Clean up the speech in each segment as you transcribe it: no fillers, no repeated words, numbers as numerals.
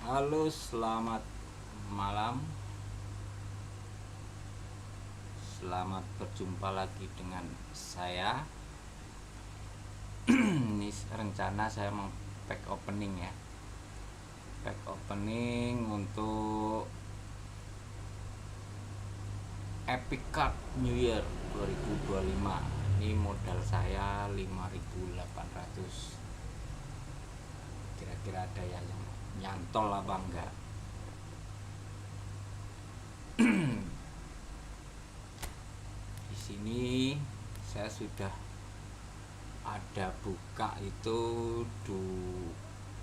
Halo, selamat malam. Selamat berjumpa lagi dengan saya. Ini rencana saya mau pack opening ya. Pack opening untuk Epic Card New Year 2025. Ini modal saya 5.800. Kira-kira ada yang nyantol apa enggak? Di sini saya sudah ada buka itu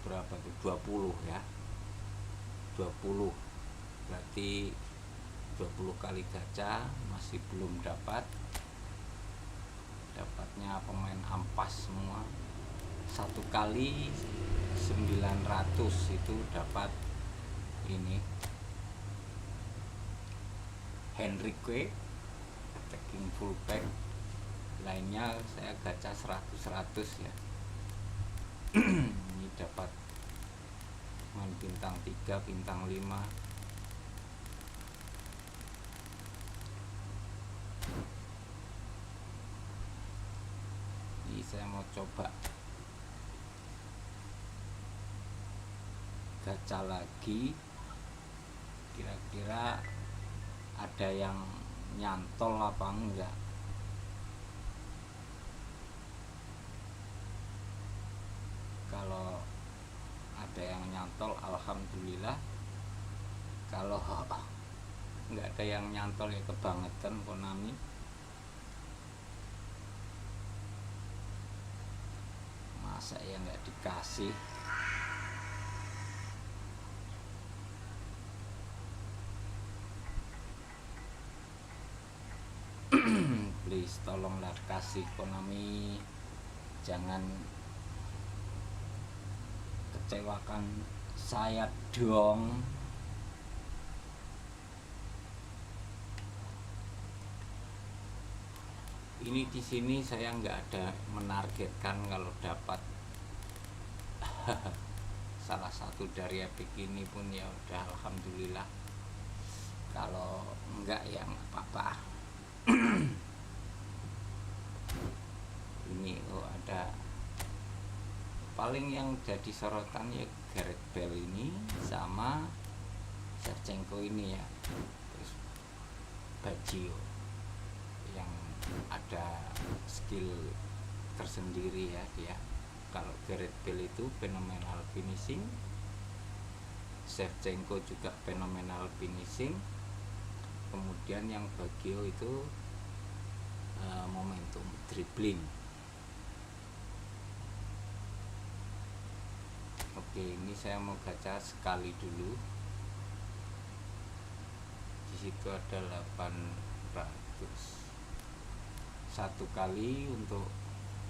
berapa tuh? 20 ya. 20. Berarti 20 kali gacha masih belum dapat. Dapatnya pemain ampas semua. Satu kali 900 itu dapat ini Henrique attacking fullback. Lainnya saya gacha 100 ya. Ini dapat main bintang 3, bintang 5. Ini saya mau coba gacha lagi, kira-kira ada yang nyantol apa enggak. Kalau ada yang nyantol alhamdulillah, kalau enggak ada yang nyantol ya kebangetan Konami. Masa ya enggak dikasih. Please tolonglah kasih Konami, jangan kecewakan saya dong. Ini di sini saya nggak ada menargetkan kalau dapat salah satu dari epic ini pun ya udah alhamdulillah. Kalau enggak ya nggak apa-apa. Ini ada paling yang jadi sorotan ya Gareth Bale ini sama Shevchenko ini ya, terus Bajio yang ada skill tersendiri ya dia. Kalau Gareth Bale itu fenomenal finishing, Shevchenko juga fenomenal finishing, kemudian yang Bajio itu momentum dribbling. Oke, ini saya mau gacha sekali dulu. Di situ ada 800. Satu kali untuk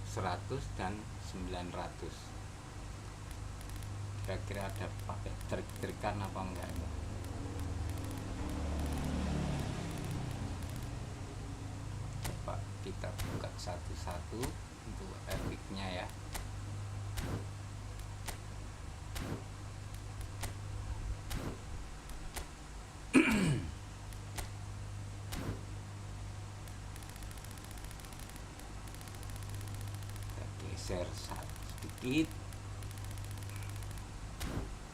100 dan 900. Kira-kira ada pakai trik-trikan apa enggak ya? Coba kita buka satu-satu untuk epicnya ya. Geser sedikit,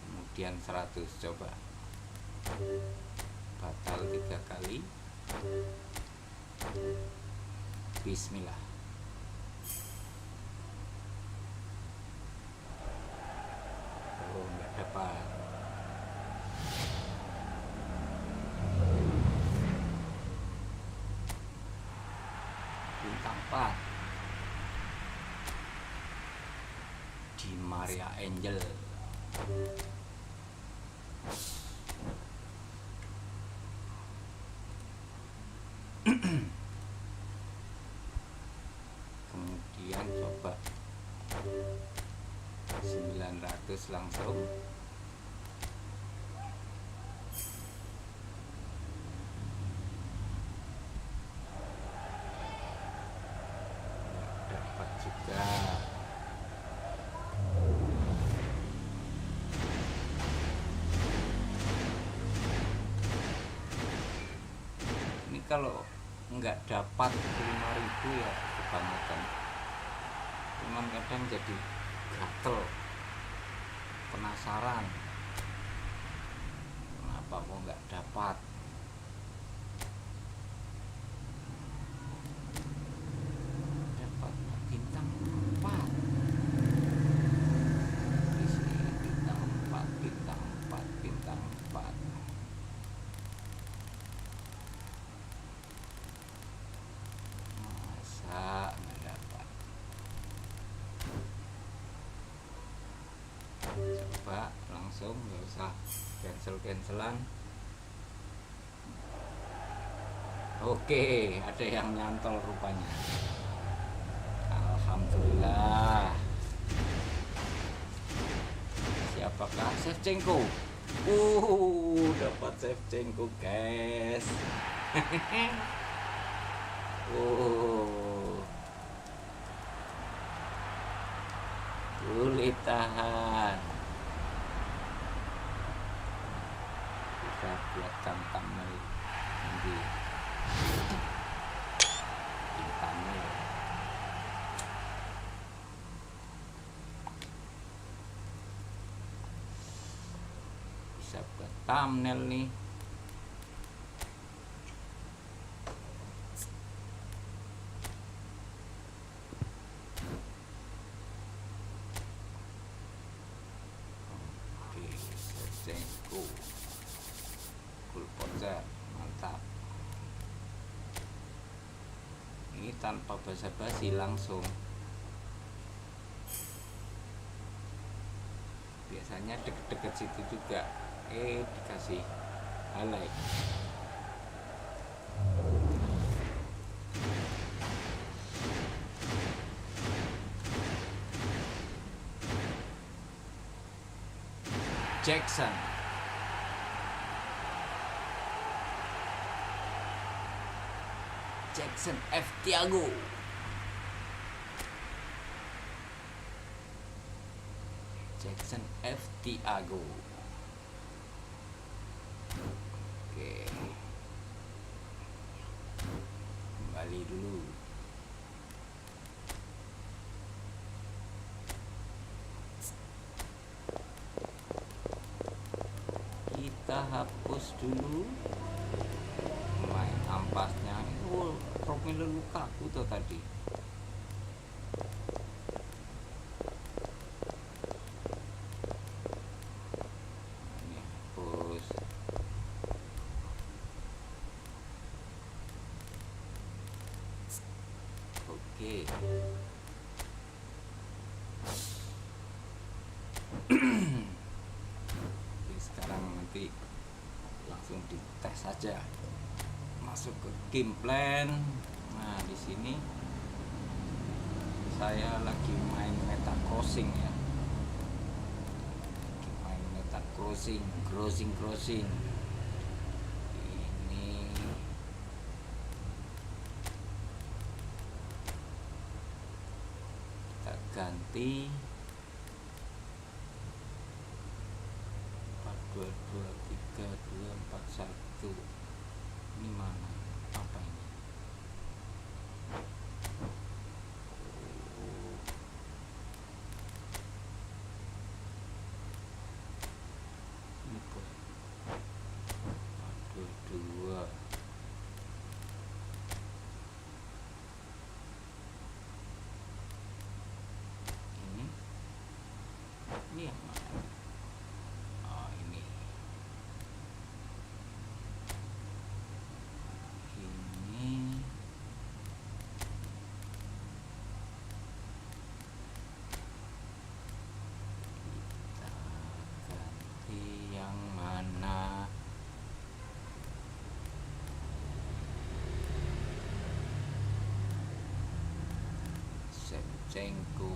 kemudian 100. Coba batal 3 kali. Bismillah. Oh, nggak dapat. Bintang 4 di Maria Angel. Kemudian coba 900 langsung. Nggak dapat juga. kalau nggak dapat 5.000 ya kebangetan. Cuman kadang jadi gatel, penasaran kenapa kok nggak dapat. Dapat bintang 4 di sini, bintang 4, bintang 4, bintang 4. Masa nggak dapat? Coba langsung, nggak usah cancel-cancelan. Oke, ada yang nyantol rupanya. Alhamdulillah. Siapakah? Shevchenko. Dapat Shevchenko, guys. Sulit tahan. Kita buatkan thumbnail nanti bintangnya. Bisa buat thumbnail nih. Shevchenko, full poster, mantap. Ini tanpa basa-basi langsung. Biasanya deket-deket situ juga dikasih highlight. Jackson, F. Thiago, Jackson F. Thiago. Oke, kembali dulu. Kita hapus dulu main ampasnya. Romelu Lukaku tuh tadi. Ini hapus. Oke. Sekarang nanti langsung dites saja, masuk ke game plan. Nah, di sini saya lagi main meta crossing ya. Lagi main meta crossing. Ini kita ganti 4-2-2-3-2-4-1. Ini mana? Apa ini? Ini bos. 4-2-2. Ini yang mana? Oh, ini. Shevchenko.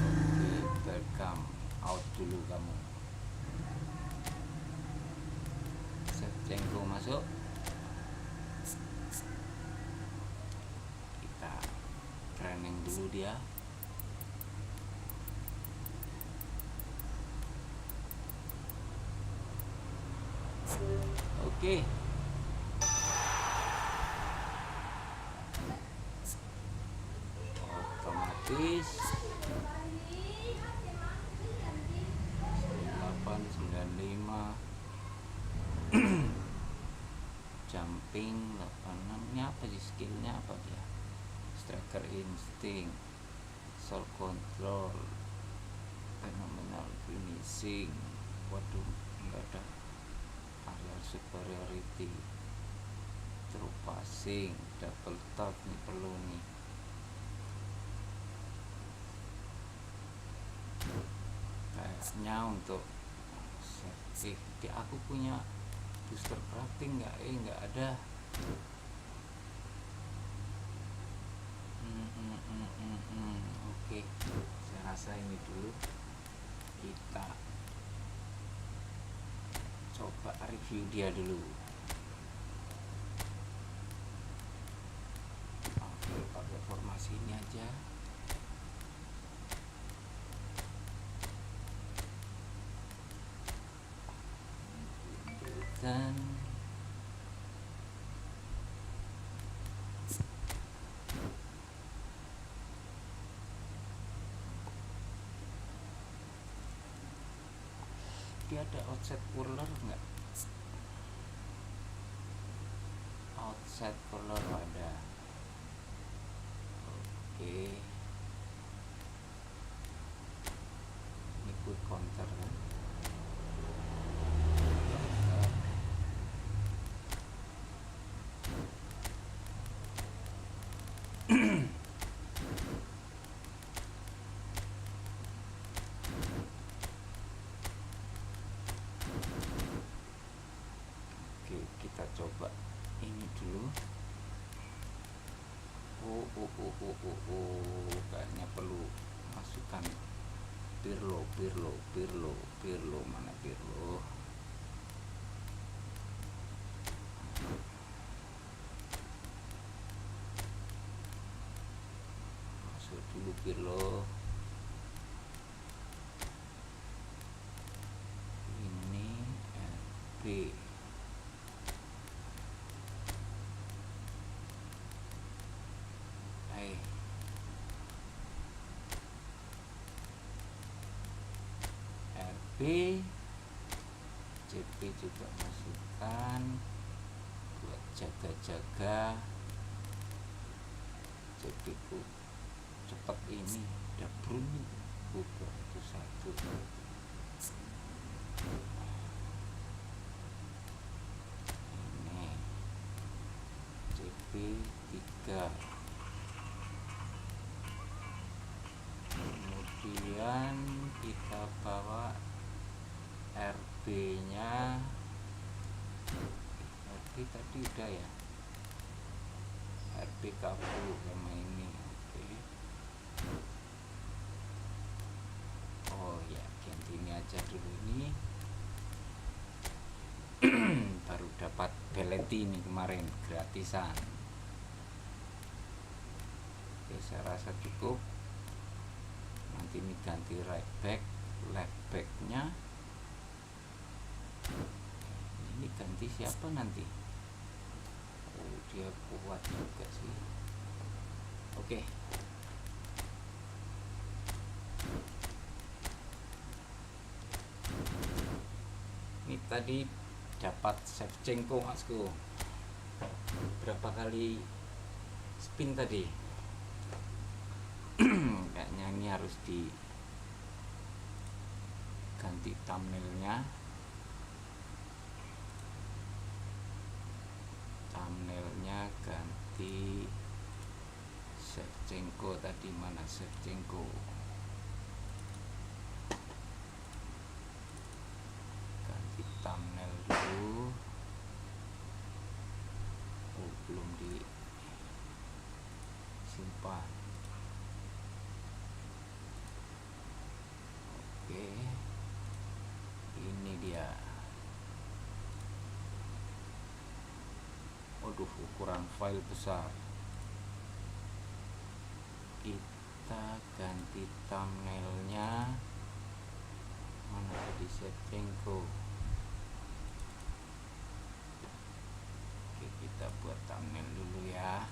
Oke, welcome out dulu kamu. Shevchenko masuk. Kita training dulu dia. Oke. Otomatis 895 jumping 86. Ini apa sih skillnya, apa dia? Striker instinct, soul control, phenomenal finishing. Waduh, enggak ada. Aerial superiority, through passing, double touch, nih perlu nih. Kayaknya untuk safety aku punya booster crafting nggak ada. Oke, saya rasa ini dulu kita coba review dia dulu. Oke, pakai formasi ini aja. Dan dia ada outside curler nggak? Outside curler ada. Oke, ini quick counter kan. Kita coba ini dulu. Kayaknya perlu masukkan Pirlo. Mana Pirlo? Masuk dulu Pirlo. Ini RB. CP juga masukkan buat jaga-jaga. CP ku cepat ini udah Bruno itu satu. Ini CP 3. Kemudian kita bawa RB nya. RB tadi udah ya, RB kabur sama ini. Oke. Oh ya, ganti ini aja dulu ini. Baru dapat Belletti ini kemarin gratisan. Oke, saya rasa cukup. Nanti ini ganti right back, left backnya ini ganti siapa nanti? Oh, dia kuat juga sih. Oke. Ini tadi dapat Shevchenko masku. Berapa kali spin tadi? Kayaknya ini harus diganti thumbnailnya. Ganti Shevchenko tadi, mana Shevchenko? Ganti thumbnail dulu. Oh, belum disimpan. Oke, ini dia. Waduh, ukuran file besar. Kita ganti thumbnailnya. Mana tadi Shevchenko? kita buat thumbnail dulu ya.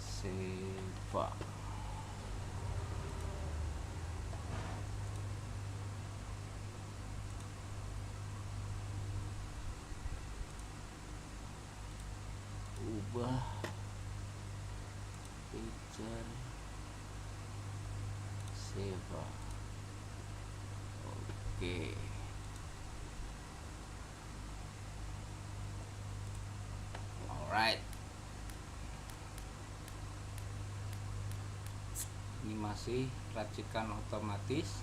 Seva. Ubah picture Seva. Oke. Alright. Ini masih racikan otomatis.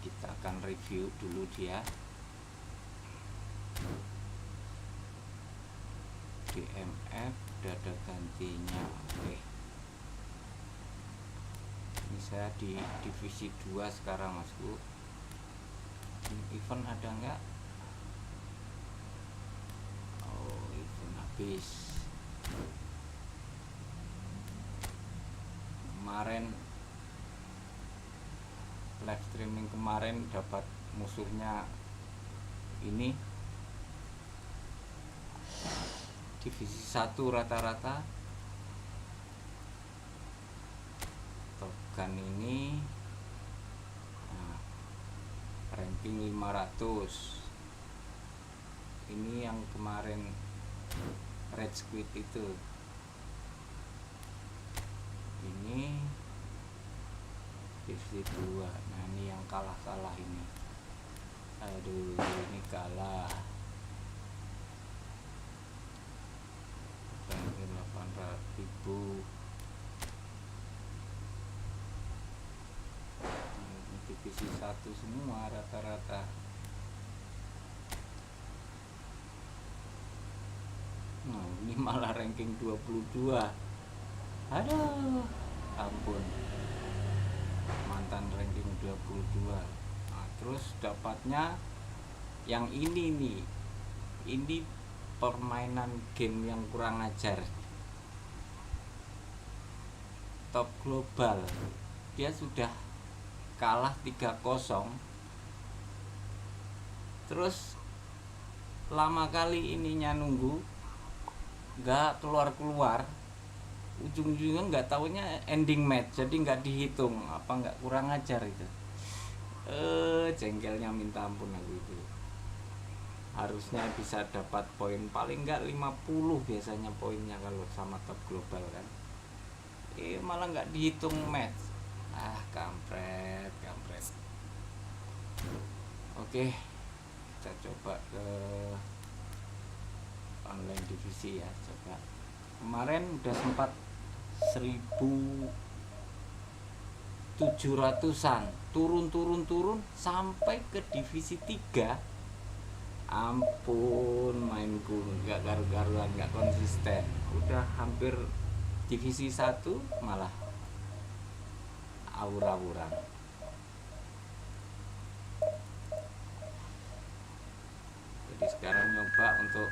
Kita akan review dulu dia. DMF udah ada gantinya. Oke. Ini saya di divisi 2 sekarang, Masku. Event ada nggak? Oh, event habis. Kemarin live streaming kemarin dapat musuhnya ini divisi 1 rata-rata. Togan ini ranking 500. Ini yang kemarin Red Squid itu. Ini divisi 2. Nah, ini yang kalah ini. Aduh, ini kalah. Ranking 800.000. Divisi 1 semua rata-rata. Nah, ini malah ranking 22. Aduh, ampun. Mantan ranking 22. Nah, terus dapatnya yang ini nih. Ini permainan game yang kurang ajar. Top global. Dia sudah kalah 3-0. Terus lama kali ininya nunggu, nggak keluar. Ujung-ujungnya nggak taunya ending match, jadi nggak dihitung. Apa nggak kurang ajar itu? Jengkelnya minta ampun aku itu. Harusnya bisa dapat poin paling nggak 50 biasanya poinnya kalau sama top global kan. Malah nggak dihitung match. Kampret. Oke, kita coba ke online divisi ya. Coba kemarin udah sempat 1.700-an, turun sampai ke divisi 3. Ampun, mainku nggak garu-garuan, nggak konsisten. Udah hampir divisi 1 malah awur-awuran. Jadi sekarang nyoba untuk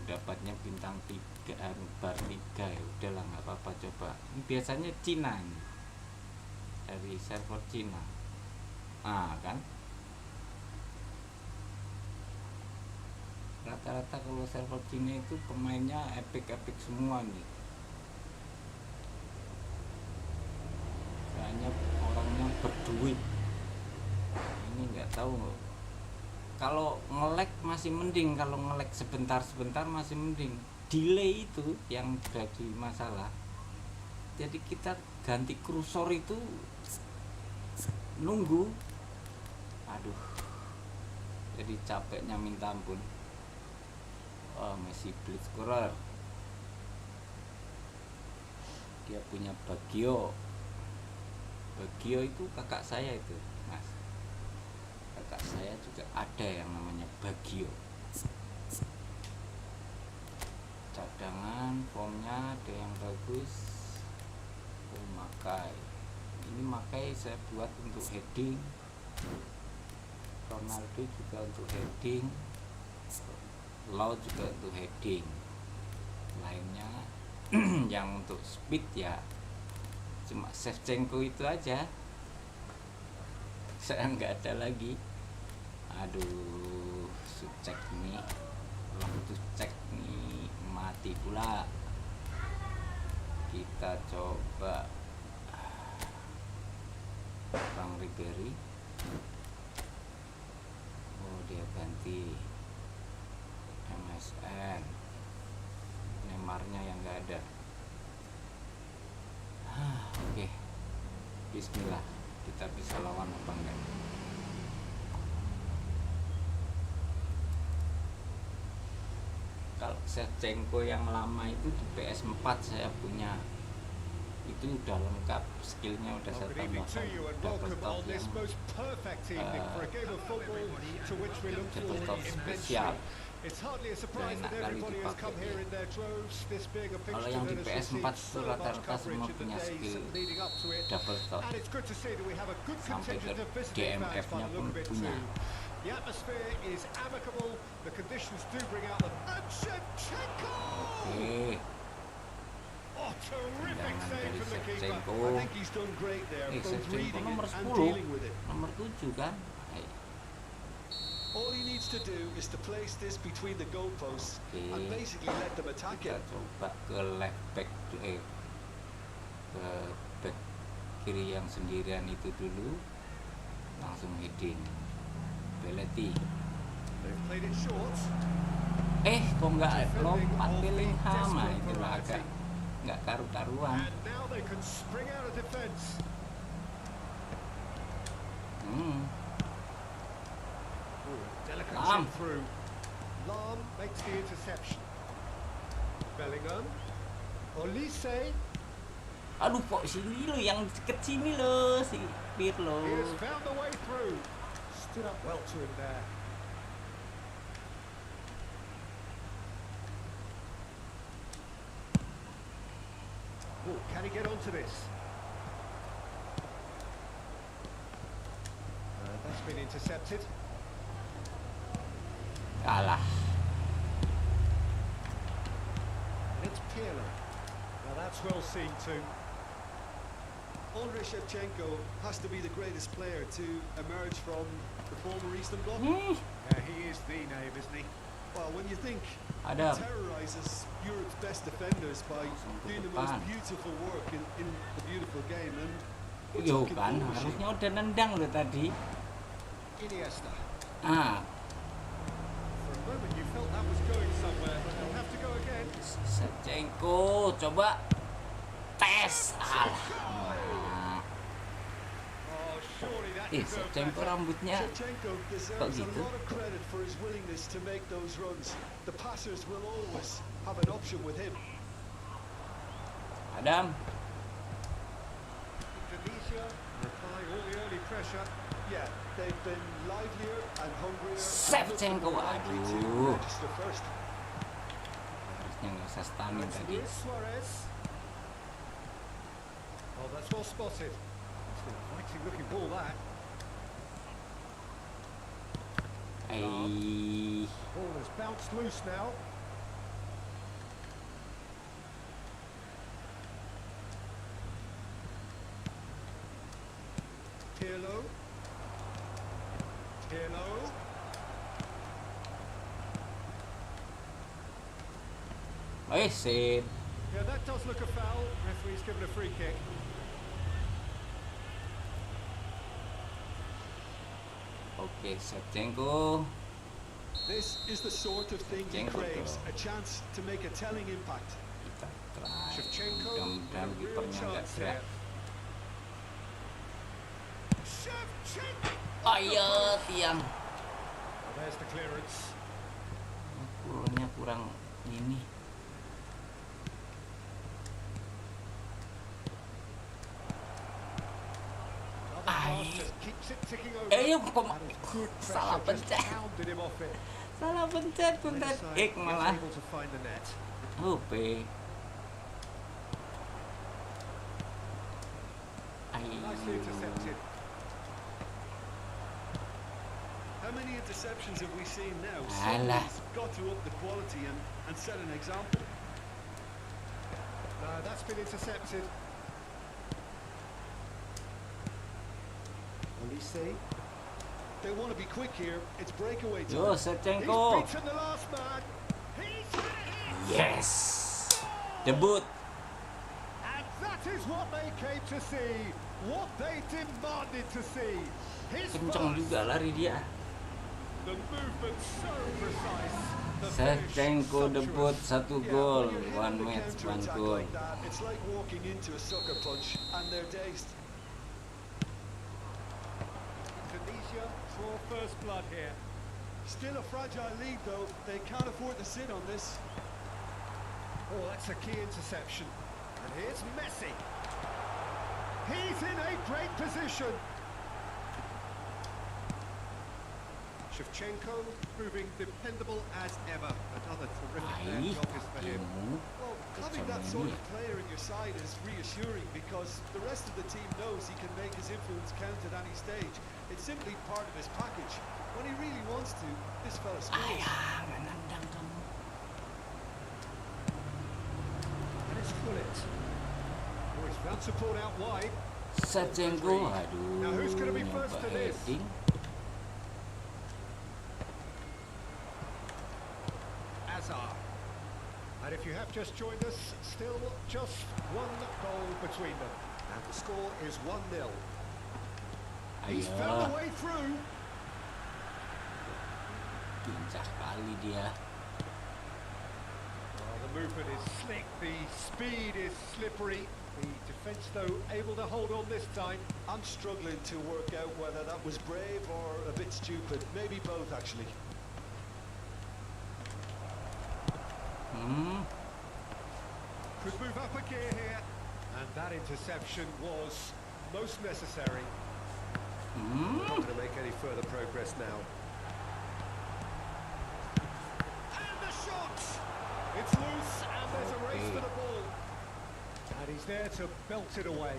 dapatnya bintang 3, bar 3 ya udahlah, nggak apa-apa, coba. Ini biasanya Cina ini, dari server Cina. Kan rata-rata kalau server Cina itu pemainnya epic semua nih. Kayaknya orangnya berduit. Ini nggak tahu. Kalau nge-lag masih mending, kalau nge-lag sebentar masih mending. Delay itu yang jadi masalah. Jadi kita ganti kursor itu nunggu. Aduh. Jadi capeknya minta ampun. Masih blitzscorer. Dia punya Bagio itu kakak saya itu, Mas. Kakak saya juga ada yang namanya Bagio. Cadangan formnya ada yang bagus. Ini Makai saya buat untuk heading. Ronaldo juga untuk heading. Law juga untuk heading. lainnya yang untuk speed ya cuma Shevchenko itu aja, saya nggak ada lagi. Aduh, Sucek nih, waktu cek nih mati pula. Kita coba Bang Ribery. Oh, dia ganti MSN, Neymarnya yang nggak ada. Oke. Bismillah, kita bisa lawan apa enggak. Kalau Shevchenko yang lama itu di PS4 saya punya, itu udah lengkap, skillnya udah saya tambahkan double top spesial. Udah enak kali dipakai. Kalau yang di PS4 itu rata-rata semua punya skill double top, sampai ke DMF-nya pun punya. The atmosphere is amicable. The conditions do bring out the Shevchenko. Oke. Oh, terrific save from the keeper. Shevchenko. I think he's done great there, both reading nomor it and 10, dealing with it. nomor 7 kan. All he needs to do is to place this between the goalposts and basically let them attack Kita it. coba ke left back, ke back kiri yang sendirian itu dulu, langsung heading. Belletti. They've played it short. Kok nggak lompat Bellingham, itulah agak nggak karu-karuan. And now they can spring out of defence. Delicate chip through. Lam makes the interception. Bellingham. Olise. Aduh, kok sini lo yang deket sini lo si Pirlo. He has found the way through. Stood up well to him there. Oh, can he get onto this? That's been intercepted. Kalah. And it's Pirlo. Now that's well seen too. Andrei Shevchenko has to be the greatest player to emerge from the former Eastern Bloc. Yeah, he is the name, isn't he? Well, when you think he terrorizes Europe's best defenders by doing the most beautiful work in the beautiful game, and Yo kan, harusnya udah nendang lo tadi. Iniesta. Ah. For a moment you felt that was going somewhere, but they'll have to go again. Shevchenko, coba tes. Shevchenko rambutnya kok gitu? Adam. Shevchenko, aduh. Harusnya nggak usah stunning tadi. Oh, that's well spotted. Fighting looking ball that. Ball has bounced loose now. Pirlo. Sip. Yeah, that does look a foul. Referee's given a free kick. Oke, Shevchenko. This is the sort of thing he craves, a chance to make a telling impact. Kita try. Mudah-mudahan kipernya nggak gerak. Ayo, tiang. There's the clearance. Pulnya kurang ini. Salah pencet. Salah pencet bentar. Malah. Ope. How many interceptions have we seen now? Someone's got to up the quality and set an example. that's been intercepted. Olise. They want to be quick here. It's breakaway time. Yo, He's Shevchenko. beaten the last man. He's hit it. Yes. Debut. And that is what they came to see. What they demanded to see. His Kencang pass. juga lari dia. The movement so precise. The Shevchenko finish debut sumptuous. 1 Yeah, goal, when you're hitting 1 the match, 1 counter-attack goal. like that, it's like walking into a sucker punch and they're dazed. Tunisia draw first blood here. Still a fragile lead though. They can't afford to sit on this. Oh, that's a key interception. And here's Messi. He's in a great position. Shevchenko proving dependable as ever. Another terrific job is for him. Well, having that sort of player in your side is reassuring because the rest of the team knows he can make his influence count at any stage. It's simply part of his package. When he really wants to, this fella scores. Ayah, menendang kamu. And it's Gullit. Oh, he's found support out wide. Shevchenko, aduh. Now who's going to be first nyoba to this? heading. Hazard. And if you have just joined us, still just one goal between them. And the score is 1-0. He's found Ayo, a way through. pincah kali dia. Oh, the movement is slick, the speed is slippery. The defence, though, able to hold on this time. I'm struggling to work out whether that was brave or a bit stupid. Maybe both, actually. Could move up a gear here. And that interception was most necessary. Not going to make any further progress now. And the shot! It's loose, and there's a race for the ball. And he's there to belt it away.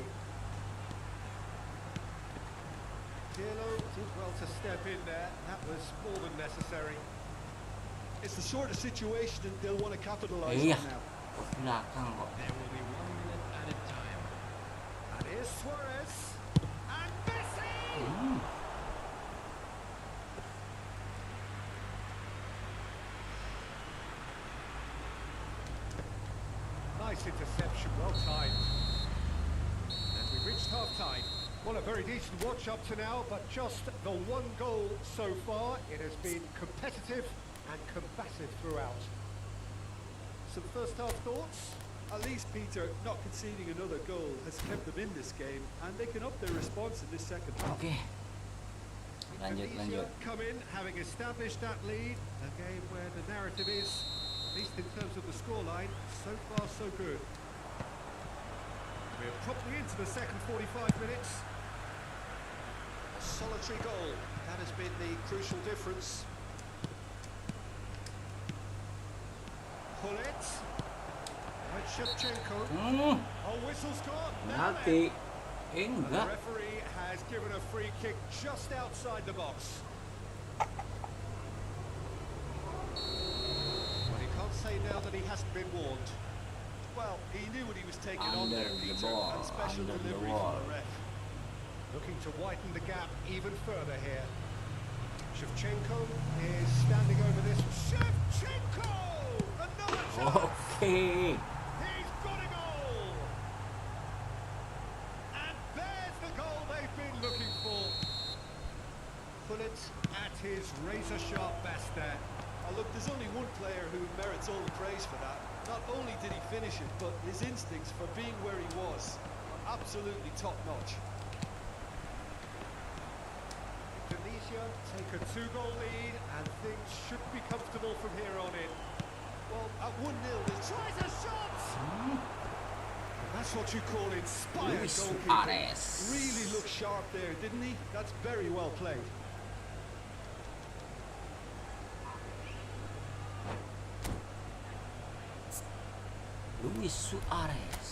Pirlo did well to step in there. That was more than necessary. It's the sort of situation that they'll want to capitalise Iya, on now. belakang kok. There will be 1 minute added time. And here's Suarez. And Messi! Nice interception, well timed. And we reached half-time. Well, a very decent watch up to now, but just the 1 goal so far. It has been competitive and combative throughout. Some first-half thoughts? At least, Peter, not conceding another goal has kept them in this game, and they can up their response in this second half. Oke, lanjut. Tunisia come in, having established that lead. A game where the narrative is, at least in terms of the scoreline, so far so good. We're properly into the second 45 minutes. A solitary goal. That has been the crucial difference. Gullit. Right, Shevchenko. Oh, whistle's gone. Penalti. And the Enggak. referee has given a free kick just outside the box. Well, he can't say now that he hasn't been warned. Well, he knew what he was taking on Under there, the Peter, ball, and special under the delivery wall. from the ref. Looking to widen the gap even further here. Shevchenko is standing over this. Shevchenko! Another chance! Oke. He's got a goal! And there's the goal they've been looking for. Gullit at his razor-sharp best there. Oh, look, there's only one player who merits all the praise for that. Not only did he finish it, but his instincts for being where he was are absolutely top-notch. Tunisia take a 2-goal lead, and things should be comfortable from here on in. Well, at 1-0, he tries a shot! That's what you call inspired Luis goalkeeping. Suarez. Really looked sharp there, didn't he? That's very well played. Luis Suarez.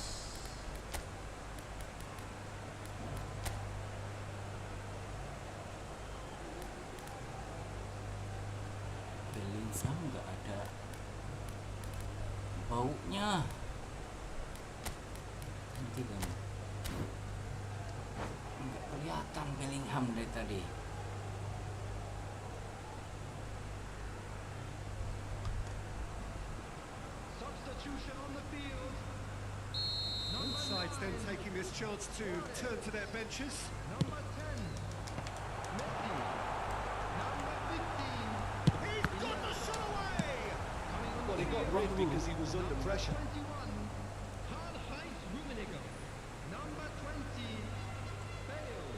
Bellingham nggak ada baunya. mati kan. Nggak kelihatan Bellingham dari tadi. Substitution on the field. Both sides then taking this chance to turn to their benches. Number 10, Messi. Number 15, He's got the shot away! coming on Well, the he got field. rid because he was under pressure. 21, Karl-Heinz Rummenigge. Number 20, Bale.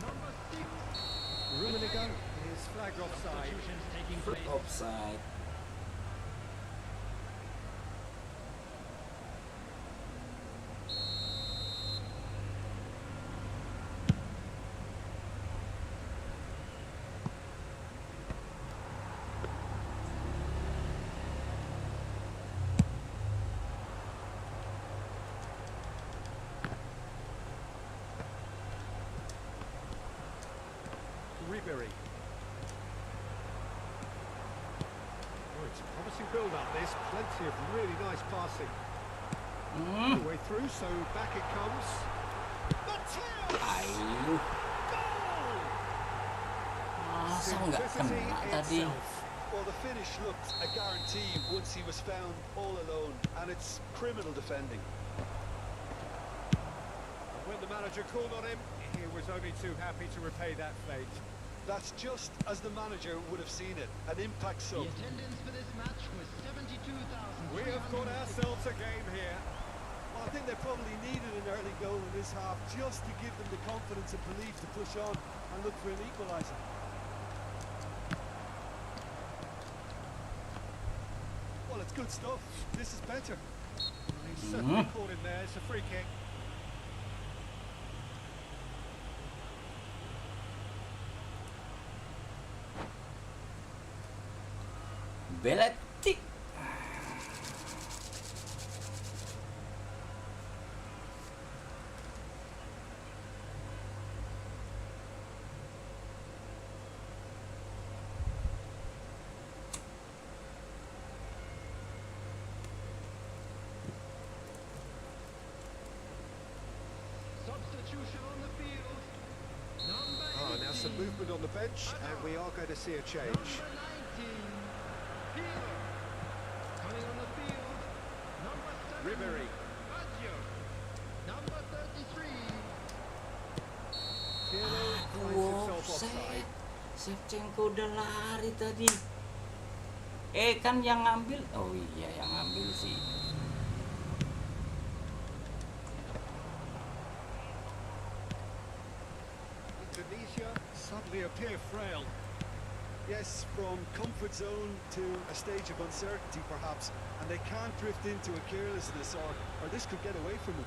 Number 6, Rummenigge is flagged offside. substitutions taking place. Offside. Ribery. Oh, it's a promising build-up, this. Plenty of really nice passing. All the way through, so back it comes. Matthias! Ayo. Goal! Masa nggak Simplicity kena tadi? itself. Well, the finish looked a guarantee once he was found all alone, and it's criminal defending. When the manager called on him, he was only too happy to repay that fate. That's just as the manager would have seen it, an impact The sub. attendance for this match was 72,000. We have got ourselves a game here. Well, I think they probably needed an early goal in this half just to give them the confidence and belief to push on and look for an equaliser. Well, it's good stuff. This is better. He's certainly caught him there. It's a free kick. Belletti. Substitution on the field. Number 18. Oh, now some movement on the bench, and we are going to see a change. Number 19, Peter. Coming on the field. Number 7, Ribery. Baggio. Number 33, Pirlo finds himself offside. Offside. Shevchenko udah lari tadi. Kan yang ngambil. Oh iya, yang ngambil sih. Indonesia suddenly appear frail. Yes, from comfort zone to a stage of uncertainty perhaps, and they can't drift into a carelessness or this could get away from them.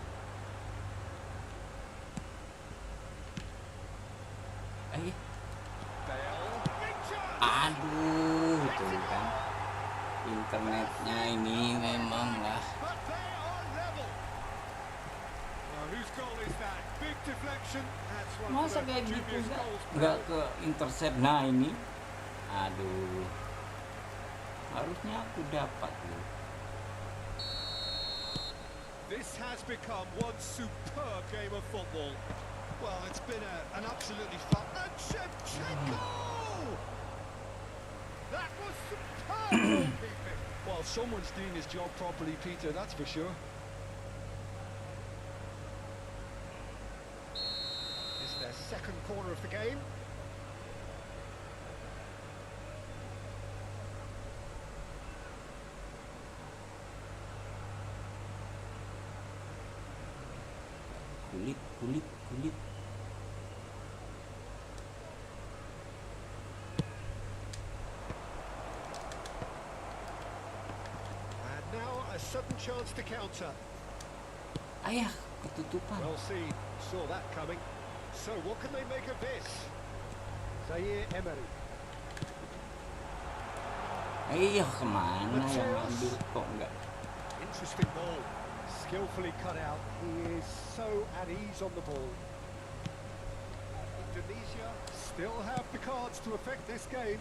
Bale. Big chance! Aduh, tuh kan. Internetnya ini memang lah. But they are level. Whose goal is that? Big deflection. That's one Masa for kayak the gitu dubious goals. nggak ke intercept. Nah ini, aduh, harusnya aku dapat loh. This has become one superb game of football. Well, it's been an absolutely and Shevchenko! That was superb goalkeeping. Well, someone's doing his job properly, Peter, that's for sure. It's their second corner of the game. Kulit. And now a sudden chance to counter. Ayah, ketutupan. Well seen, saw that coming. So what can they make of this? Zaire Emery. Ayah, kemana yang ngambil kok nggak? Interesting ball. Skillfully cut out. He is so at ease on the ball. Indonesia still have the cards to affect this game.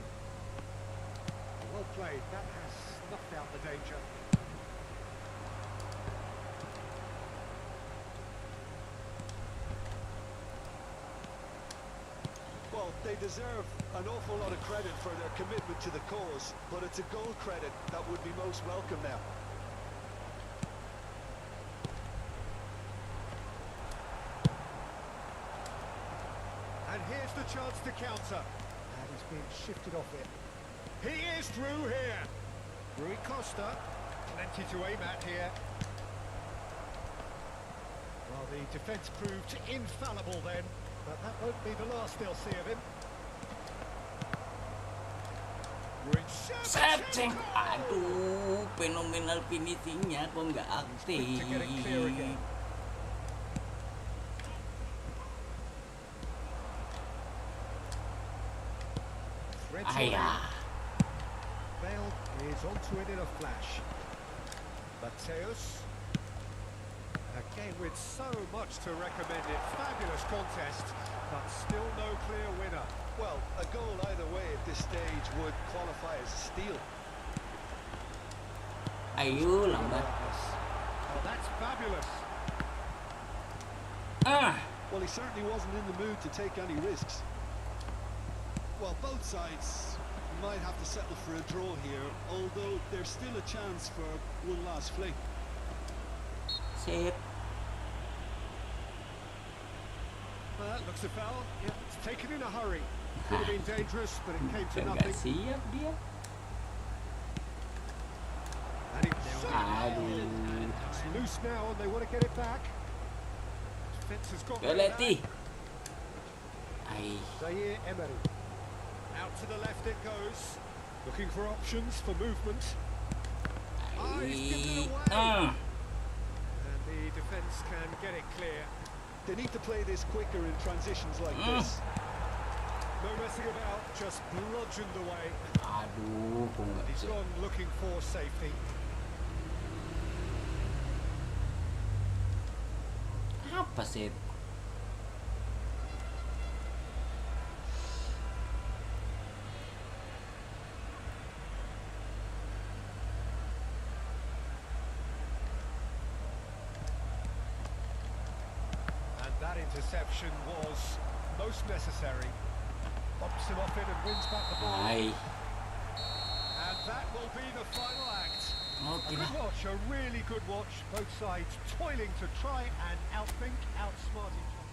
Well played. That has snuffed out the danger. Well, they deserve an awful lot of credit for their commitment to the cause, but it's a goal credit that would be most welcome now. And here's the chance to counter. And he's being shifted off it. He is through here. Rui Costa, plenty to aim at here. Well, the defence proved infallible then, but that won't be the last they'll see of him. Rui Shevchenko. Aduh, fenomenal finishingnya kok nggak aktif. to get it clear again. Threads on Ayah. in. Bale is onto it in a flash. Mateus. Again, with so much to recommend it. Fabulous contest, but still no clear winner. Well, a goal either way at this stage would qualify as a steal. Ayo lambat. Oh, that's fabulous. Well, he certainly wasn't in the mood to take any risks. Well, both sides might have to settle for a draw here, although there's still a chance for one last fling. Sip. Well, that looks a foul. Yeah, it's taken in a hurry. Could have been dangerous, but it came to Nggak nothing. siap dia. And it's Aduh. loose now, and they want to get it back. Defence has got rid of that. Galeti. Ay. Zaire Emery. Out to the left it goes. Looking for options for movement. Ah, he's given it away. And the defence can get it clear. They need to play this quicker in transitions like this. No messing about, just bludgeoned away. Aduh, kok nggak He's siap. gone looking for safety. Apa sih? And that interception was most necessary. Bumps him off it and wins back the ball. Ay. And that will be the final act. A Oke good lah. watch, a really good watch. Both sides toiling to try and outthink, outsmart each other.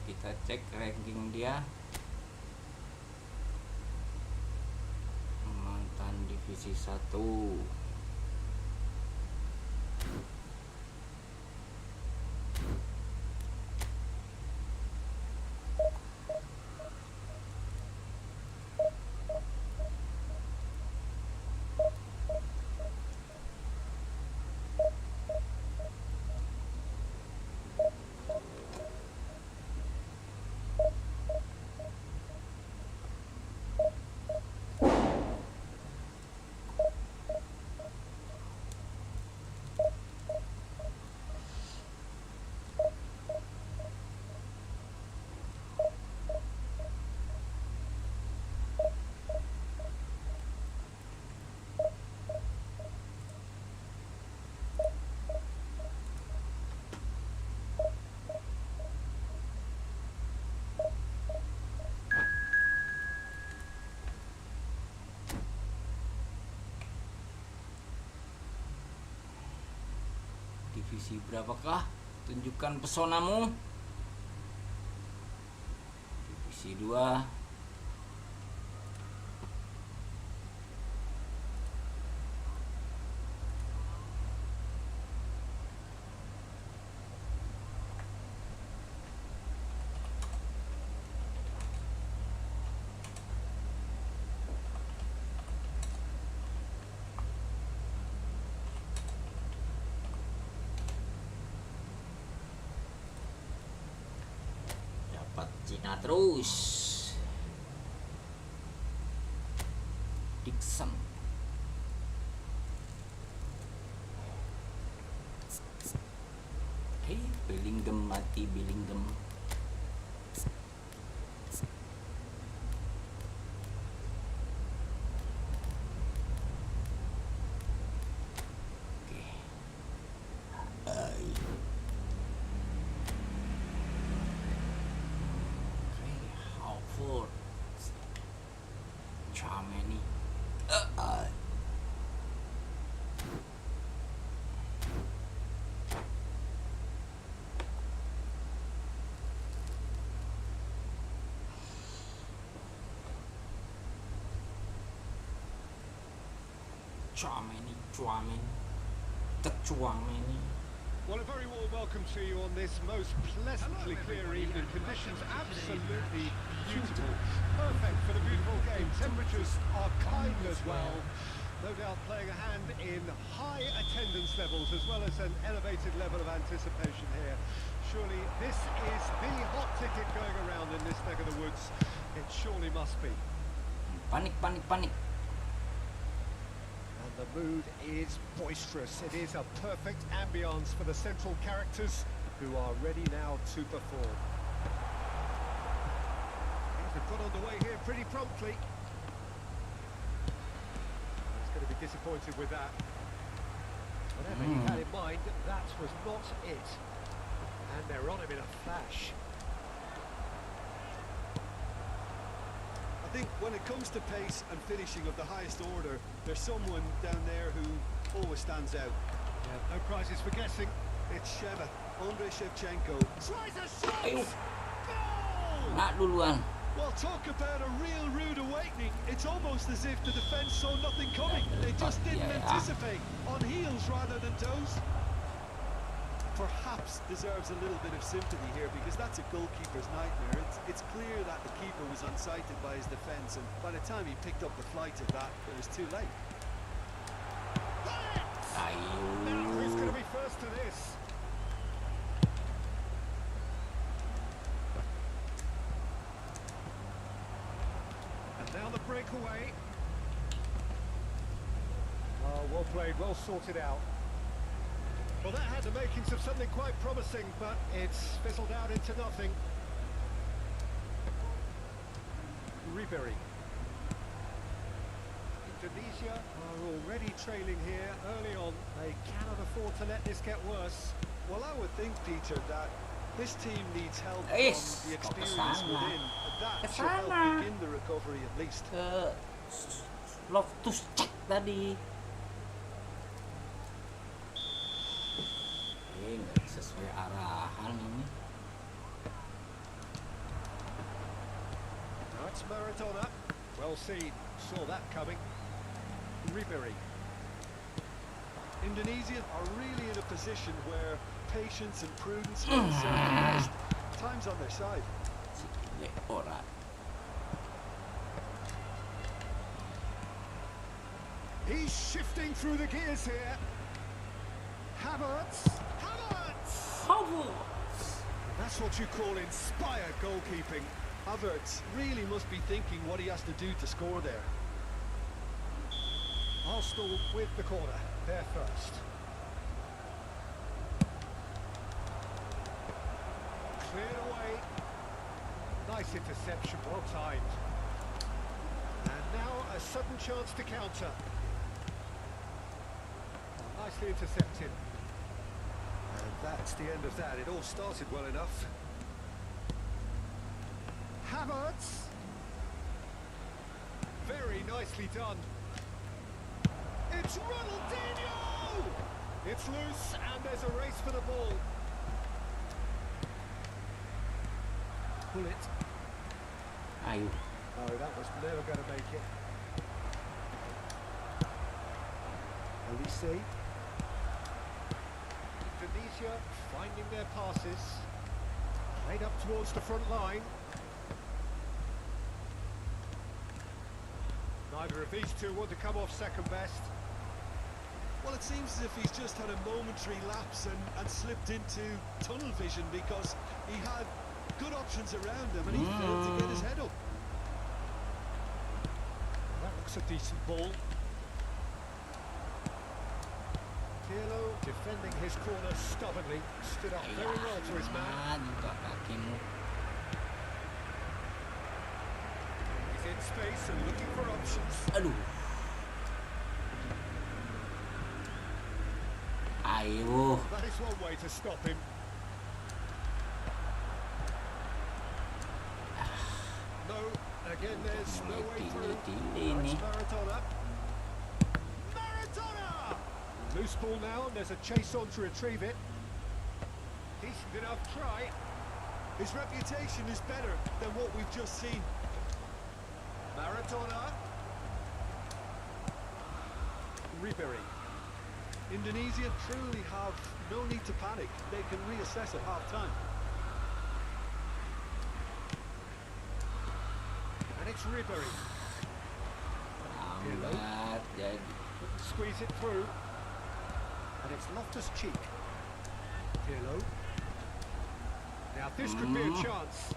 Kita cek ranking dia. Mantan divisi 1. Divisi berapakah? Tunjukkan pesonamu. Divisi 2. Dapat Cina terus. Dixon. Hei, Bellingham mati Bellingham. Oke. Chouameni, Chouameni. Well, a very warm welcome to you on this most pleasantly clear evening. Conditions absolutely beautiful. Perfect for the beautiful game. Temperatures are kind as well. No doubt playing a hand in high attendance levels as well as an elevated level of anticipation here. Surely this is the hot ticket going around in this neck of the woods. It surely must be. Panik. And the mood is boisterous. It is a perfect ambience for the central characters who are ready now to perform. Things have got underway here pretty promptly. He's going to be disappointed with that. Whatever he had in mind, that was not it. And they're on him in a flash. I think when it comes to pace and finishing of the highest order, there's someone down there who always stands out. Yeah, no prizes for guessing. It's Sheva, Andrei Shevchenko. Tries a shot! Ayo. Goal! Nak duluan. Well, talk about a real rude awakening. It's almost as if the defence saw nothing coming. They just didn't anticipate. On heels rather than toes. Perhaps deserves a little bit of sympathy here because that's a goalkeeper's nightmare. It's clear that the keeper was unsighted by his defence, and by the time he picked up the flight of that, it was too late. Now who's going to be first to this? And now the breakaway. Oh, well played, well sorted out. Well, that had the makings of something quite promising, but it's fizzled out into nothing. Ribery. Indonesia are already trailing here early on. They cannot afford to let this get worse. Well, I would think, Peter, that this team needs help Yes, from the kok experience kesana. within. That should help Kesana. begin the recovery at least. Ke love to check tadi. Nggak sesuai arahan ini. That's Maradona. Well seen. Saw that coming. Ribery. Indonesia are really in a position where patience and prudence will serve them best. Time's on their side. Gile ora. He's shifting through the gears here. Havertz. That's what you call inspired goalkeeping. Havertz really must be thinking what he has to do to score there. Arsenal with the corner. They're first. Cleared away. Nice interception, well timed. And now a sudden chance to counter. Nicely intercepted. And that's the end of that. It all started well enough. Havertz. Very nicely done. It's Ronaldinho! It's loose and there's a race for the ball. Pull it. Ayo. No, that was never going to make it. Elise. Indonesia finding their passes. Played up towards the front line. Neither of these two want to come off second best. Well, it seems as if he's just had a momentary lapse and slipped into tunnel vision because he had good options around him and he failed to get his head up. That looks a decent ball. Pirlo defending his corner stubbornly. Stood up very well to his man. Juga kakimu. He's in space and looking for options. Aduh. Ayo. That is one way to stop him. No, again there's no way through. Ini. That's Maradona. Maradona! Loose ball now, and there's a chase on to retrieve it. Decent enough try. His reputation is better than what we've just seen. Maradona. Ribery. Indonesia truly have no need to panic. They can reassess at half-time. And it's Ribery. Lambat jadi. Couldn't squeeze it through. And it's Loftus-Cheek. Pirlo. Now this could be a chance.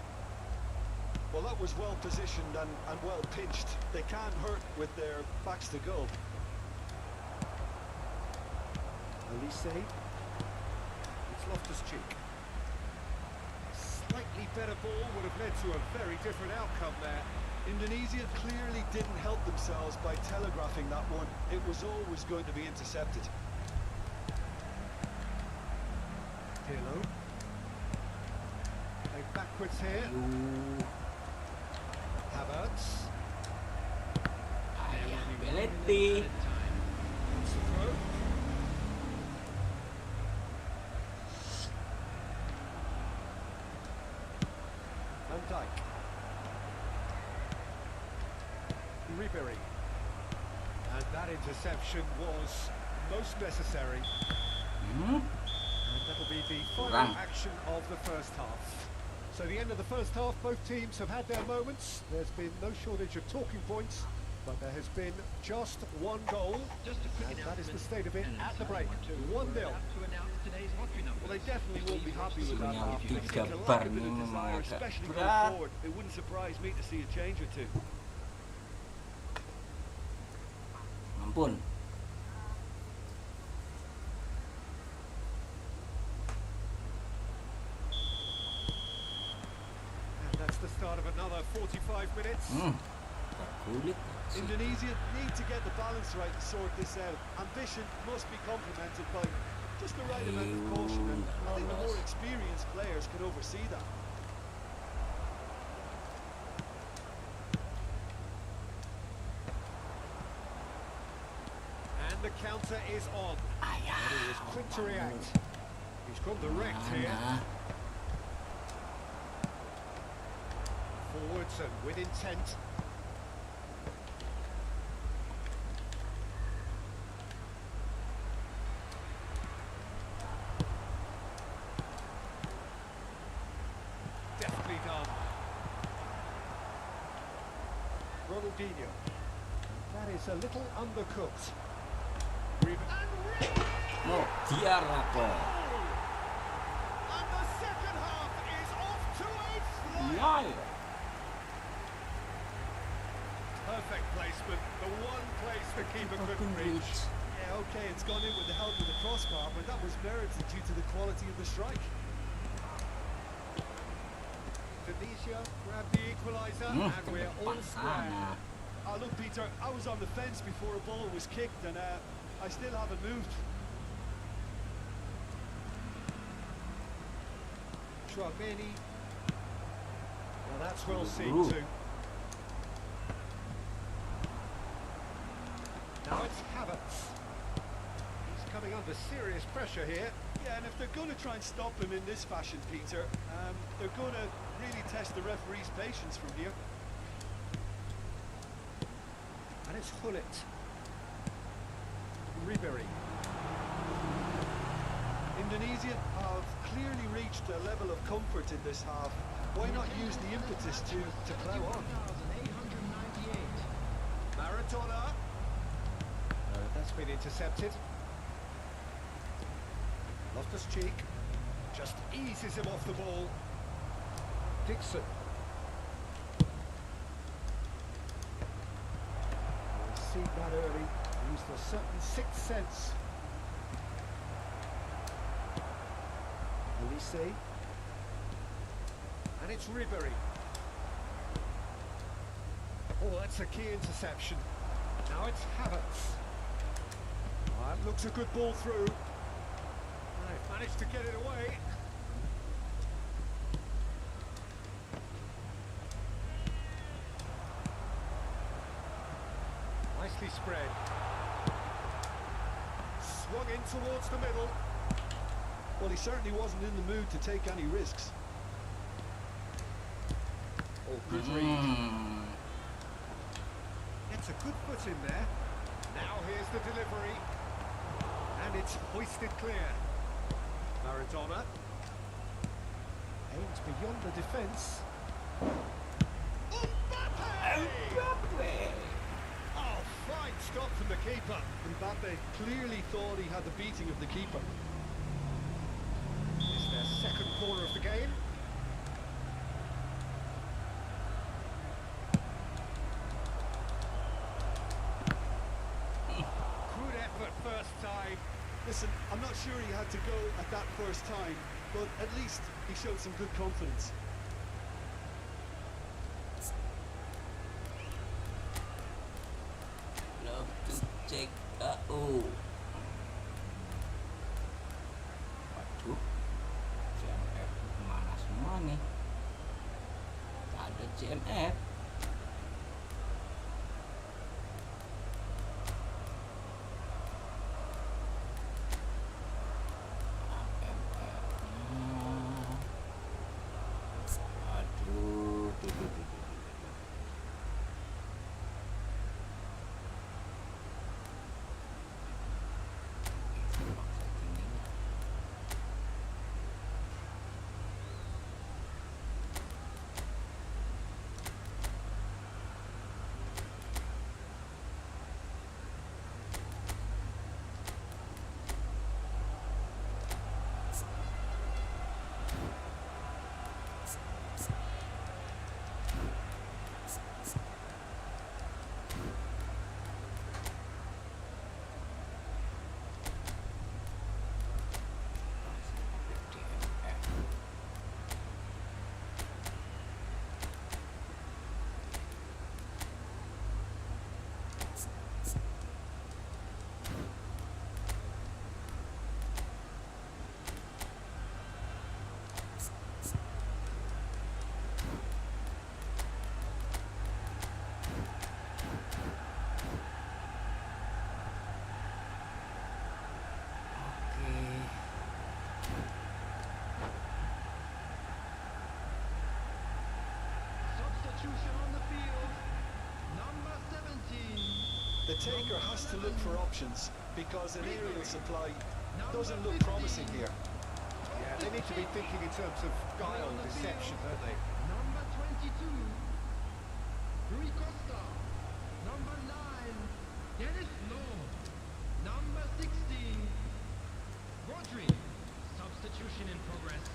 Well, that was well positioned and well pinched. They can't hurt with their backs to goal. Elise. It's Loftus-Cheek. Slightly better ball would have led to a very different outcome there. Indonesia clearly didn't help themselves by telegraphing that one. It was always going to be intercepted. Pirlo. Play backwards here. Havertz. Ayah Belletti. Wants to throw. Van Dijk. Ribery. And that interception was most necessary. And that'll be the final action of the first half. So the end of the first half, both teams have had their moments. There's been no shortage of talking points, but there has been just one goal, and that is the state of it at the break. 1-0. Well, they definitely won't be happy with that half. Punya They seem to tiga lack a bar bit of ni desire, memang agak especially going berat. forward. It wouldn't surprise me to see a change or two. Ampun. And that's the start of another 45 minutes. Kulit. Indonesia need to get the balance right to sort this out. Ambition must be complemented by just the right amount of caution, and I think the more experienced players can oversee that. And the counter is on. And he was quick to react. He's gone direct here. Mana? Forwards and with intent. Definitely done. Ronaldinho. That is a little undercooked. Oh, tiar apa? And the second half is off to a fly. Iya. Perfect placement. The one place the keeper couldn't reach. Yeah, okay, it's gone in with the help of the crossbar, but that was merited due to the quality of the strike. Tunisia grabbed the equaliser, and we're all square. Sana. Look, Peter, I was on the fence before a ball was kicked, and I still haven't moved. Chouameni. Well, that's well seen Ooh. too. Now it's Havertz. He's coming under serious pressure here. Yeah, and if they're going to try and stop him in this fashion, Peter, they're going to really test the referee's patience from here. And it's Hullet. Ribery. Indonesia have clearly reached a level of comfort in this half. Why not use the impetus to plough on? Maradona. That's been intercepted. Loftus-Cheek just eases him off the ball. Dixon. We've seen that early. Used a certain sixth sense. Elise. And it's Ribery. Oh, that's a key interception. Now it's Havertz. That looks a good ball through. They've managed to get it away. Nicely spread. Swung in towards the middle. Well, he certainly wasn't in the mood to take any risks. Oh, good read. Gets a good foot in there. Now here's the delivery. And it's hoisted clear. Maradona. Aims beyond the defence. Mbappe! Oh, fine stop from the keeper. Mbappe clearly thought he had the beating of the keeper. It's their second corner of the game. Good effort first time. Listen, I'm not sure he had to go at that first time, but at least he showed some good confidence. Love to check out. Waduh, CMF kemana semua nih? Tak ada CMF. Aduh, tuh. Substitution on the field. Number 17. The taker has to look for options because an aerial supply doesn't look promising here. Yeah, they need to be thinking in terms of guile and deception, don't they? Number 22. Rui Costa. Number 9. Dennis Law. Number 16. Rodri. Substitution in progress.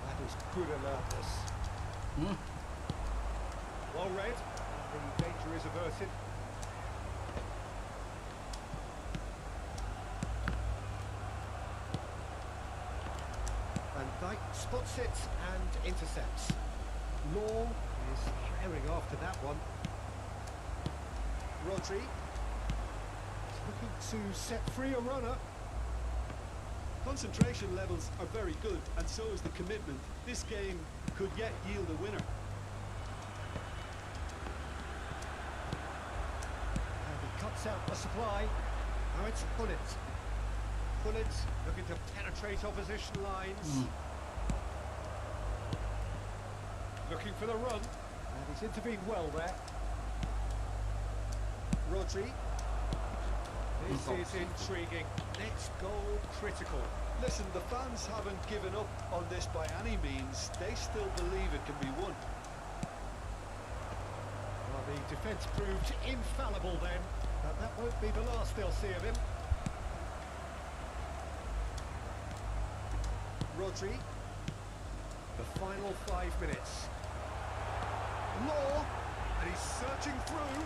That is good alertness. Well read. The danger is averted. Van Dijk spots it and intercepts. Law is herring after that one. Rodri, Looking to set free a runner. concentration levels are very good, and so is the commitment. This game could yet yield a winner. And he cuts out the supply. Now it's Pullet. Pullet looking to penetrate opposition lines. Looking for the run. And he's intervened well there. Rodri, This is intriguing. Next goal critical. listen, the fans haven't given up on this by any means. They still believe it can be won. Well, the defence proved infallible then. But that won't be the last they'll see of him. Rodri, The final 5 minutes. Law, and he's searching through.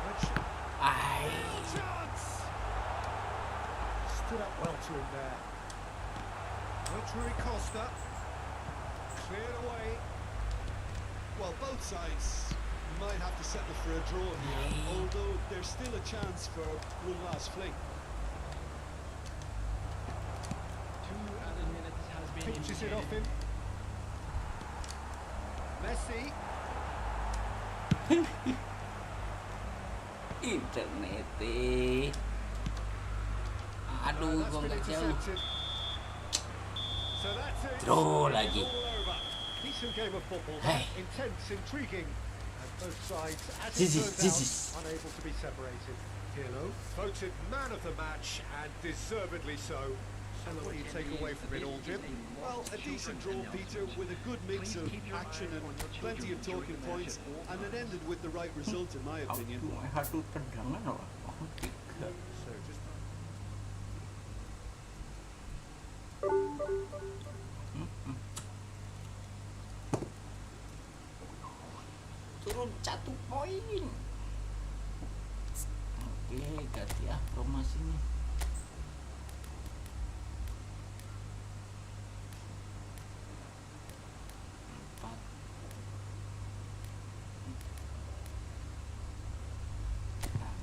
Which chance! Stood up well to him there. Rui Costa. Cleared away. well, both sides might have to settle for a draw here, although there's still a chance for one last fling. 2 added minutes has been Pinches it indicated. off him. Messi. Internet. Aduh, That's gua been nggak jauh. intercepted. So that's it. Draw It's lagi. all over. decent game of football. Hey. Intense, intriguing, and both sides, as This it is- turns this out, is- unable to be separated. Pirlo, voted man of the match, and deservedly so. And what do you take away from it all, Jim? Well, a decent draw, Peter, with a good mix of action and plenty of talking points, and it ended with the right result, in my opinion. Aduh, tendangan loh. Oh, 3. So just Turun 1 poin. Oke, ganti formasinya. 4. Nah,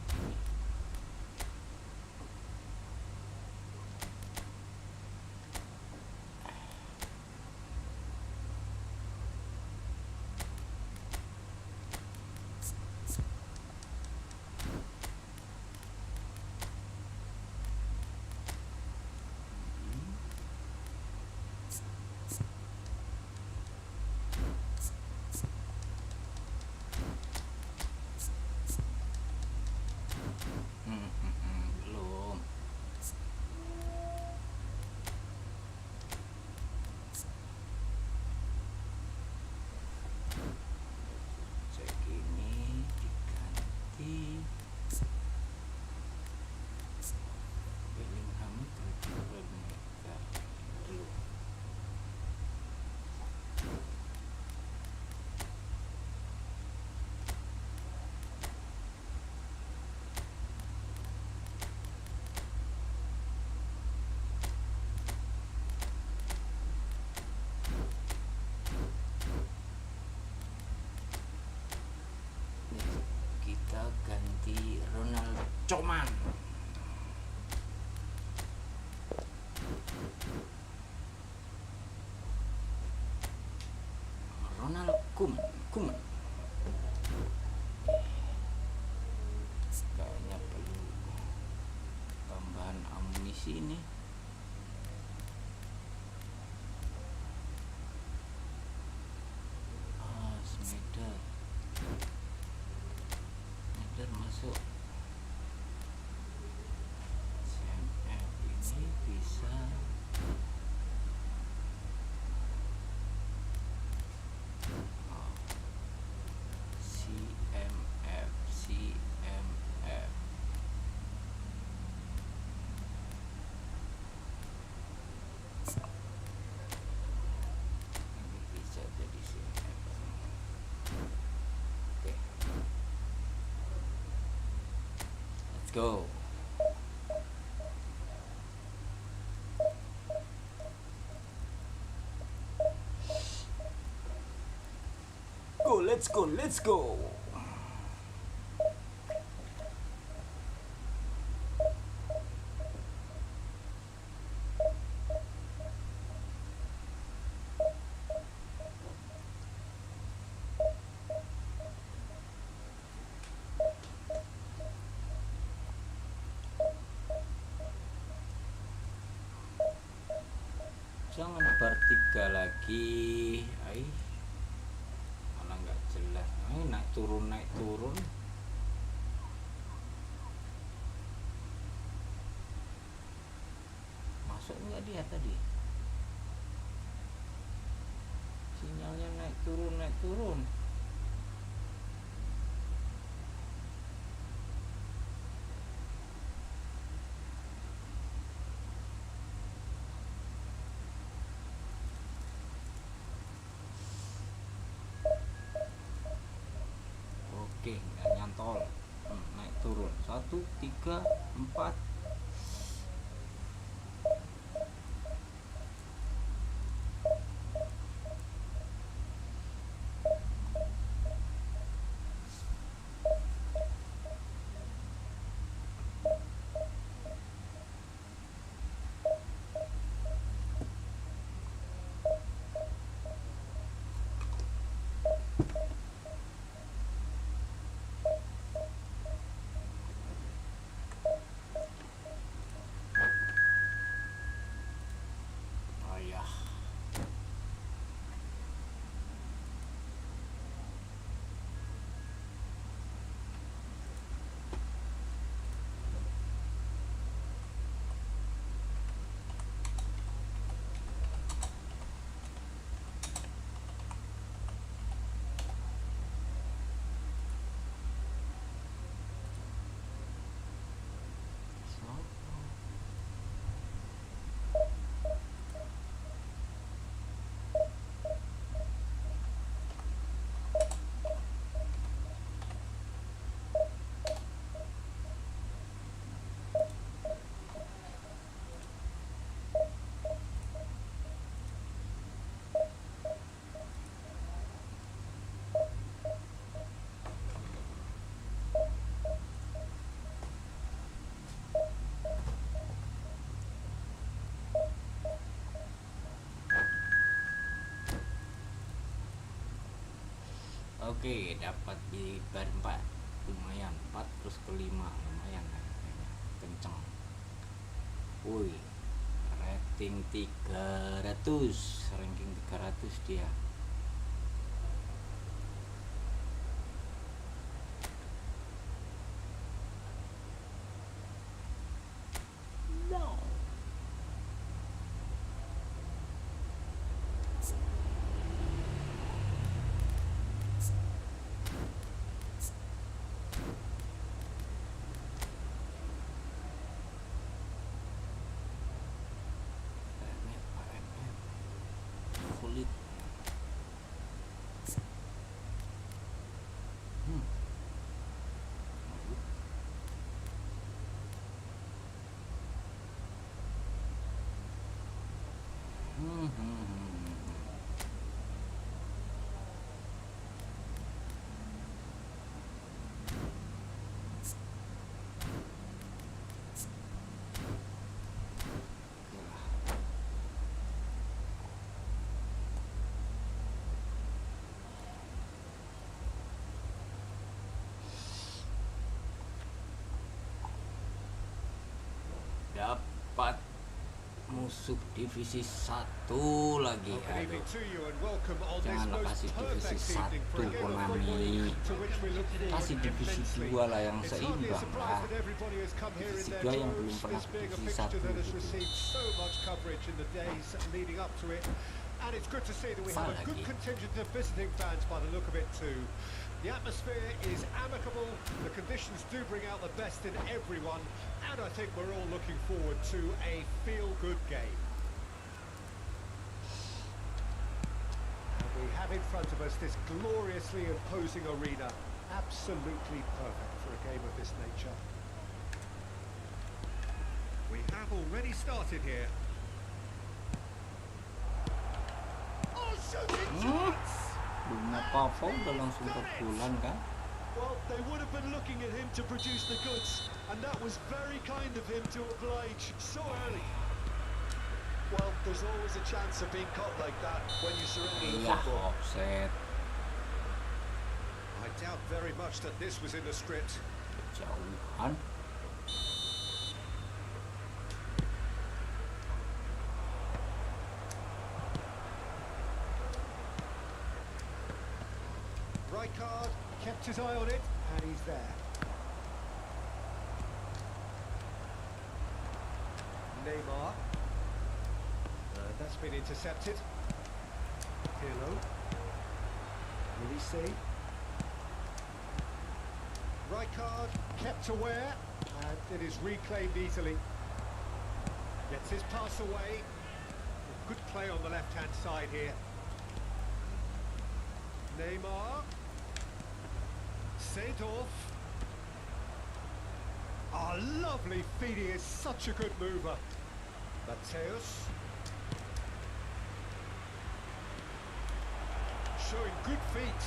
ini. Belum. Cek ini diganti. Bellingham belum belum. Kita ganti Ronald Koeman. Ronald Koeman. Kayaknya perlu tambahan amunisi ini. Snyder masuk. CMF ini bisa CMF ini bisa jadi CMF. Oke. Let's go. Let's go. Jangan bertiga lagi. Malah nggak jelas. Naik turun. Masuk nggak dia tadi? Sinyalnya naik turun. Oke, nggak nyantol. Naik turun 1, 3, 4. Oke, dapat di bar 4. Lumayan, 4 terus ke 5. Lumayan kan kayaknya. Kenceng. Wih. Rating 300, ranking 300 dia. No. Kulit. Dapat musuh divisi 1 lagi. Well, good Aduh. evening to you and welcome on this Janganlah most kasih divisi perfect evening for a 1 game of Konami. football to which we look forward Kasih divisi immensely. 2 lah yang It's hardly a seimbang surprise lah. that everybody has come here in Divisi their 2 yang belum droves, pernah this being a divisi fixture 1 that has gitu. received so much coverage in the days leading up to it. And it's good to see that we have a good Apalagi. contingent of visiting fans by the look of it too. The atmosphere is amicable, the conditions do bring out the best in everyone, and I think we're all looking forward to a feel-good game. And we have in front of us this gloriously imposing arena, absolutely perfect for a game of this nature. We have already started here. Oh, shooting chance! Belum apa-apa udah langsung terpulang kan. Well, they would have been looking at him to produce the goods, and that was very kind of him to oblige so early. Well, there's always a chance of being caught like that when you surrender the Iya, football. offset. I doubt very much that this was in the script. Jauhan. Rijkaard kept his eye on it, and he's there. Neymar. That's been intercepted. Pirlo. Will he see? Rijkaard kept aware, and it is reclaimed easily. Gets his pass away. Good play on the left-hand side here. Neymar. Seedorf. Oh, lovely feed. He is such a good mover. Mateus. Showing good feet.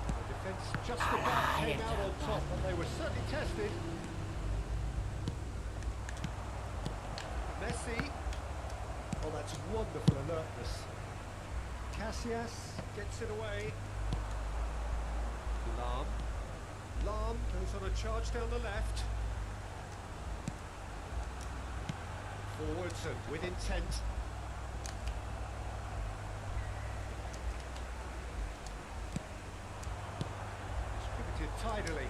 The defence just about came out on top, but they were certainly tested. Messi. Oh, that's wonderful alertness. Casillas gets it away. Lam. Lam goes on a charge down the left. Forwards and with intent. Distributed tidily.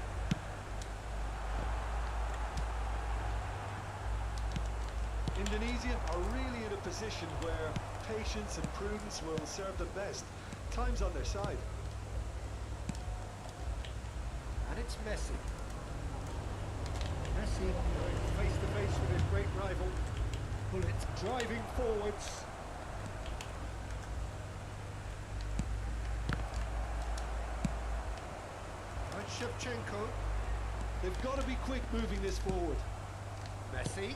Indonesia are really in a position where patience and prudence will serve them best. Time's on their side. And it's Messi. Messi going face to face with his great rival. Bullet driving forwards. And Shevchenko. They've got to be quick moving this forward. Messi.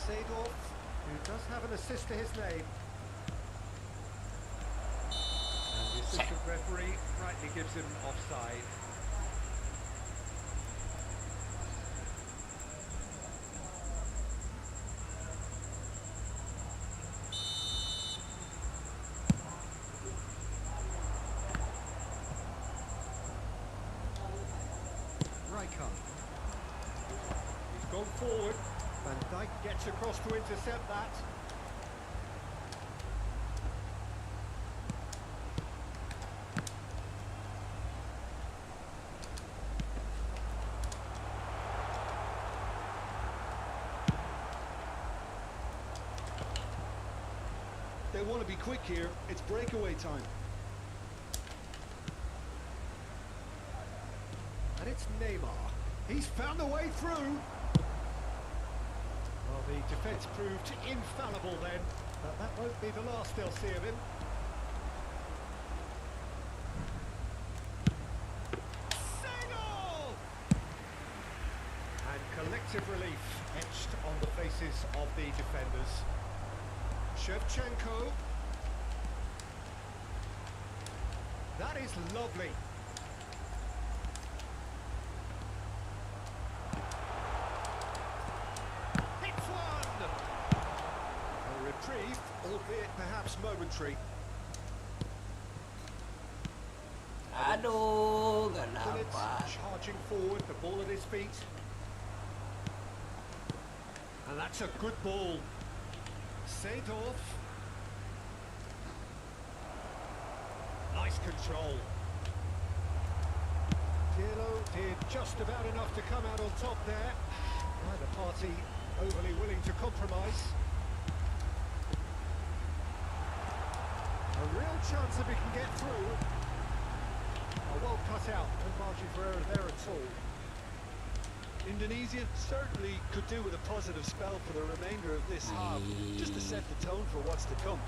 Seedorf, who does have an assist to his name. And the assistant referee rightly gives him offside. overcome. He's gone forward. Van Dijk gets across to intercept that. They want to be quick here. It's breakaway time. And it's Neymar. He's found a way through. Well, the defence proved infallible then, but that won't be the last they'll see of him. Signal! And collective relief etched on the faces of the defenders. Shevchenko. That is lovely. Hits one! A reprieve, albeit perhaps momentary. Aduh, gak Phillips dapat. charging forward, the ball at his feet. And that's a good ball. Seedorf. Nice control. Pirlo did just about enough to come out on top there. Neither party overly willing to compromise. A real chance if he can get through. Well cut out, no margin for error there at all. Indonesia certainly could do with a positive spell for the remainder of this half, just to set the tone for what's to come.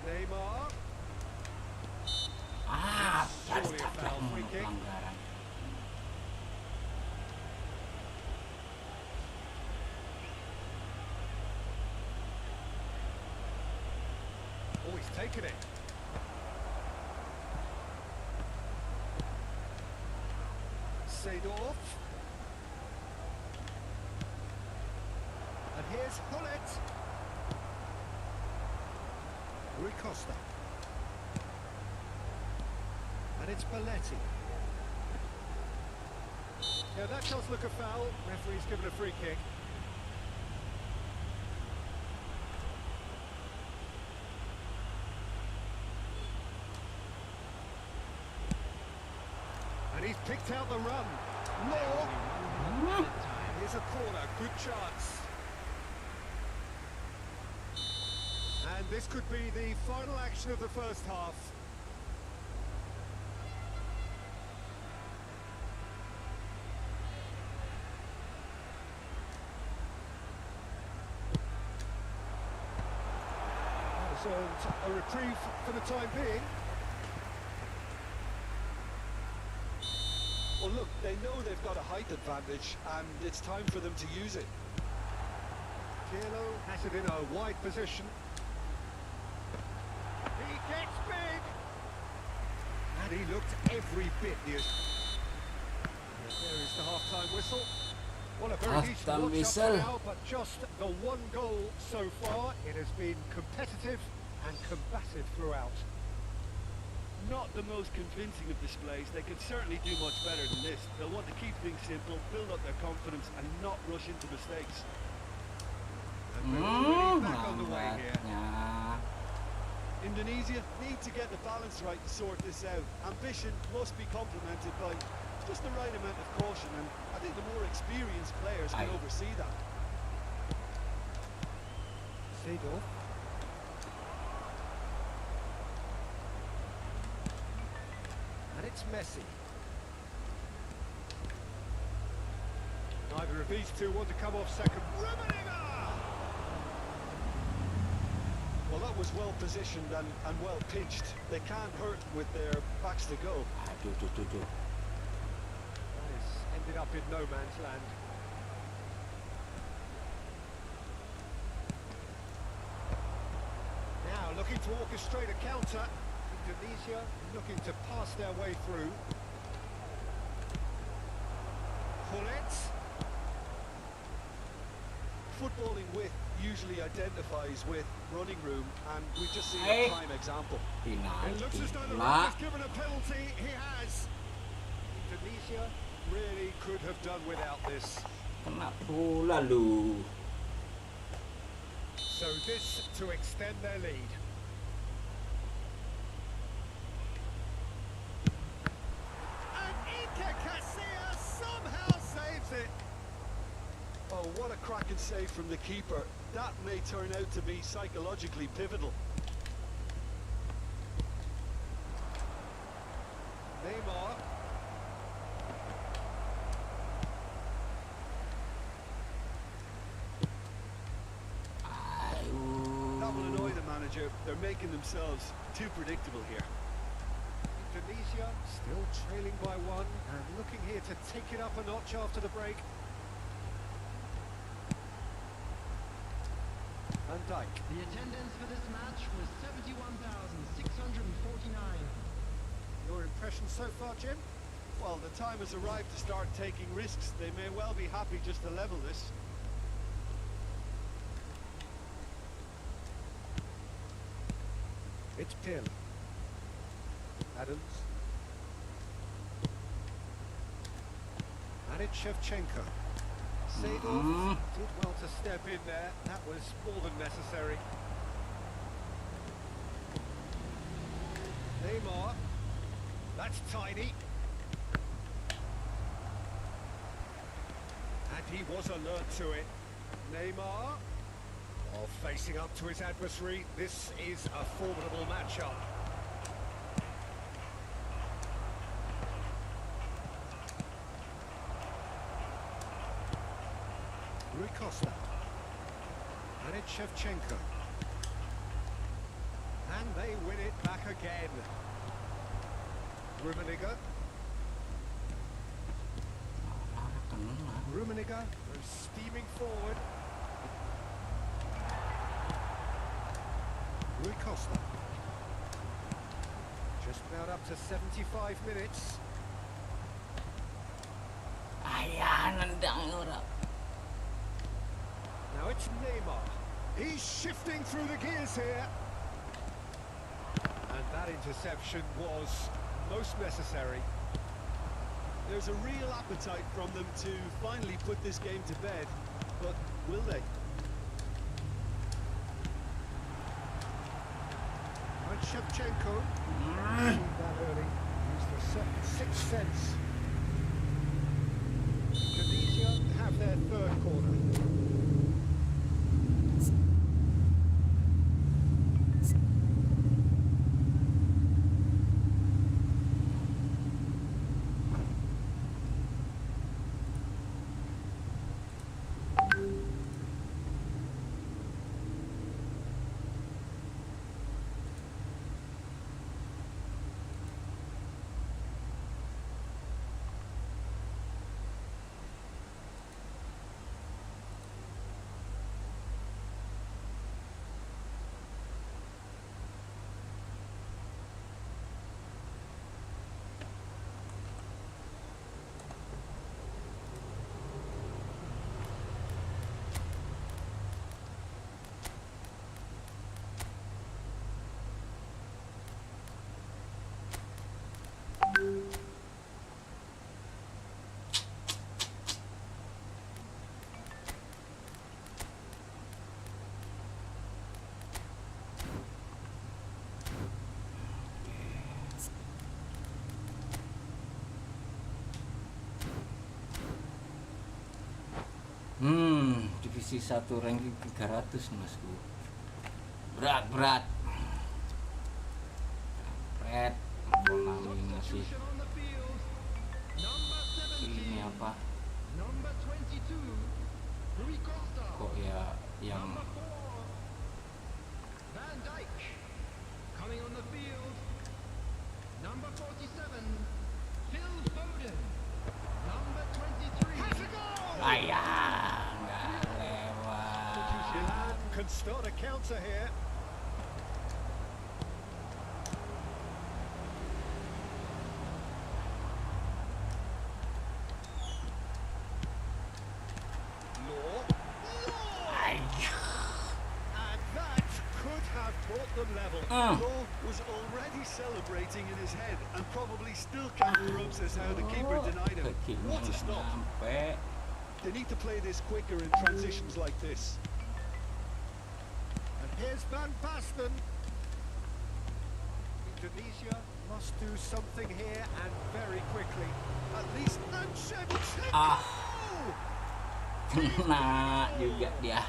Neymar. Ah, Surely a foul, free kick. pelanggaran. Oh, he's taken it. Seedorf. And here's Hullet. Rui Costa. And it's Belletti. Yeah, that does look a foul. Referee's given a free kick. And he's picked out the run. Law. Here's a corner, good chance. And this could be the final action of the first half. That's earned a reprieve for the time being. Well, look, they know they've got a height advantage, and it's time for them to use it. Pirlo has it in a wide position. He gets big! And he looked every bit near. And there is the half-time whistle. Well, a very decent Half-time watch up whistle. to now, but just the one goal so far. It has been competitive and combative throughout. Not the most convincing of displays. They can certainly do much better than this. They'll want to keep things simple, build up their confidence and not rush into mistakes. And we're already back on the way here. Lambatnya. Indonesia need to get the balance right to sort this out. Ambition must be complemented by just the right amount of caution, and I think the more experienced players can Aye. oversee that. Seedorf. And it's Messi. Neither of these two want to come off second. Rummenigge! Well, that was well positioned and well pitched. They can't hurt with their backs to go. Aduh, tuh. That has ended up in no man's land. Now looking to orchestrate a counter. Indonesia looking to pass their way through. Hullet. Footballing width usually identifies with running room, and we've just seen Hey. a prime example. It looks as though the Penalti. ref has given a penalty. He has. Indonesia really could have done without this. Kena bola lu. So this to extend their lead. And Iker Casillas somehow saves it. Oh, what a cracking save from the keeper. That may turn out to be psychologically pivotal. Neymar. That will annoy the manager. They're making themselves too predictable here. Indonesia still trailing by one and looking here to take it up a notch after the break. Van Dijk. The attendance for this match was 71,649. Your impression so far, Jim? Well, the time has arrived to start taking risks. They may well be happy just to level this. It's Pirlo. Adams. And it's Shevchenko. Seedorf did well to step in there. That was more than necessary. Neymar. That's tiny. And he was alert to it. Neymar. While facing up to his adversary, this is a formidable matchup. Rui Costa. And it's Shevchenko. And they win it back again. Rummenigge. Rummenigge goes steaming forward. Rui Costa. Just about up to 75 minutes. Ayah, nendang ora. Now it's Neymar. He's shifting through the gears here. And that interception was most necessary. There's a real appetite from them to finally put this game to bed, but will they? And Shevchenko, that early, used a certain sixth sense. Tunisia have their third corner. Divisi 1 ranking 300 masku. Berat. Red, Konami ngasih Substitution on the field. Number 17. ini apa? Number 22. Rui Costa. Kok ya yang Number 4. Van Dijk. Coming on the field. Number 47. Phil Foden. Number 23. Has a goal! ayah nggak lewat. Milan can start a counter here. Law. And that could have brought them level. Law was is already celebrating in his head and probably still can't process how the keeper denied him. What a stop. Sampai They need to play this quicker in transitions like this. And here's Van Basten. Indonesia must do something here and very quickly. At least and Shevchenko! kena juga dia.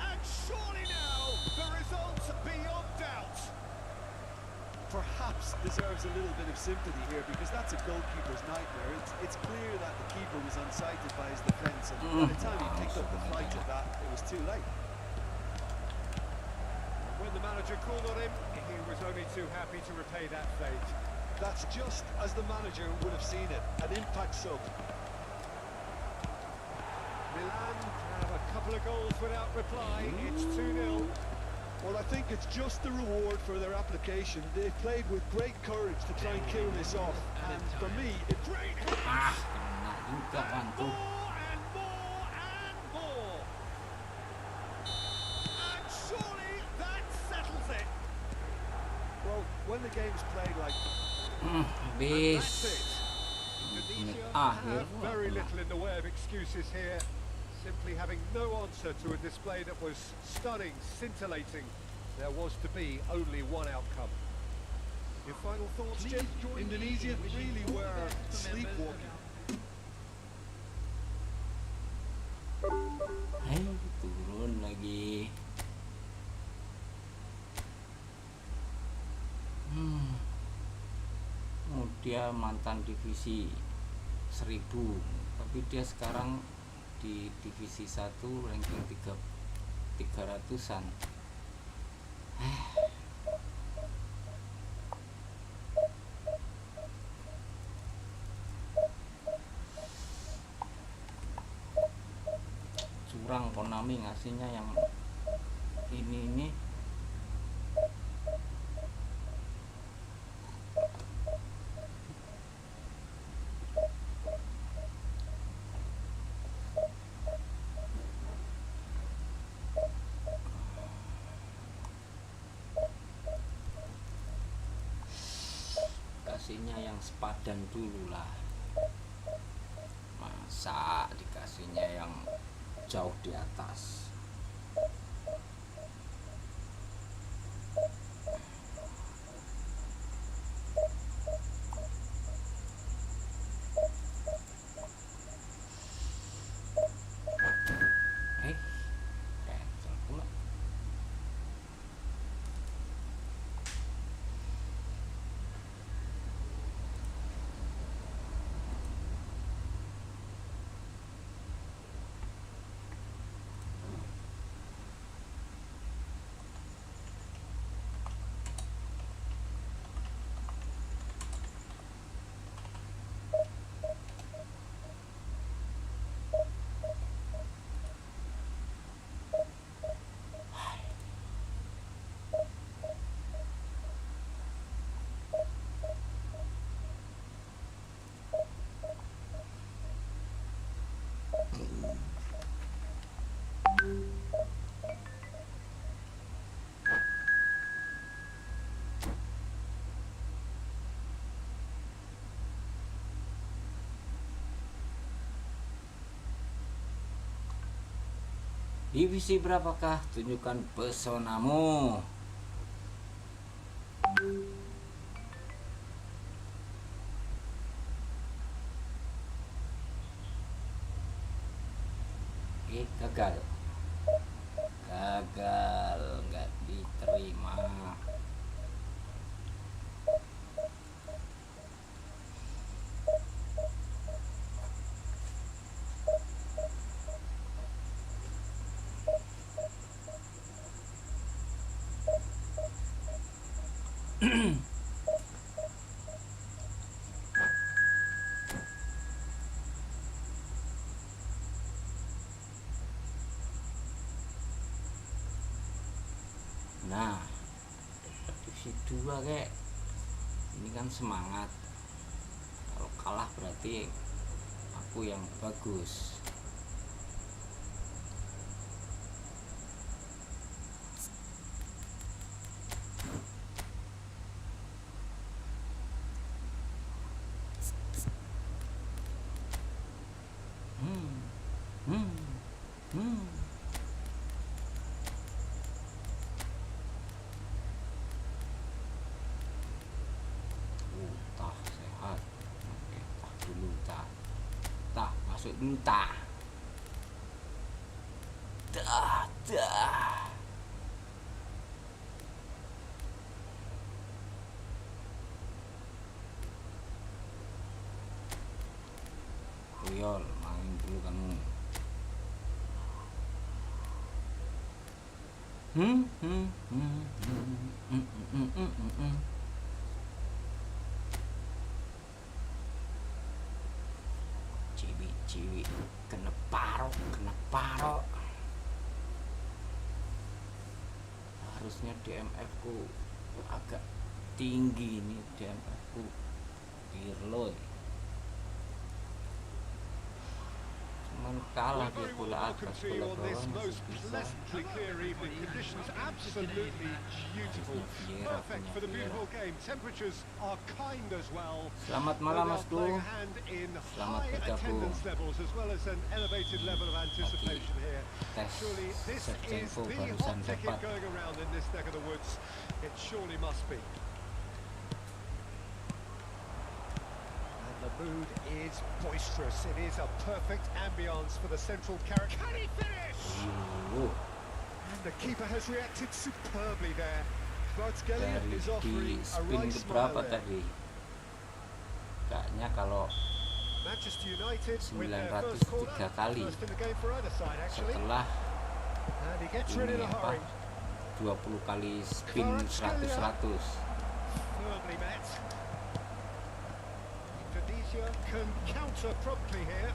And surely now the results beyond doubt. Perhaps deserves a little bit of sympathy here because that's a goalkeeper's nightmare. It's clear that the keeper was unsighted by his defence, and by the time he picked up the flight at that, it was too late. When the manager called on him, he was only too happy to repay that fate. That's just as the manager would have seen it, an impact sub. Milan have a couple of goals without reply. It's 2-0. Well, I think it's just the reward for their application. They've played with great courage to try and kill this off, and for me, it's great. Kena juga mantu. More and more and more. And surely that settles it. Well, when the game's played like Habis. That's it. Indonesia Akhir. have very little in the way of excuses here. Simply having no answer to a display that was stunning, scintillating. There was to be only one outcome. Your final thoughts, Jim? Indonesia really were sleepwalking. Hai, turun lagi. Dia mantan divisi 1000, tapi dia sekarang di divisi 1 ranking 300-an. Curang Konami ngasihnya yang ini. Kasihnya yang sepadan dulu lah, masa dikasihnya yang jauh di atas. Cancel pula. Divisi berapakah? Tunjukkan pesonamu. Gagal. Nggak diterima. Nah, divisi 2 kek. Ini kan semangat. Kalau kalah berarti aku yang bagus. masuk dulu tah. Dah. Koyol, main dulu kamu. Ciwi kena paro. Harusnya DMF ku agak tinggi nih, DMF ku Pirlo. Cuman kalah dia bola atas, bola bawah masih bisa. Pleasantly clear evening. Conditions absolutely beautiful. Perfect for the beautiful game. Temperatures are kind as well. Selamat malam Mas Du. Selamat bergabung. levels as well as an elevated level of anticipation here. Tes Surely this is Shevchenko the barusan hot ticket dapat. going around in this neck of the woods. It surely must be. And the mood is boisterous. It is a perfect ambience for the central character. Can he finish? And the keeper has reacted superbly there. Kvaratskhelia Dari is di offering a spin right ke smile berapa there. tadi? Kayaknya kalau Manchester United with their 903 first corner. kali. First in the game for either side actually. Setelah And he gets rid ini in a apa? hurry. 20 kali spin 100-100. Firmly met. Indonesia can counter promptly here.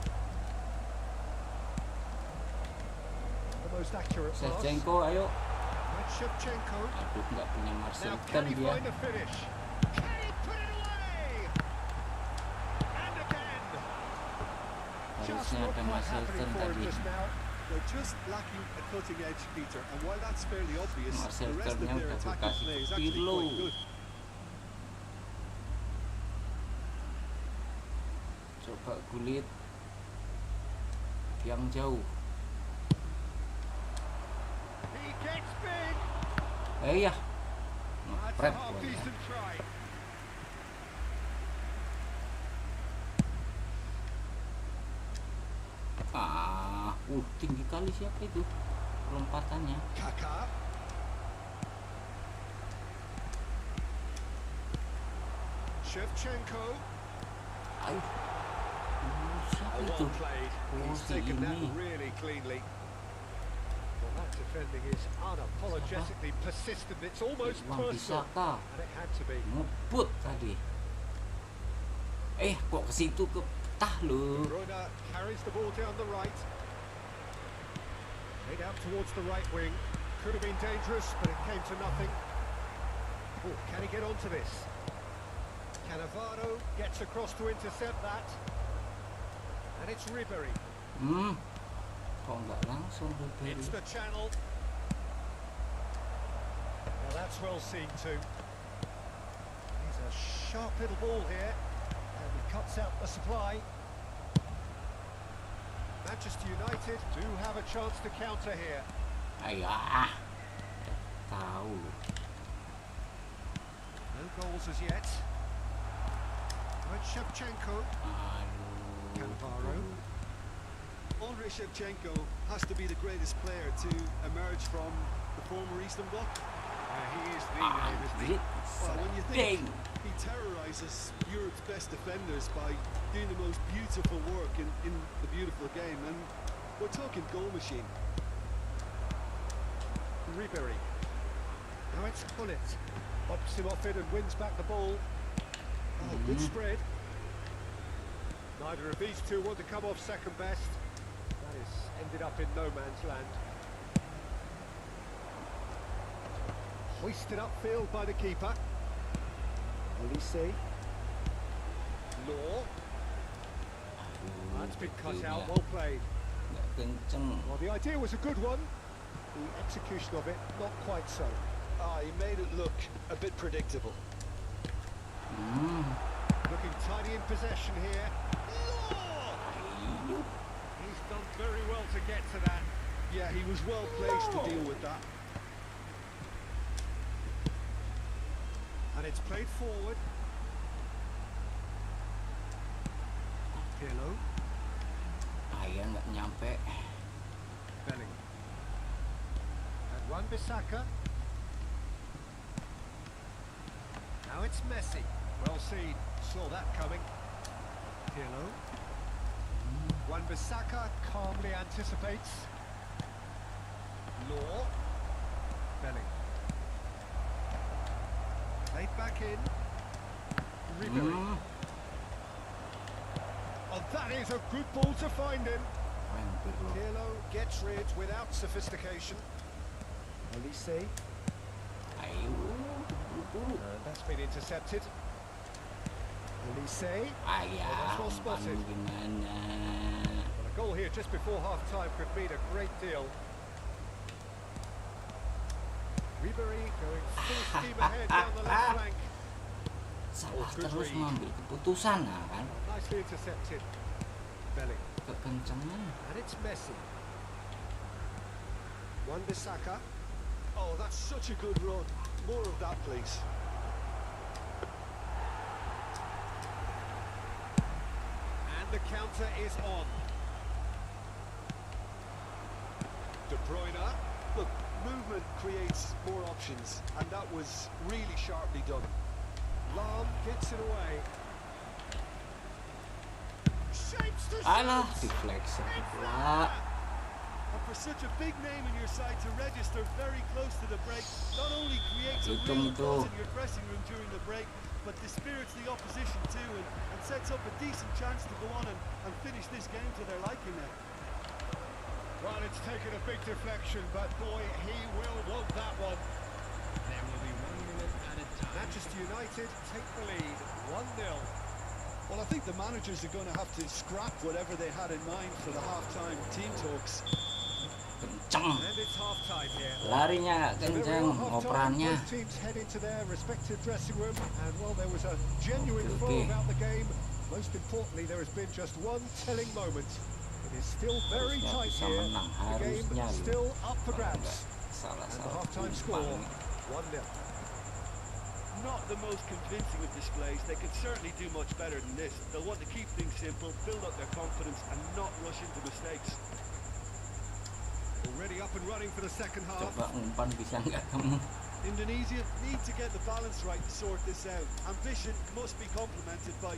The most accurate pass. Shevchenko, ayo. And Shevchenko. Aduh, nggak punya Marcel Now can he dia. find a finish? Can he put it away? And again. Just Harusnya not ada quite Marcel happening for him tadi. just now. They're just lacking a cutting edge, Peter. And while that's fairly obvious, Marcel the rest of Turner their udah attacking dikasih play is ke actually Pirlo. quite good. Coba kulit yang jauh. He gets big. Ya. That's a Ngepret half bolanya. decent try. Tinggi kali siapa itu lompatannya. Kaka. Shevchenko. Ayo. Siapa Oh, itu? well played. He's si taken that ini. really cleanly. Well, that defending is unapologetically persistent. It's almost Wan personal. Bisaka And it had to be. ngebut tadi. Kok ke situ ke petah loh. Bruyne carries the ball down the right. Made out towards the right wing. Could have been dangerous, but it came to nothing. Oh, can he get onto this? Cannavaro gets across to intercept that. And it's Ribery. Kok nggak langsung Ribery? It's the channel. Now that's well seen too. He's a sharp little ball here. And he cuts out the supply. Manchester United do have a chance to counter here. Ayo, tahu. No goals as yet. Right, Shevchenko. Aduh. Cannavaro. Andrei Shevchenko has to be the greatest player to emerge from the former Eastern Bloc. He is the name, isn't he? Anjir, Well, when you ding. think he terrorises Europe's best defenders by doing the most beautiful work in the beautiful game, and we're talking goal machine. Ribery. Now it's Gullit. Bops him off it and wins back the ball. Oh, good spread. Neither of these two want to come off second best. That has ended up in no man's land. Hoisted upfield by the keeper. Olise. Law. That's been cut out, well played. Nggak kenceng. Well, the idea was a good one. The execution of it, not quite so. He made it look a bit predictable. Looking tidy in possession here. Law! He's done very well to get to that. Yeah, he was well placed to deal with that. And it's played forward. Pirlo. Bahaya nggak nyampe. Belling. And Wan-Bissaka. Now it's Messi. Well seen. Saw that coming. Pirlo. Wan-Bissaka calmly anticipates. Law. Belling. Played back in. Ribery. Oh, that is a good ball to find him. Pirlo gets rid without sophistication. Olise. Ayo, buru-buru. That's been intercepted. Olise. Ayah, that's well spotted. gimana? Well, a goal here just before half-time could mean a great deal. Ribery going full steam ahead down the left flank. Salah terus mengambil keputusan kan? Nicely intercepted. Belling. Kekencangan. And it's Messi. Wan-Bissaka. Oh, that's such a good run. More of that, please. And the counter is on. De Bruyne. Look, movement creates more options, and that was really sharply done. Lam gets it away. Shapes to Alah, shoot. deflection pula. And for such a big name in your side to register very close to the break, not only creates a real buzz in your dressing room during the break, but dispirits the opposition too, and sets up a decent chance to go on and finish this game to their liking now. Well, it's taken a big deflection, but boy, he will want that one. There will be 1 minute added time. Manchester United take the lead, 1-0. Well, I think the managers are going to have to scrap whatever they had in mind for the half-time team talks. Kencang. And it's half-time here. Larinya nggak So they're kencang, all half-time. ngoperannya. Both teams head into their respective dressing room, and well, there was a genuine Okay, flow okay. about the game. Most importantly, there has been just one telling moment. It is still very Harusnya tight bisa here. menang, The game harusnya loh. still up for Kalau grabs. nggak salah-salah And the half-time score, timpang. 1-0. Not the most convincing of displays. They could certainly do much better than this. They'll want to keep things simple, build up their confidence, and not rush into mistakes. Already up and running for the second half. Coba umpan bisa nggak kamu? Indonesia need to get the balance right to sort this out. Ambition must be complemented by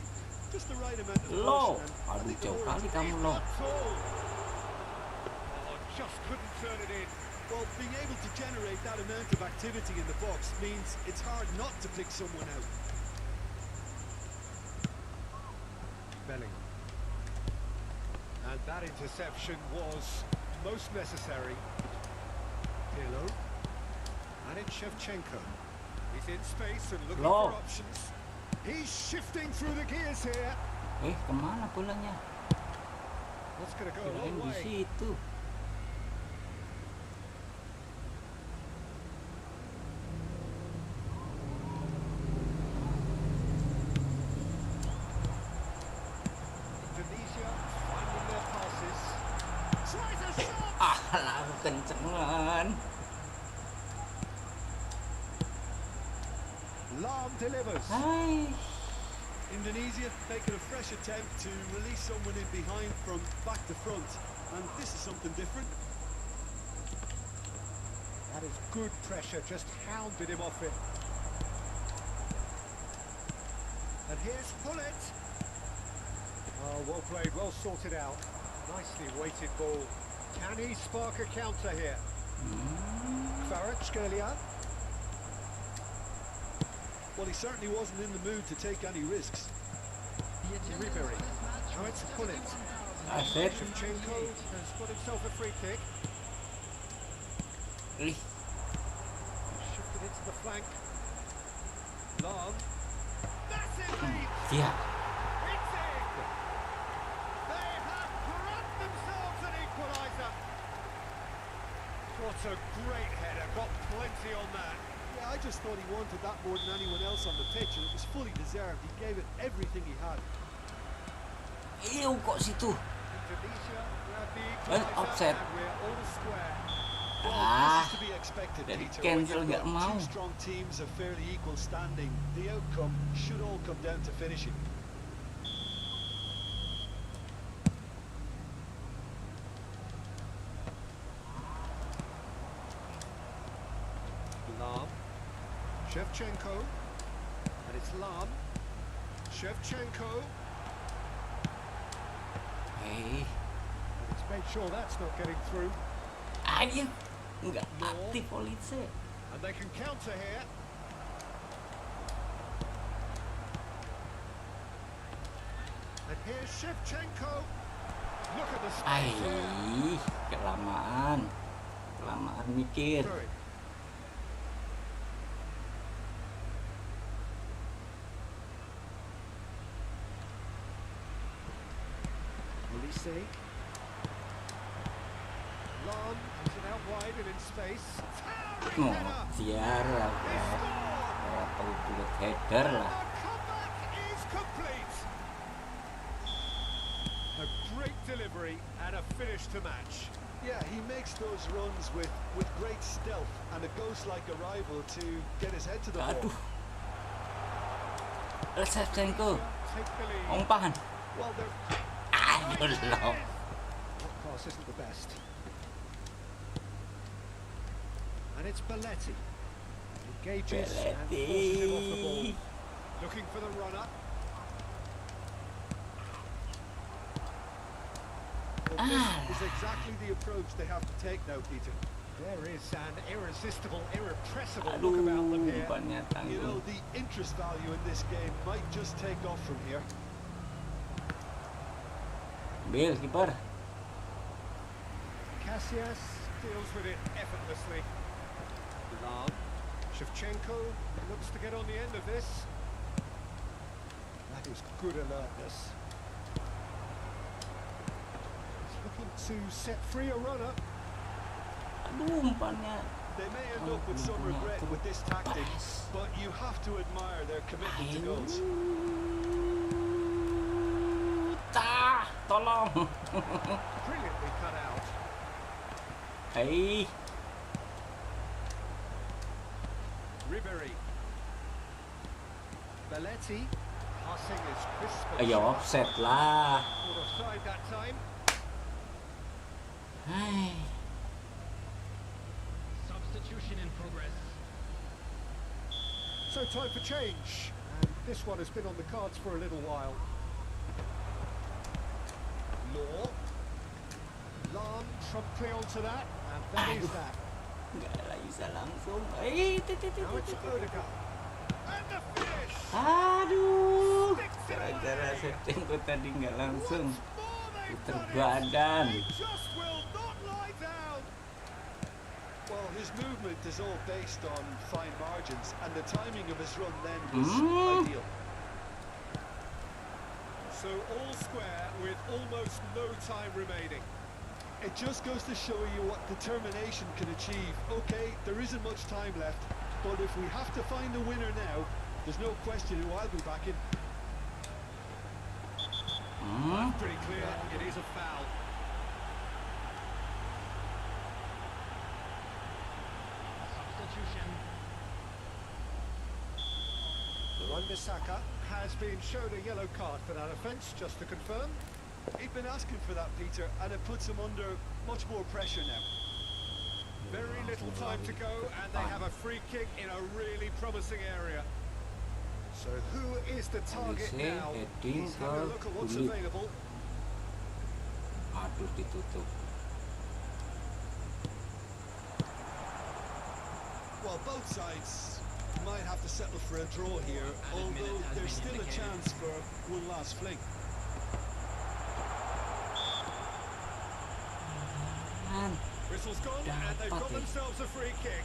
just the right amount of Lo, caution, and I aduh think the jauh more kali it's kamu lo. Oh, just couldn't turn it in. well, being able to generate that amount of activity in the box means it's hard not to pick someone out. Belling. And that interception was most necessary. Pirlo. And it's Shevchenko. He's in space and looking Loh. for options. He's shifting through the gears here. Kemana bolanya? That's going to go a Kirain long di way. situ. Indonesia finding their passes. Tries a shot. Lah, kencengan. Lam delivers. Hai. Indonesia making a fresh attempt to release someone in behind from back to front, and this is something different. That is good pressure, just hounded him off it. And here's Pullet. Oh, well played, well sorted out. Nicely weighted ball. Can he spark a counter here? Kvaratskhelia. Well, he certainly wasn't in the mood to take any risks. The attendance Ribery. for this match Now was it's just Pullet. 1,000. Aset. Shevchenko has got himself a free kick. Ih, Shifted into the flank. Lam. That's it, lead. dia. It's in. They have grabbed themselves an equaliser. What a great header. Got plenty on that. Yeah, I just thought he wanted that more than anyone else on the pitch, and it was fully deserved. He gave it everything he had. Iu, kok situ? Indonesia grabbed the Offset. equaliser and we're all square. Well, Ah, this is to be expected, dari Peter. When cancel you've gak got mau. two strong teams of fairly equal standing, the outcome should all come down to finishing. Shevchenko. And it's Lam. Shevchenko. Hei, And it's made sure that's not getting through. anjir, nggak aktif polisi. And they can counter here. And here's Shevchenko. Look at the space here. Ai, kelamaan mikir. Through it. Olise. Lam puts it out wide and in space. Towering Oh, header. tiara, He scored. bullet header And lah. the comeback is complete. A great delivery and a finish to match. Yeah, he makes those runs with great stealth and a ghost-like arrival to get his head to the ball. Aduh, Shevchenko, Take the lead. umpan. Well, they're Aduh, loh. That pass isn't the best. And it's Belletti. Engages and forces him off the ball. Belletti. Looking for the runner. Well, this is exactly the approach they have to take now, Peter. There is an irresistible, irrepressible look about them Aduh, here. umpannya You know, tangguh. the interest value in this game might just take off from here. Ambil, kiper. Casillas deals with it effortlessly. Lam. Shevchenko looks to get on the end of this. That is good alertness. He's looking to set free a runner. Aduh, umpannya. They may end up with some regret with this tactic, but you have to admire their commitment to goals. Tah, tolong. Brilliantly cut out. Hei, Ribery. Belletti. Passing is crisp and ayo sharp. offset lah. Caught offside that time. Hai. Substitution in progress. So time for change. And this one has been on the cards for a little while. Law. Lam promptly onto that. And that is that. Nggak lah bisa langsung. Now it's Odegaard. And the finish. Aduh, gara-gara Shevchenko tadi nggak langsung Once more they've puter done it. badan. He just will not lie down. Well, his movement is all based on fine margins, and the timing of his run then was ideal. So all square with almost no time remaining. It just goes to show you what determination can achieve. Okay, there isn't much time left, but if we have to find the winner now, there's no question who I'll be backing. Pretty clear, it is a foul. Substitution. Wan-Bissaka has been shown a yellow card for that offence, just to confirm. He'd been asking for that, Peter, and it puts him under much more pressure now. Very little time to go, and they have a free kick in a really promising area. So who is the target Olise, now? heading He's having a ke look at what's kulit. available. Aduh, ditutup. Well, both sides might have to settle for a draw here, although there's still a chance for one last fling. Man, Whistle's gone, and they've got Dapat, themselves a free kick.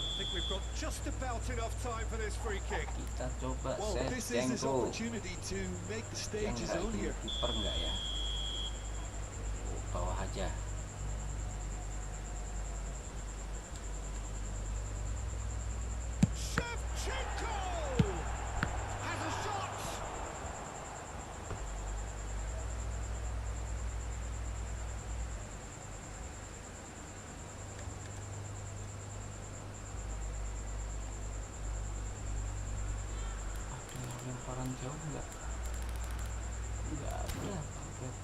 I think we've got just about enough time for this free kick. kita coba Well, this is his Shevchenko. opportunity to make the Yang stage his nggak own di here. kiper nggak ya? Oh, bawah aja. Shevchenko has a shot. Ada lemparan jauh nggak? Nggak ada. Kaget.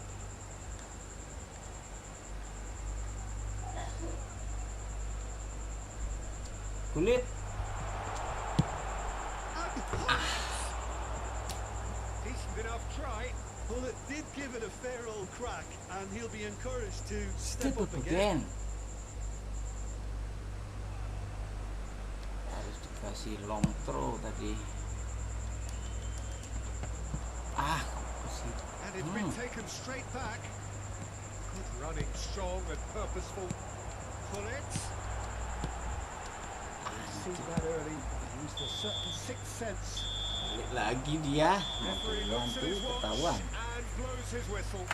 Kulit. Decent enough try. Well, it did give it a fair old crack, and he'll be encouraged to Step step up up again. again. Harus dikasih long throw tadi. And it's been taken straight back. Good running, strong and purposeful. Pull it. See that early. Used a certain sixth sense. Balik lagi dia. Referee looks at his watch Ketahuan. and blows his whistle.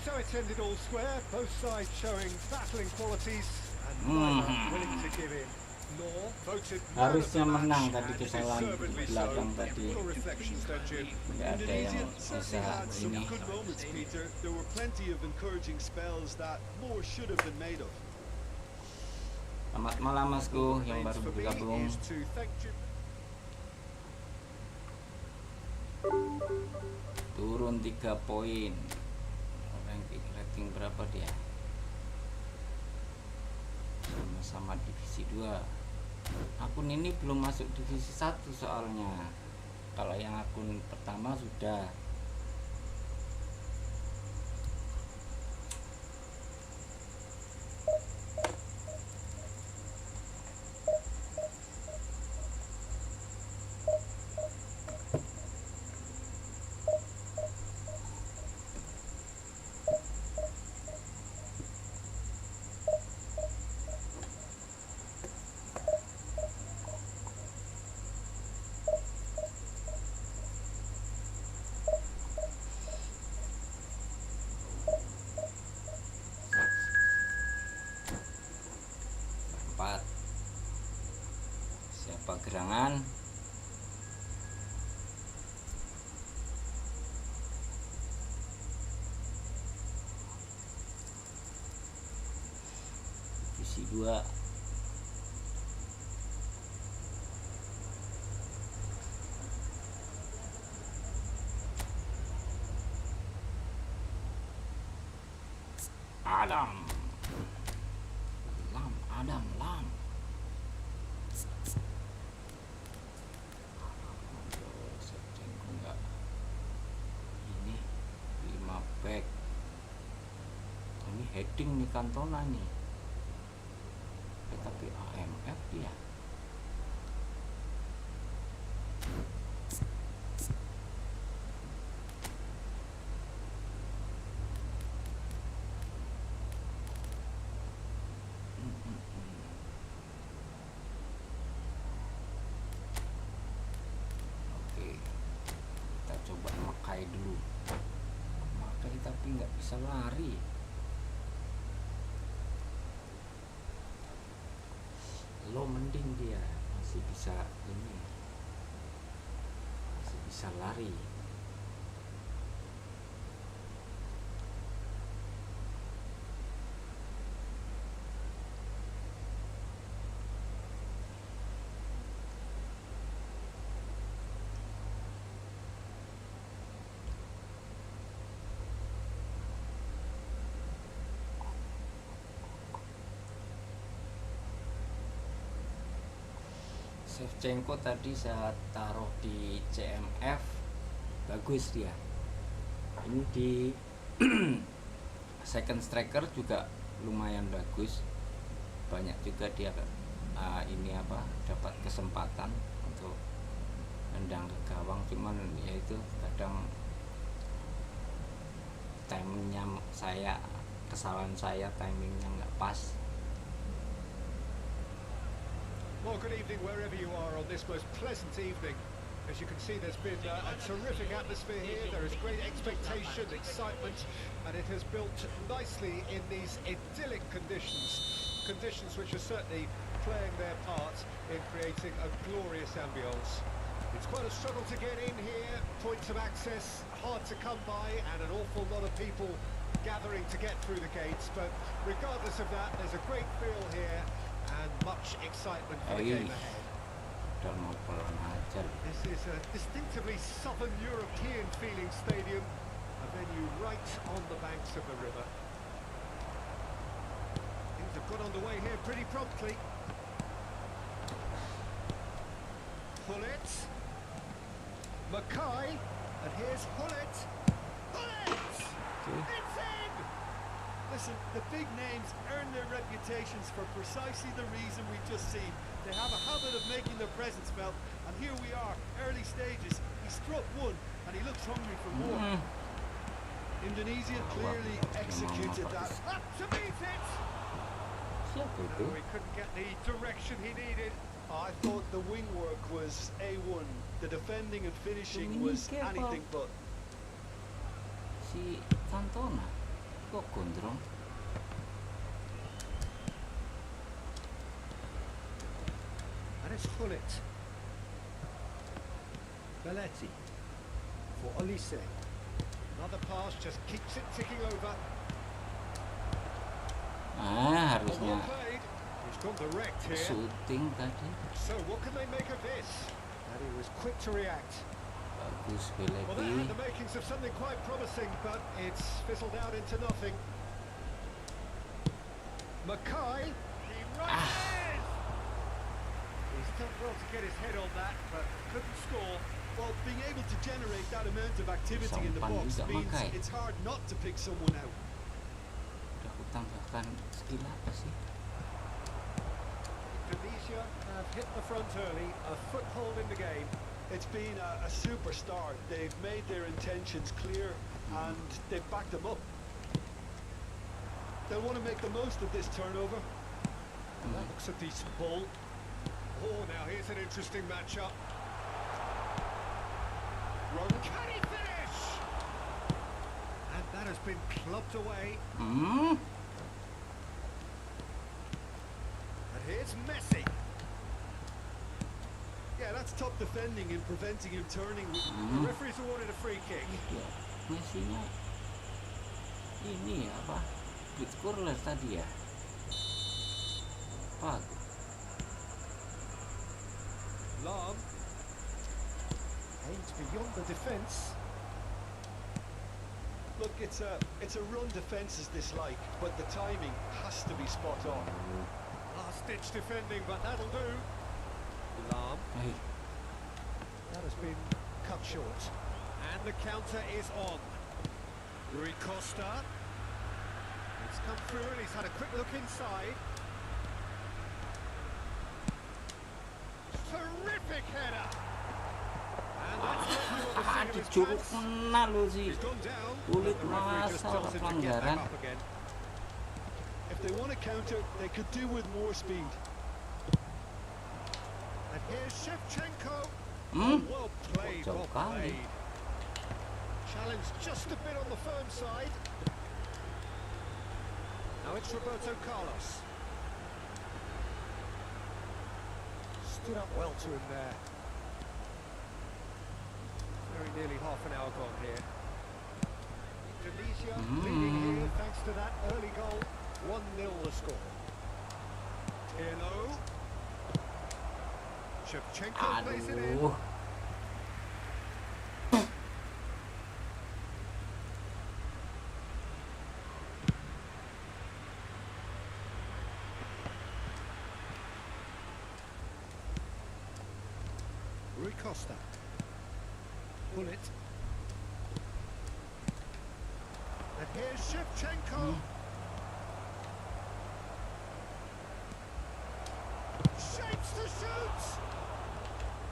So it's ended all square, both sides showing battling qualities and neither willing to give in. Nor voted man of the Harusnya menang match, tadi and kesalahan di deservedly belakang so. tadi. Full reflections there, Jim. Nggak ada yang Indonesia certainly bisa had some ini. good moments, Peter. There were plenty of encouraging spells that more should have been made of. Selamat malam Masku yang baru For me bergabung. is to thank Jim. Turun 3 poin. Rating berapa dia? Sama-sama divisi 2. Akun ini belum masuk divisi 1 soalnya. Kalau yang akun pertama sudah. Siapa gerangan? Divisi 2. Adam Lam. Enggak. Ini 5 back. Ini heading nih Cantona nih. Tapi AMF dia. Coba makai dulu, makai tapi nggak bisa lari. Lo mending dia masih bisa ini, masih bisa lari. Shevchenko tadi saya taruh di CMF, bagus dia. Ini di second striker juga lumayan bagus, banyak juga dia ini apa dapat kesempatan untuk nendang ke gawang, cuman ya itu kadang timingnya saya, kesalahan saya, timingnya nggak pas. Well, good evening wherever you are on this most pleasant evening. As you can see, there's been a terrific atmosphere here. There is great expectation, excitement, and it has built nicely in these idyllic conditions. Conditions which are certainly playing their part in creating a glorious ambience. It's quite a struggle to get in here, points of access hard to come by, and an awful lot of people gathering to get through the gates. But regardless of that, there's a great feel here and much excitement for the game ahead. This is a distinctively southern European feeling stadium, a venue right on the banks of the river. Things have got underway here pretty promptly. Hullet. Mackay. And here's Hullet. Hullet! It's in! Listen, the big names earn their reputations for precisely the reason we've just seen. They have a habit of making their presence felt, and here we are, early stages. He struck one, and he looks hungry for more. Indonesia clearly executed that. Up to meet it! Siapa itu? No, he couldn't get the direction he needed. I thought the wing work was A1. The defending and finishing was anything but. Si Cantona kok gondrong? And it's Hullet. Belletti. For Olise. Another pass just keeps it ticking over. Harusnya Well played. He's gone direct here. shooting tadi. So what can they make of this? And he was quick to react. Bagus Well, that had Belletti. the makings of something quite promising, but it's fizzled out into nothing. Mackay. He runs in! He's done well to get his head on that, but couldn't score. Well, being able to generate that amount of activity in the Sampan box juga means Mackay. it's hard not to pick someone out. Udah kutambahkan skill apa sih? Indonesia have hit the front early, a foothold in the game. It's been a super start. They've made their intentions clear and they've backed them up. They'll want to make the most of this turnover. That looks a decent ball. Oh, now here's an interesting matchup. Can he finish? And that has been clubbed away. And here's Messi. Yeah, that's top defending and preventing him turning. The referee's awarded a free kick. Ya, Messi-nya ini apa? Big scoreless tadi ya. Apa? Lam aims beyond the defence. Look, it's a run defence is this like, but the timing has to be spot on. Last-ditch defending, but that'll do. Lam. Hey, That has been cut short. And the counter is on. Rui Costa. It's come through and he's had a quick look inside. Terrific header. And that's exactly what we're seeing of his dicuruk chance. kena lo sih. He's gone down. Kulit but the referee just masa tells him to get pelanggaran. back up again. If they want to counter, they could do with more speed. And here's Shevchenko. Well played, Jauh well kali. played. Challenge just a bit on the firm side. Now it's Roberto Carlos. Stood up well to him there. Very nearly half an hour gone here. Indonesia leading here thanks to that early goal. 1-0 the score. Pirlo. Shevchenko plays it in. Aduh. Rui Costa. Bullet. And here's Shevchenko. Shapes to shoot.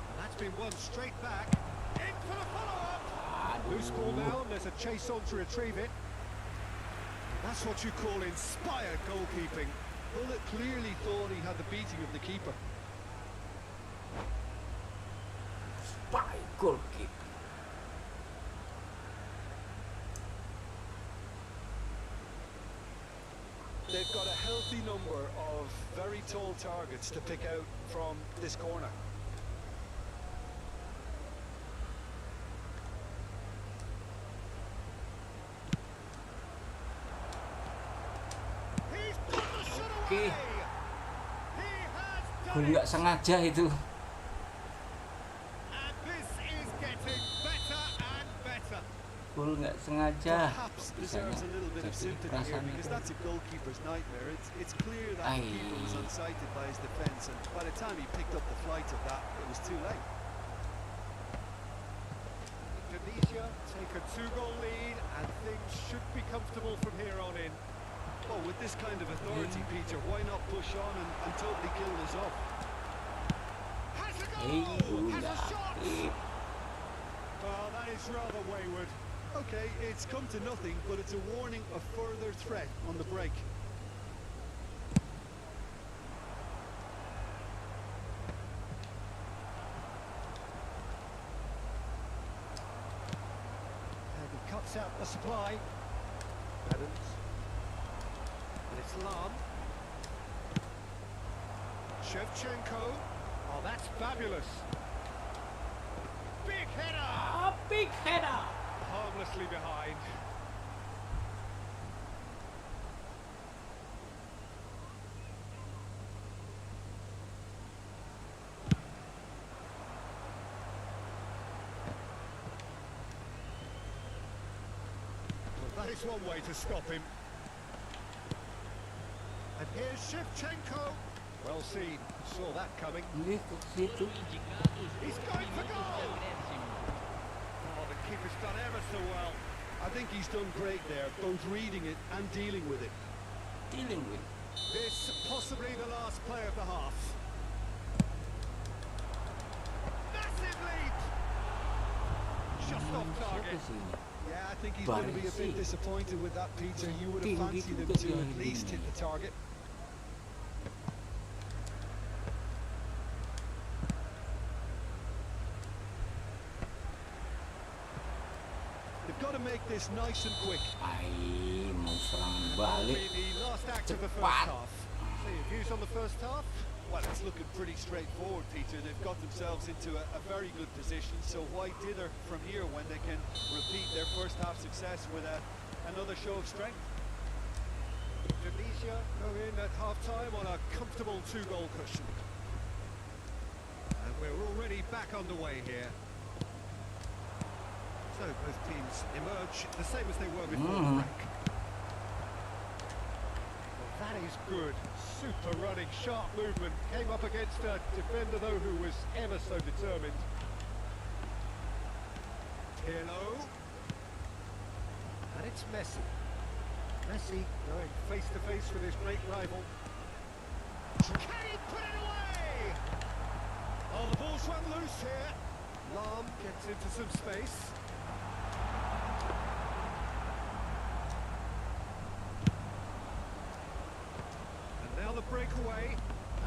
And that's been won straight back. In for the follow-up. Loose ball now, and there's a chase on to retrieve it. And that's what you call inspired goalkeeping. Bullet clearly thought he had the beating of the keeper. Spy goalkeeper. They've got a healthy number of very tall targets to pick out from this corner. He's put the shot Oke. away. He has Gue done nggak it. sengaja itu. And this is getting better and better. Gue nggak sengaja. Perhaps Bisanya deserves a little bit of jadi sympathy here perasaan because itu. that's a goalkeeper's nightmare. It's clear that the keeper was unsighted by his defence, and by the time he picked up the flight of that, it was too late. Tunisia take a 2-goal lead, and things should be comfortable from here on in. Oh, with this kind of authority, Peter, why not push on and totally kill this off? Has a goal! Has a shot! Well, that is rather wayward. Okay, it's come to nothing, but it's a warning of further threat on the break. And he cuts out the supply. Adams. And it's Lam. Shevchenko. Oh, that's fabulous. Big header! Big header. Harmlessly behind. Well, that is one way to stop him. And here's Shevchenko. Well seen. Saw that coming. Ini ke situ. He's going for goal! Oh, the keeper's done ever so well. I think he's done great there, both reading it and dealing with it. Dealing with. This possibly the last play of the half. Massive leap! Just off target. Siapa sih ini? Yeah, I think he's going to be a bit Baresi. disappointed with that, Peter. You would have Tinggi fancied him juga to dia at least ini. hit the target. They've got to make this nice and quick. Ai, mau serangan That'll balik. be the last act of the first Cepat. half. So your views on the first half? Well, it's looking pretty straightforward, Peter. They've got themselves into a very good position, so why dither from here when they can repeat their first half success with another show of strength? Tunisia go in at half-time on a comfortable 2-goal cushion. And we're already back underway here. So both teams emerge the same as they were before the break. Well, that is good. Super running, sharp movement. Came up against a defender, though, who was ever so determined. Hello. And it's Messi. Messi going face-to-face with his great rival. Can he put it away? Oh, the ball's run loose here. Lam gets into some space. And now the breakaway.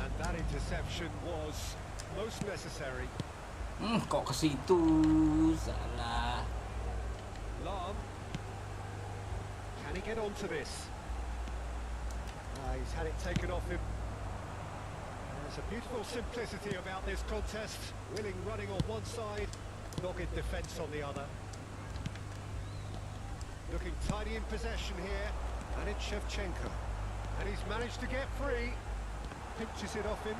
And that interception was most necessary. Kok ke situ? Salah. Lam. Can he get onto this? He's had it taken off him. There's a beautiful simplicity about this contest. Willing running on one side, dogged defence on the other. Looking tidy in possession here. And it's Shevchenko. And he's managed to get free. Pinches it off him.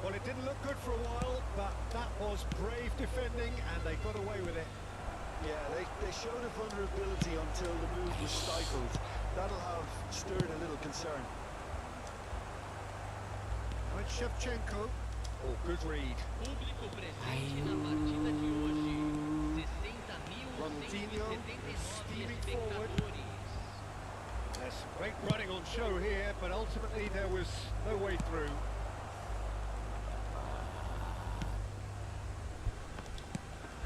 Well, it didn't look good for a while, but that was brave defending, and they got away with it. Yeah, they showed a vulnerability until the move was stifled. That'll have stirred a little concern. Now it's Shevchenko. Oh, good read. Público presente na partida de hoje. 60.177 Ronaldinho steaming forward. espectadores. There's some great running on show here, but ultimately there was no way through.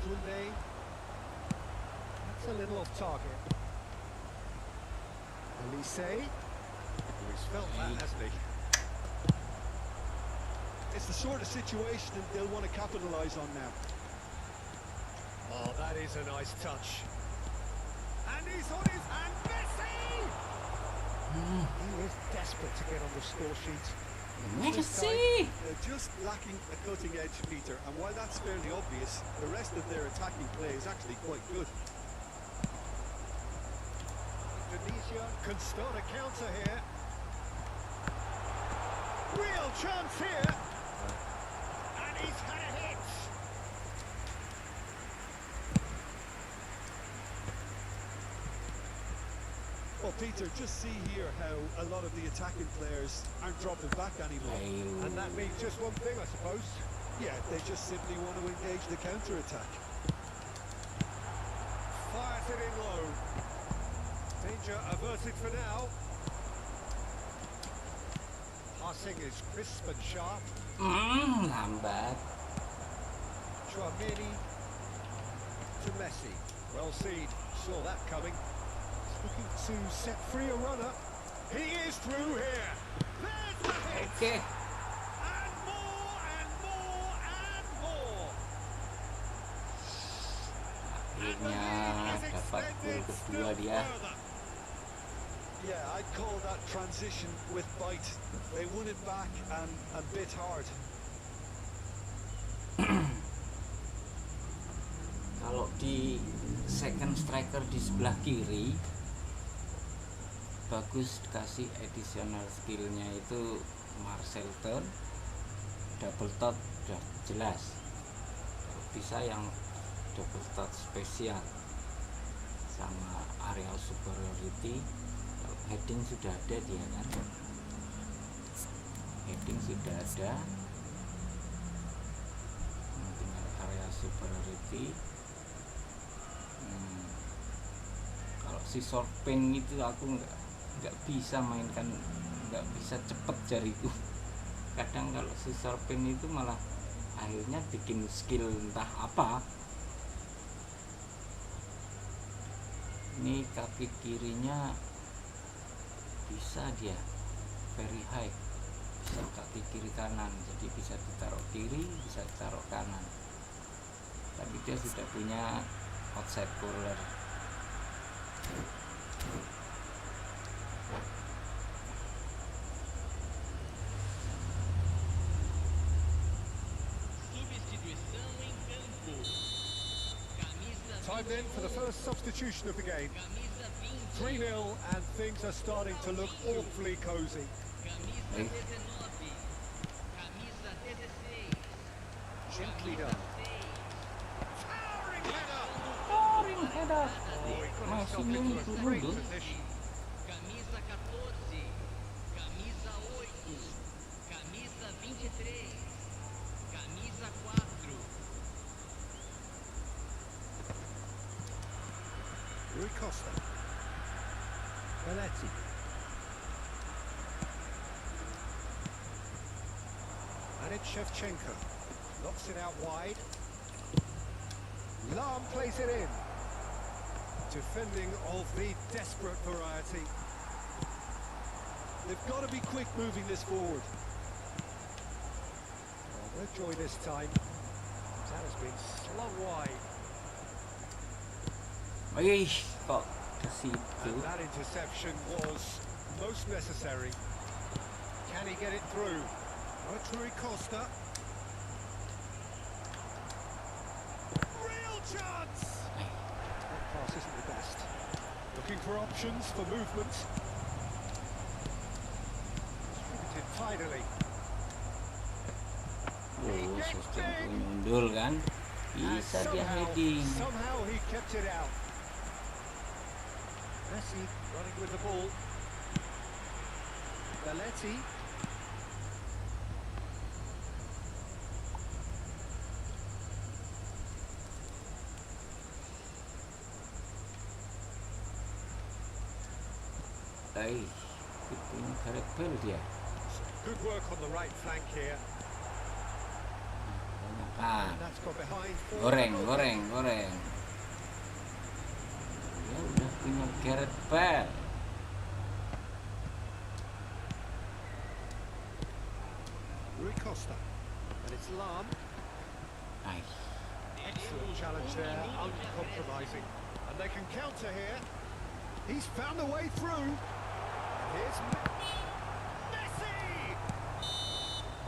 Koundé. That's a little off target. Elise. He's felt that, hasn't he? It's the sort of situation that they'll want to capitalise on now. Oh, that is a nice touch. And he's on his... And Messi! He is desperate to get on the score sheet. Messi! They're just lacking a cutting edge, Peter, and while that's fairly obvious, the rest of their attacking play is actually quite good. Indonesia can start a counter here. Real chance here. And he's had a hit. Well, Peter, just see here how a lot of the attacking players aren't dropping back anymore. And that means just one thing, I suppose. Yeah, they just simply want to engage the counter-attack. Puts it in low. Danger averted for now. Passing is crisp and sharp. Lambat. Chouameni to Messi. Well seen. Saw that coming. He's looking to set free a runner. He is through here. There's the hit. Oke. And more and more and more. Akhirnya dapat gol kedua dia. Yeah, I'd call that transition with bite. They won it back and bit hard. Kalau di second striker di sebelah kiri bagus, dikasih additional skillnya itu Marcel turn, double touch udah jelas. Kalau bisa yang double touch spesial sama areal superiority. Kalau heading sudah ada dia kan, heading sudah ada, tinggal area superiority. Kalau si short pin itu aku nggak bisa mainkan, nggak bisa cepet jariku. Kadang kalau si short pin itu malah akhirnya bikin skill entah apa. Ini kaki kirinya bisa dia very high, bisa kaki kiri kanan, jadi bisa ditaruh kiri, bisa ditaruh kanan. Tapi dia sudah punya outside curler. Substituição em campo. Camisa Time then for the first substitution of the game. Camisa 20. 3-0 and things are starting to look awfully cosy. Camisa 19. Camisa 16. Gently Camisa done. 6. Towering header. Scoring header. Oh, he got Masih himself into a turun great loh. position. Camisa 14. Camisa 8. Camisa 23. Camisa 4. Rui Costa. Belletti. And it's Shevchenko. Knocks it out wide. Lahm plays it in. Defending of the desperate variety. They've got to be quick moving this forward. Oh, no joy this time. That has been slung wide. Wih, kok ke situ? And that interception was most necessary. Can he get it through? Oh, Rui Costa. Real chance! That pass isn't the best. Looking for options for movement. Distributed tidily. Oh, sistem mundur kan? And Bisa dia somehow, heading. somehow he kept it out. Messi running with the ball. Belletti. Itu Gareth Bale dia. Good work on the right flank here. Banyak. And that's got behind. Goreng. Dia udah punya Gareth Bale. Rui Costa. And it's Lahm. Nice. Excellent challenge there, uncompromising. And they can counter here. He's found a way through. Here's Messi!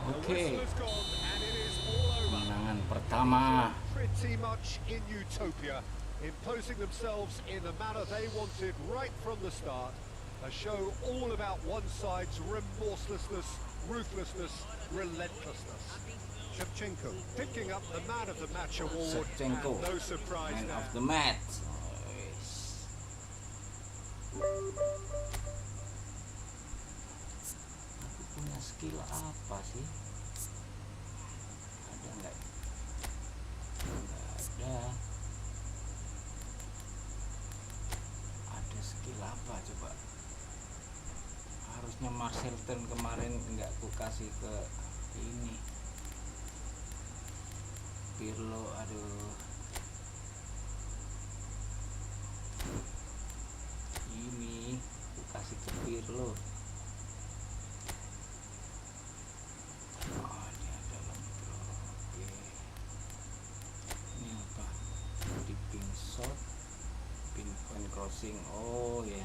The Oke, whistle's gone and it is all over. kemenangan pertama. Pretty much in utopia, imposing themselves in the manner they wanted right from the start. A show all about one side's remorselessness, ruthlessness, relentlessness. Shevchenko picking up the Man of the Match award. Shevchenko, And no surprise Man now. of the match. Aku punya skill apa sih? Ada nggak? Nggak ada. harusnya Marcelton kemarin nggak ku kasih ke ini Pirlo, aduh. Ini ku kasih ke Pirlo. Oh, dia dalam drop. Oke. Ini apa? Dipping shot, pinpoint crossing. Oh ya,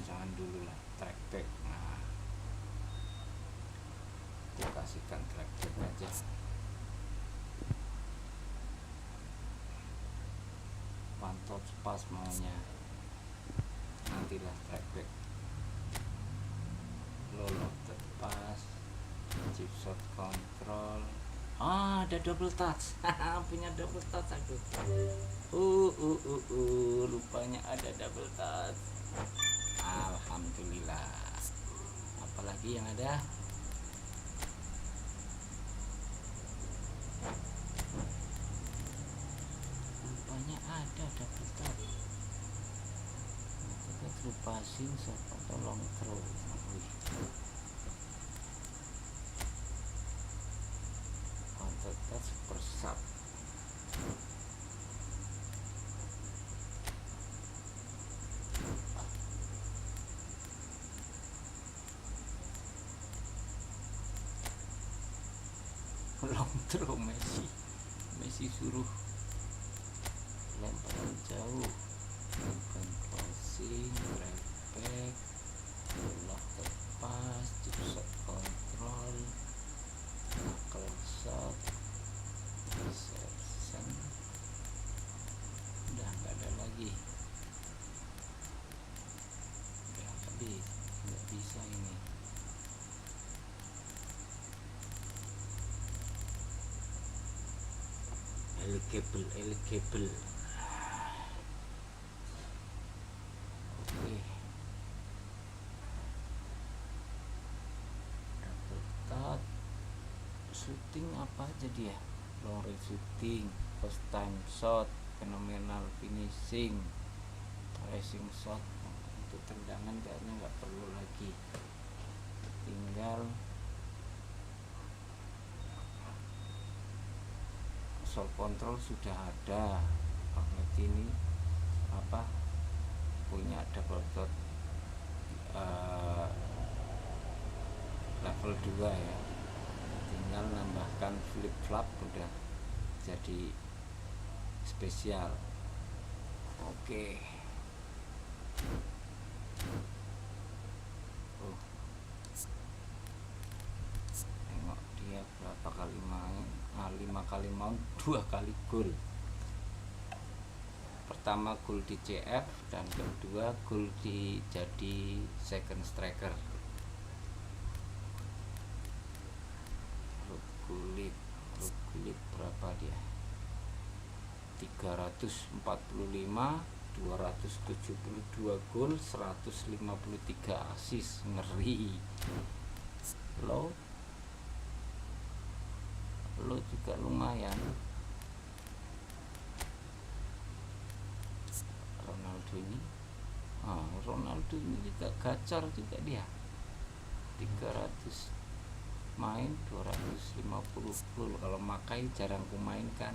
jangan dulu lah, track back. Nah, aku kasihkan track back aja. One touch pass maunya, nantilah track back. Low pass, chip shot control. Ada double touch. Punya double touch aku. Rupanya ada double touch. Alhamdulillah. Apalagi yang ada? Rupanya ada double touch. Kita through passing atau long throw. Counter touch per sub. Long throw Messi suruh lemparan jauh, lemparan crossing, drive back, lock pass, chip shot control, knuckle shot, reception. Udah nggak ada lagi, udah habis, nggak bisa ini. Elegable. Oke. Double touch. Shooting apa aja dia? Long range shooting, first time shot, phenomenal finishing, racing shot. Untuk tendangan kayaknya nggak perlu lagi. Tinggal shot control sudah ada. Ahmed ini punya double dot level 2 ya, tinggal nambahkan flip flap udah jadi spesial. Oke. Tengok dia berapa kali main, 5 kali main, 2 kali gol. Pertama gol di CF dan kedua gol di jadi second striker. Kulit berapa dia? 345, 272 gol, 153 assist. Ngeri. Lo juga lumayan. Ronaldo ini juga gacor juga dia. 300 main, 250 gol. Kalau Makai jarang kumainkan.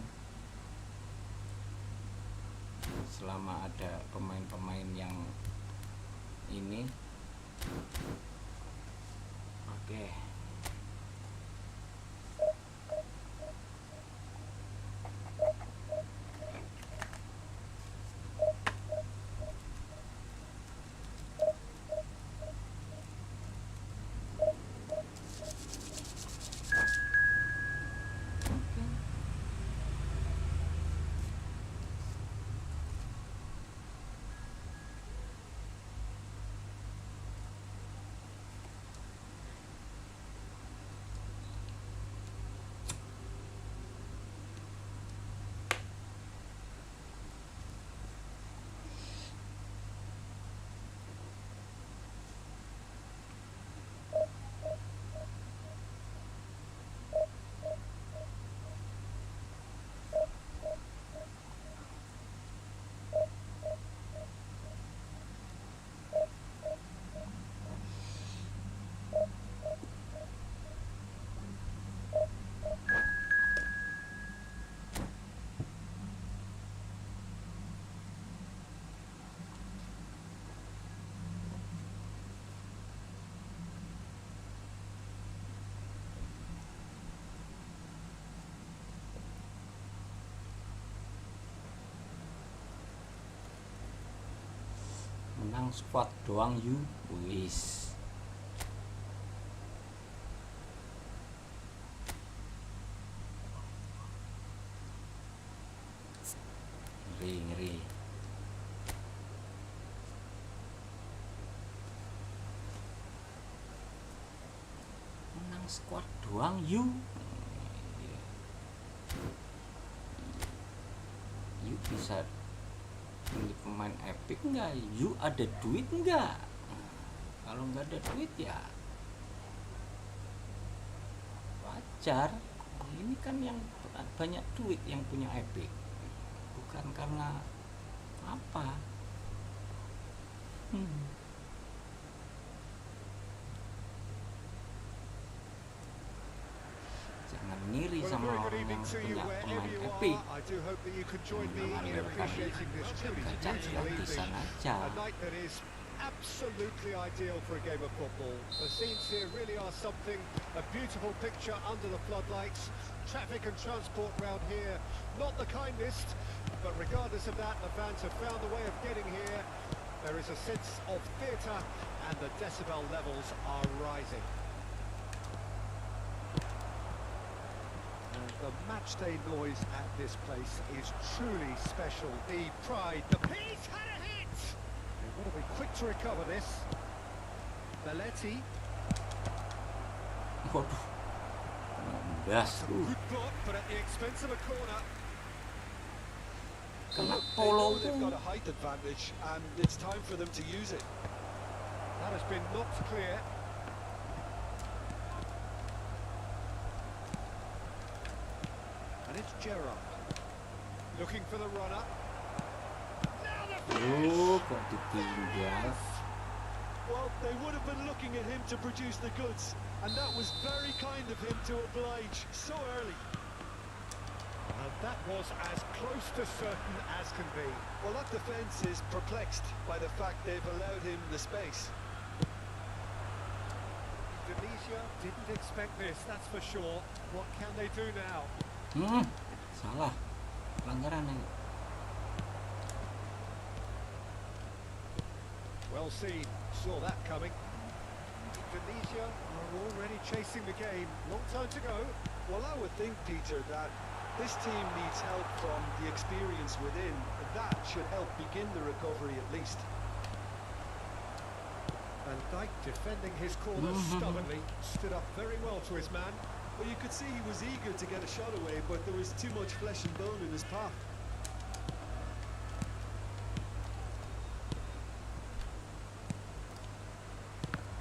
Selama ada pemain-pemain yang ini. Oke. Menang squad doang you. Wis. Ngeri. Menang squad doang you. You bisa pilih pemain epic nggak? You ada duit nggak? Kalau nggak ada duit ya wajar. Ini kan yang banyak duit yang punya epic, bukan karena apa. Jangan ngiri Well, a sama very good orang evening yang to you punya wherever pemain you epic. are. I do hope that you can join me in Jangan appreciating this truly baca beautiful gratisan evening. aja. A night that is absolutely ideal for a game of football. The scenes here really are something, a beautiful picture under the floodlights. Traffic and transport round here, not the kindest, but regardless of that, the fans have found a way of getting here. There is a sense of theatre and the decibel levels are rising. And the matchday noise at this place is truly special. The pride, the he's had a hit! They've got to be quick to recover this. Belletti. Waduh, nembas. Good block, but at the expense of a corner. Kena They know polo they've tuh. got a height advantage, and it's time for them to use it. That has been knocked clear. And it's Gerrard. Looking for the runner. Now the finish! Kok ditinggal. Well, they would have been looking at him to produce the goods, and that was very kind of him to oblige so early. And that was as close to certain as can be. Well, that defence is perplexed by the fact they've allowed him the space. Indonesia didn't expect this, that's for sure. What can they do now? Salah. Pelanggaran ini. Well seen, saw that coming. Indonesia are already chasing the game. Long time to go. Well, I would think, Peter, that this team needs help from the experience within. That should help begin the recovery at least. Van Dijk defending his corner stubbornly, stood up very well to his man. Well, you could see he was eager to get a shot away, but there was too much flesh and bone in his path.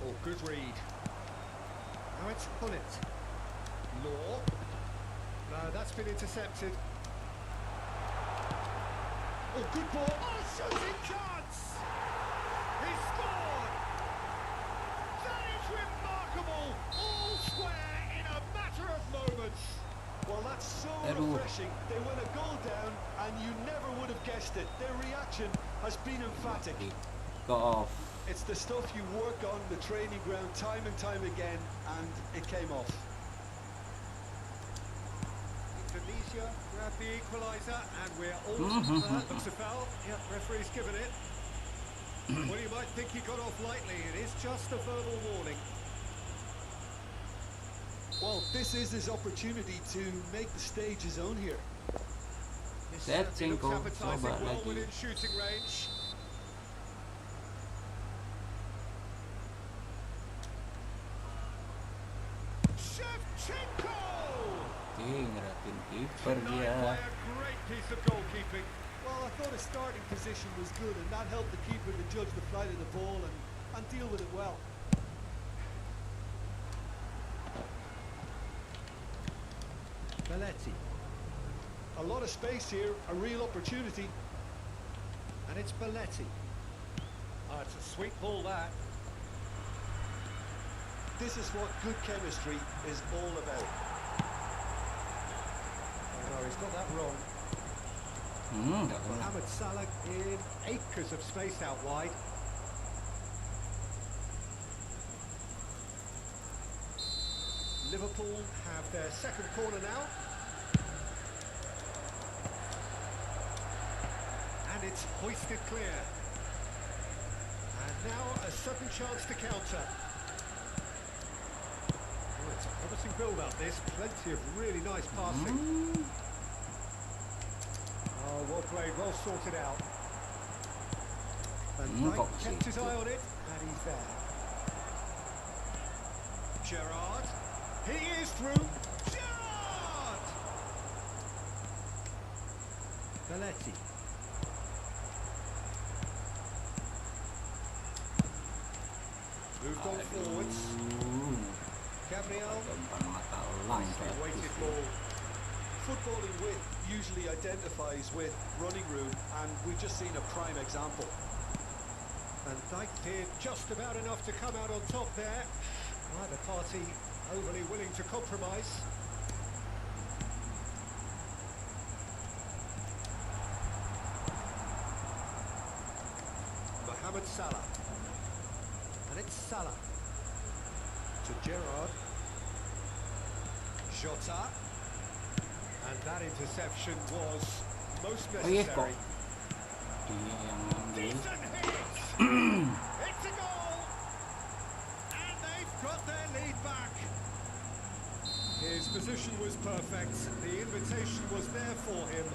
Oh, good read. Now it's Hullet. Law. No, that's been intercepted. Oh, good ball. Oh, shooting chance! He scored! That is remarkable! All square in a matter of moments. Well, that's so Aduh. refreshing. They went a goal down, and you never would have guessed it. Their reaction has been emphatic. Go off. It's the stuff you work on the training ground time and time again, and it came off. Indonesia grab the equaliser, and we're all... That looks a foul. Yep, referee's given it. Well, you might think he got off lightly. It is just a verbal warning. Well, this is his opportunity to make the stage his own here. This certainly Setting looks goal, appetising, coba well lagi. within shooting range. Shevchenko! Ngeratin kiper Denied dia. by a great piece of goalkeeping. Well, I thought his starting position was good, and that helped the keeper to judge the flight of the ball and deal with it well. Belletti. A lot of space here, a real opportunity. And it's Belletti. Oh, it's a sweet ball, that. This is what good chemistry is all about. Oh, no, he's got that wrong. Nggak kena. Mohamed Salah in acres of space out wide. Liverpool have their second corner now. And it's hoisted clear. Now a sudden chance to counter. Oh, it's a promising build-up, this. Plenty of really nice passing. Oh, well played, well sorted out. And Knight kok kept his situ. eye on it, and he's there. Gerrard. He is through. Gerrard! Belletti. Moved on forwards. Gabriel. Depan mata elang Nicely weighted bagus. ball. Footballing width usually identifies with running room, and we've just seen a prime example. And Dijk did just about enough to come out on top there. Neither party overly willing to compromise. Mohamed Salah. And it's Salah. To Gerrard. Jota. And that interception was most Oh iya kok necessary. dia yang ngambil. Decent hit! It's a goal! And they've got their lead back. His position was perfect, the invitation was there for him,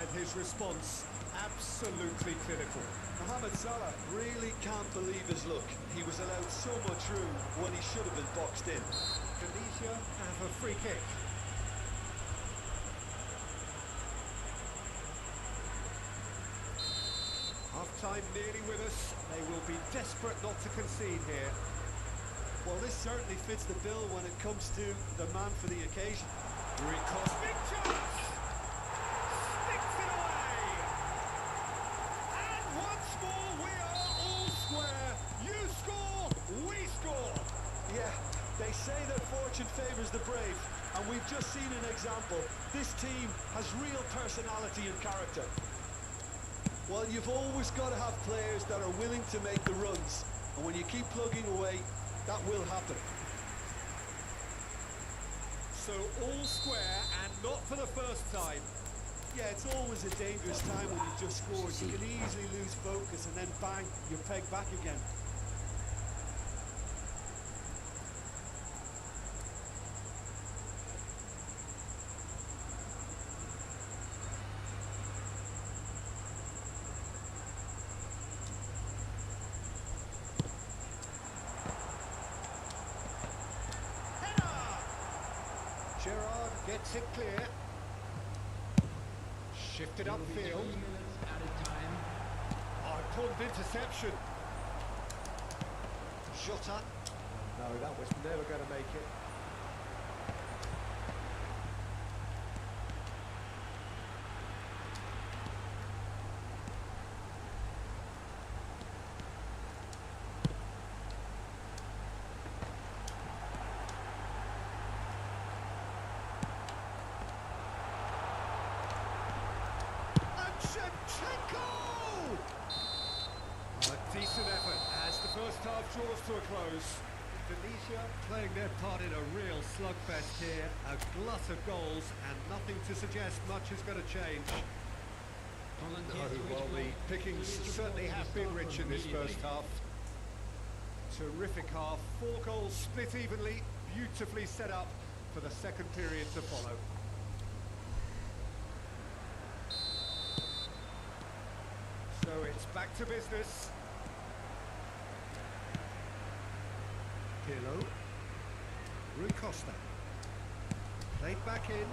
and his response absolutely clinical. Mohamed Salah really can't believe his luck. He was allowed so much room when he should have been boxed in. Tunisia have a free kick. Half-time nearly with us. They will be desperate not to concede here. Well, this certainly fits the bill when it comes to the man for the occasion. Rico's big chance! Sticks it away! And once more we are all square. You score, we score! Yeah, they say that fortune favours the brave, and we've just seen an example. This team has real personality and character. Well, you've always got to have players that are willing to make the runs, and when you keep plugging away, that will happen. So all square, and not for the first time. Yeah, it's always a dangerous time when you've just scored. You can easily lose focus, and then bang, you're pegged back again. Gerrard gets it clear. Shifted upfield. Oh, important interception. Jota. No, that was never going to make it. A decent effort as the first half draws to a close. Tunisia playing their part in a real slugfest here. A glut of goals and nothing to suggest much is going to change. Oh, well, the pickings certainly have been rich in this first half. Terrific half. 4 goals split evenly. Beautifully set up for the second period to follow. So it's back to business. Pirlo. Rui Costa. Played back in.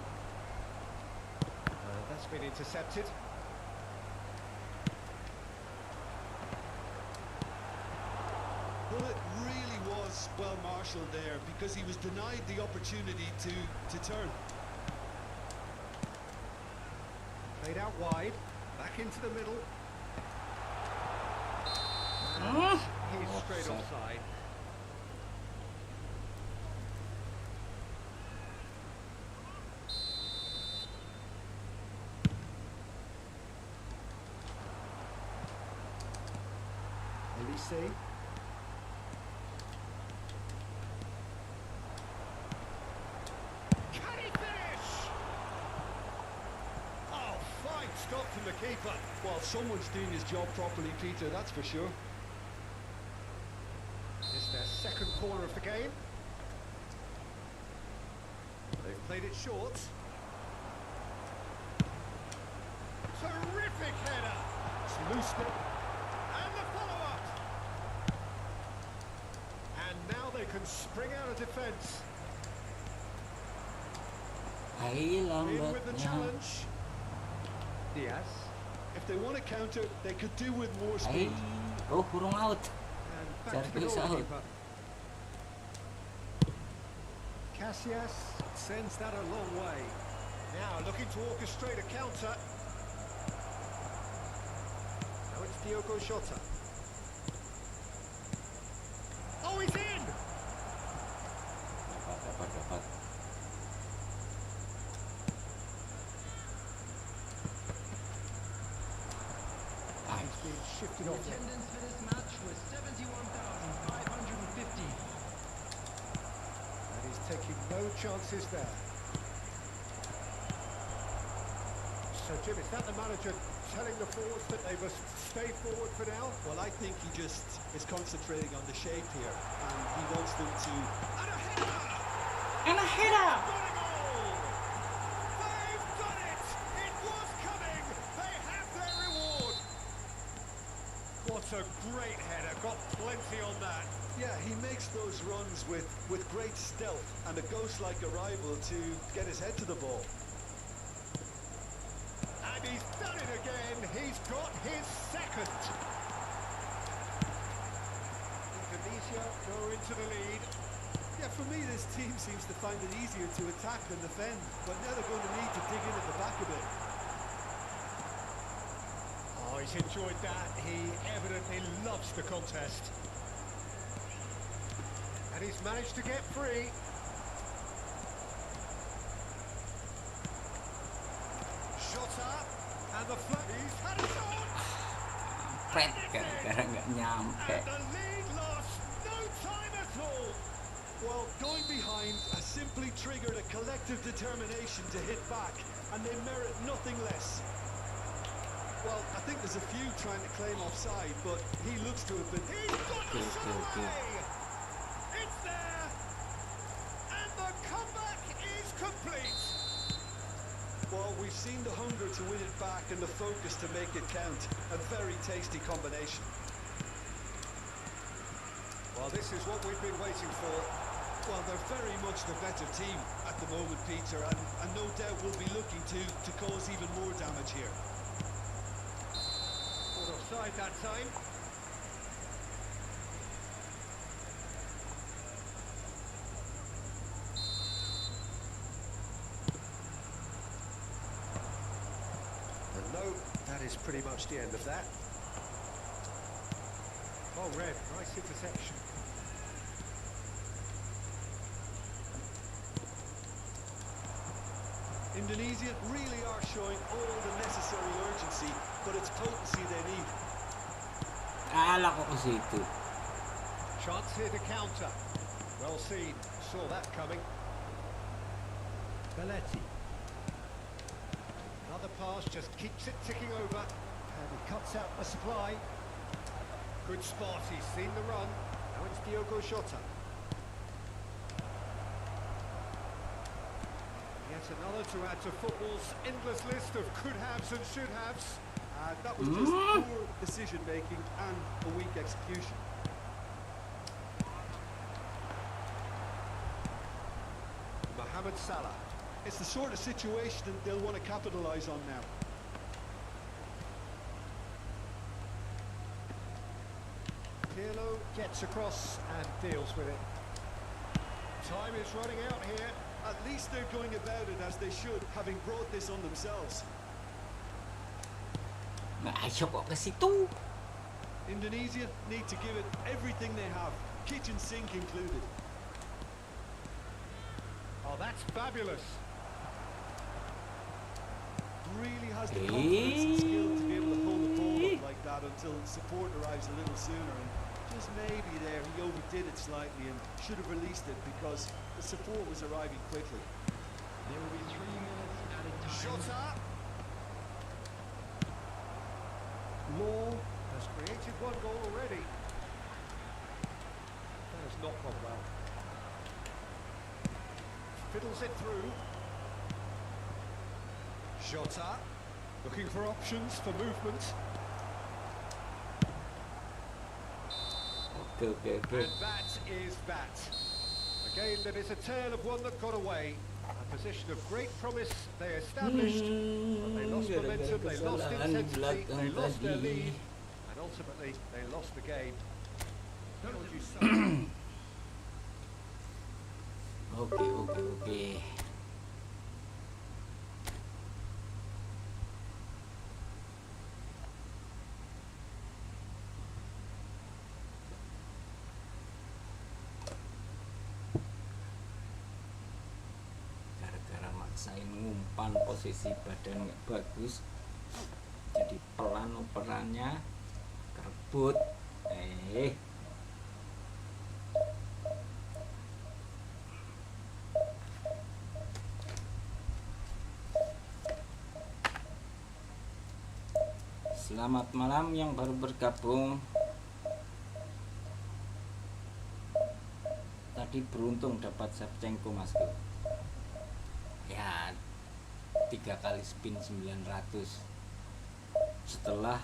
That's been intercepted. Well, it really was well marshalled there because he was denied the opportunity to turn. Played out wide. Back into the middle. He's straight offside. ABC. Can he finish? Oh, fine stop from the keeper. Well, someone's doing his job properly, Peter, that's for sure. corner of the game. They've played it short. Terrific header. It's loose. And the follow-up. And now they can spring out of defence. In with the challenge. Diaz. If they want to counter, they could do with more speed. Oh, kurang out. And back to the Service out. goalkeeper. Casillas sends that a long way. Now looking to orchestrate a counter. Now it's Diogo Jota. Oh, he's in! Dapat. He's been shifted off there. Attendance for this match was 71,550. And he's taking no chances there. So, Jim, is that the manager telling the forwards that they must stay forward for now? Well, I think he just is concentrating on the shape here, and he wants them to... And a header! Got a goal! They've done it! It was coming! They have their reward! What a great header, got plenty on that. Yeah, he makes those runs with great stealth and a ghost-like arrival to get his head to the ball. And he's done it again, he's got his second. Indonesia go into the lead. Yeah, for me, this team seems to find it easier to attack than defend, but now they're going to need to dig in at the back a bit. Oh, he's enjoyed that. He evidently loves the contest. And he's managed to get free. Jota. And the flag. He's had a shot. Pret gara-gara nggak nyampe. And the lead lost. No time at all. Well, going behind has simply triggered a collective determination to hit back, and they merit nothing less. Well, I think there's a few trying to claim offside, but he looks to have been... He's got the shot away. It's there. And the comeback is complete. Well, we've seen the hunger to win it back and the focus to make it count. A very tasty combination. Well, this is what we've been waiting for. Well, they're very much the better team at the moment, Peter, and no doubt will be looking to cause even more damage here. Caught offside that time. And no, that is pretty much the end of that. Oh, Red, nice interception. Indonesia really are showing all the necessary urgency, but it's potency they need. Akala ko kasi ito. Chance here to counter. Well seen. Saw that coming. Belletti. Another pass just keeps it ticking over. And he cuts out the supply. Good spot. He's seen the run. Now it's Diogo Jota. Yet another to add to football's endless list of could-haves and should-haves. That was just poor decision-making and a weak execution. Mohamed Salah. It's the sort of situation that they'll want to capitalise on now. Pirlo gets across and deals with it. Time is running out here. At least they're going about it as they should, having brought this on themselves. Ayaw ko kasi ito. Indonesia need to give it everything they have, kitchen sink included. Oh, that's fabulous. Really has the confidence and skill to be able to pull the ball up like that until support arrives a little sooner. And just maybe there he overdid it slightly and should have released it because the support was arriving quickly. There will be 3 minutes at a time. Jota. Law has created one goal already. That has not gone well. fiddles it through. Shota, looking for options for movement. Oke. And that is that. Again, that is a tale of one that got away. A position of great promise they established, but they lost momentum, they lost intensity, they lost their lead, and ultimately they lost the game. How would you sum Oke. Gara-gara maksain ngumpan posisi badan nggak bagus, jadi pelan operannya, kerebut. Selamat malam yang baru bergabung. Tadi beruntung dapat Shevchenko masku. Ya, 3 kali spin 900. Setelah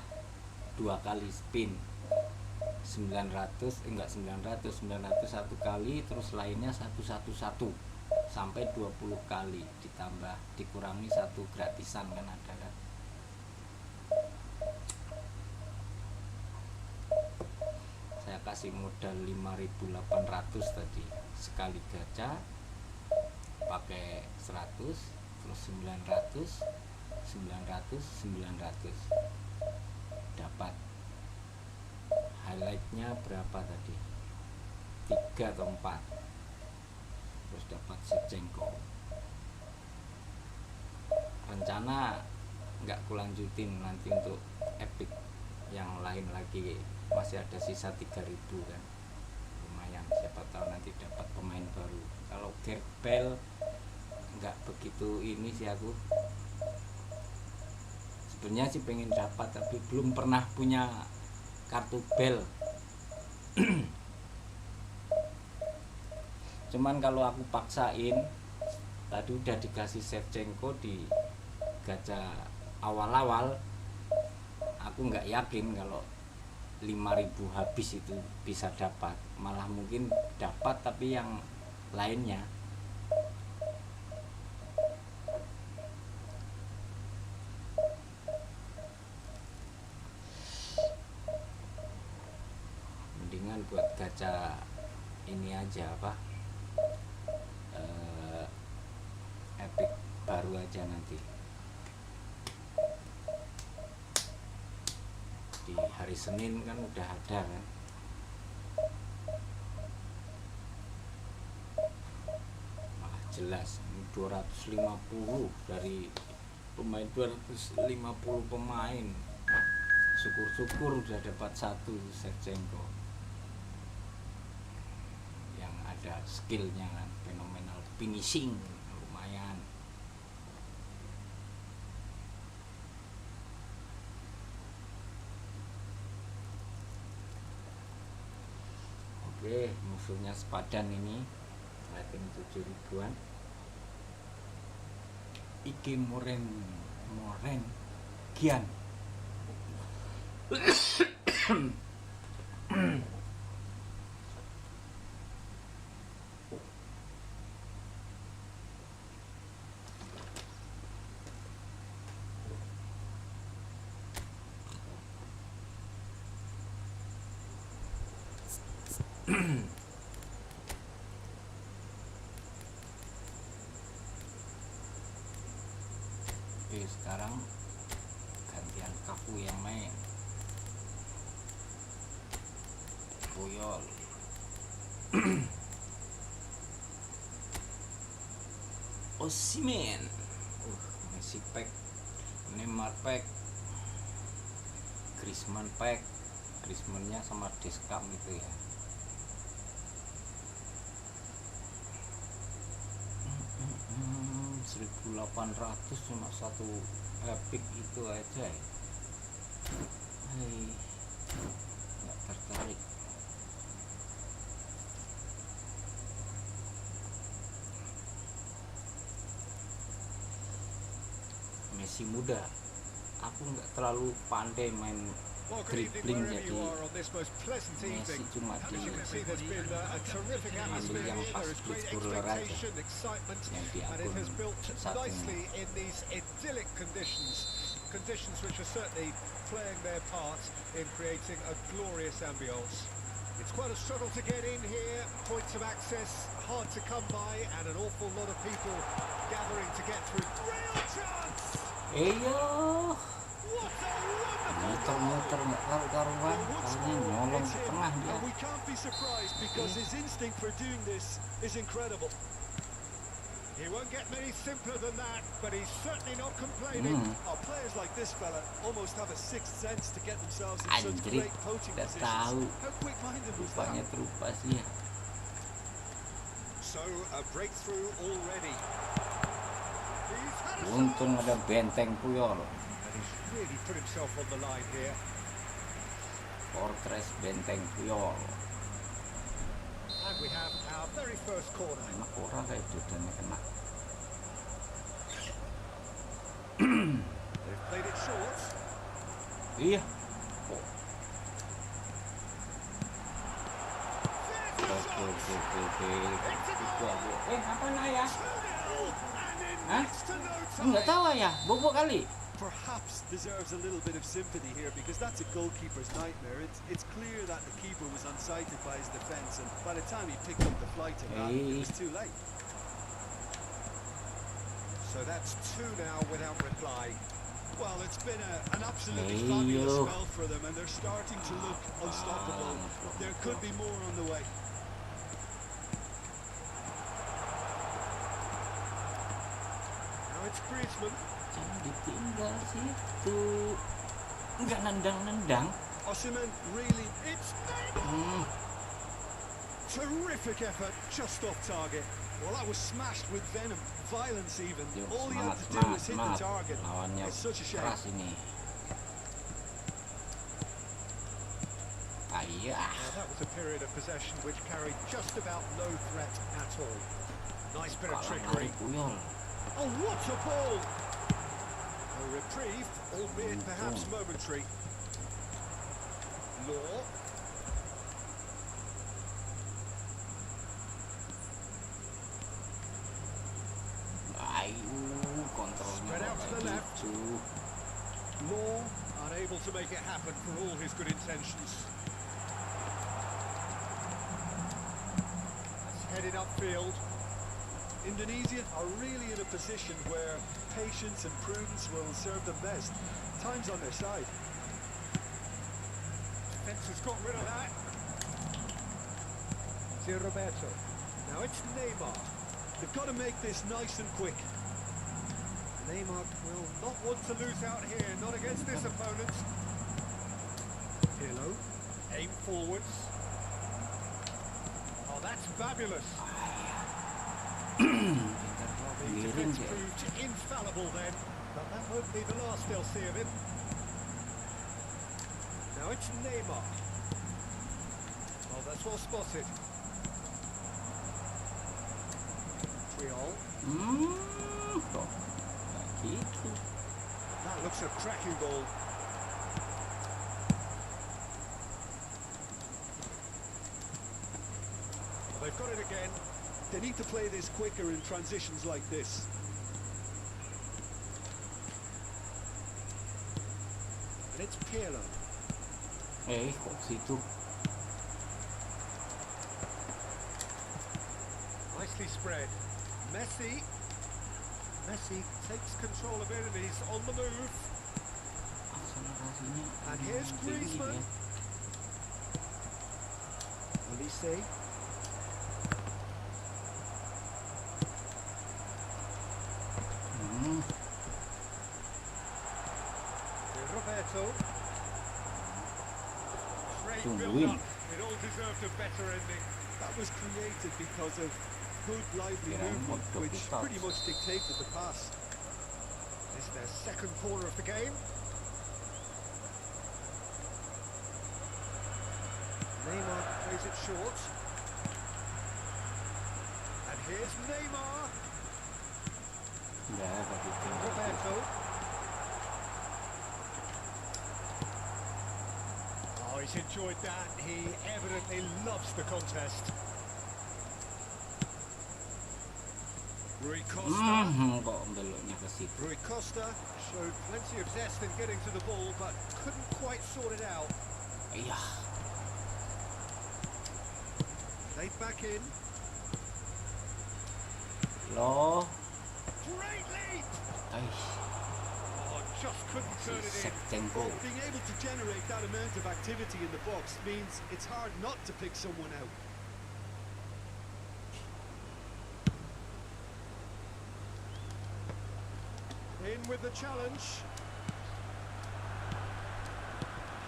2 kali spin 900 satu kali, terus lainnya 111 sampai 20 kali, ditambah dikurangi 1 gratisan kan ada kan. Saya kasih modal 5.800 tadi sekali gacha, pakai 100 terus 900 dapat highlightnya berapa tadi, 3 atau 4, terus dapat Shevchenko. Rencana nggak kulanjutin nanti untuk epic yang lain lagi, masih ada sisa 3.000 kan, lumayan, siapa tahu nanti dapat pemain baru. Kalau Gareth Bale nggak begitu ini sih, aku sebenarnya sih pengen dapat tapi belum pernah punya kartu Bale. Cuman kalau aku paksain, tadi udah dikasih Shevchenko di gacha awal-awal, aku nggak yakin kalau 5.000 habis itu bisa dapat, malah mungkin dapat tapi yang lainnya. Mendingan buat gacha ini aja, apa, epic baru aja nanti di hari Senin kan udah ada kan. Malah jelas 250 dari pemain, 250 pemain, syukur-syukur udah dapat 1 Shevchenko yang ada skillnya kan, fenomenal finishing, lumayan. Oke, musuhnya sepadan ini, rating 7.000-an. Iki Moren Gian. Oke, sekarang gantian Kafu yang main. Puyol. Osimhen. Messi pack, Neymar pack, Griezmann pack. Griezmann-nya sama Deskam itu ya. Hmm, 1.800 cuma 1 epic itu aja ya. Hei, nggak tertarik. Messi muda. Aku nggak terlalu pandai main Well, good evening dribbling, wherever you jadi are on this most pleasant Messi evening. cuma As you can see, there's been a terrific ambil atmosphere yang here. pas There is great blitz roller aja, expectation, excitement, yang di and it akun has built satunya. nicely in these idyllic conditions. Conditions which are certainly playing their part in creating a glorious ambience. It's quite a struggle to get in here. Points of access hard to come by, and an awful lot of people gathering to get through. Real chance! Eyo, What a wonderful muter-muter nggak karu-karuan, kayaknya nyolong ke tengah dia. And we can't be surprised because his instinct for doing this is incredible. He won't get many simpler than that, but he's certainly not complaining. Our players like this fella almost have a sixth sense to get themselves in such Anjrit, great poaching nggak positions. tahu How quick-minded was rupanya that? terupas dia. So a breakthrough already. He's had a Untung shot, ada benteng Puyol, and he's really put himself on the line here. Fortress benteng Puyol. And we have our very first corner. Enak orang kayak dudanya kena. They've played it short. Iya. Oh. Apa ya? Hah? Nggak tahu ya, bobo kali. Perhaps deserves a little bit of sympathy here because that's a goalkeeper's nightmare. It's clear that the keeper was unsighted by his defence, and by the time he picked up the flight of that, it was too late. So that's two now without reply. Well, it's been an absolutely Hey, fabulous yo. spell for them, and they're starting to look unstoppable. There could be more on the way. Now it's Griezmann. Jangan ditinggal situ. Nggak nendang-nendang. Osimhen really, it's Hmm. terrific effort, just off target. Well, that was smashed with venom, violence even. Yo, All he had semangat, to do semangat, was hit the semangat. target. Lawannya It's such a shame. keras ini. Ayah. Now that was a period of possession which carried just about no threat at all. Nice bit of Kalah trickery. lari Puyol. Oh, what a ball! A reprieve, albeit perhaps momentary. Law. Ayu, kontrolnya Spread out to the kayak left. gitu. Law, unable to make it happen for all his good intentions. That's headed upfield. Indonesia are really in a position where patience and prudence will serve them best. Time's on their side. Defence has got rid of that. It's Roberto. Now it's Neymar. They've got to make this nice and quick. Neymar will not want to lose out here, not against this opponent. Pirlo, aim forwards. Oh, that's fabulous. The Giring defence dia. proved infallible then, but that won't be the last they'll see of him. Now it's Neymar. Oh, that's well spotted. Triol. Kok kayak gitu. That looks a cracking ball. Well, they've got it again. They need to play this quicker in transitions like this. And it's Pirlo. Kok situ. Nicely spread. Messi. Messi takes control of it and he's on the move. Akselerasinya And here's tinggi Griezmann. ya. Olise. Hmm. Roberto. Great Tungguin. build-up. It all deserved a better ending. That was created because of good, lively Yeah, movement, what which the pretty fuck? much dictated the pass. This is their second corner of the game. Neymar plays it short. And here's Neymar. Ya, tapi tinggal. Roberto. He's enjoyed that. He evidently loves the contest. Rui Costa. Kok beloknya ke situ. Rui Costa showed plenty of zest in getting to the ball, but couldn't quite sort it out. Iya. Laid back in. Loh. Great leap! Aish. Oh, just couldn't turn it in. Shevchenko. Well, being able to generate that amount of activity in the box means it's hard not to pick someone out. In with the challenge.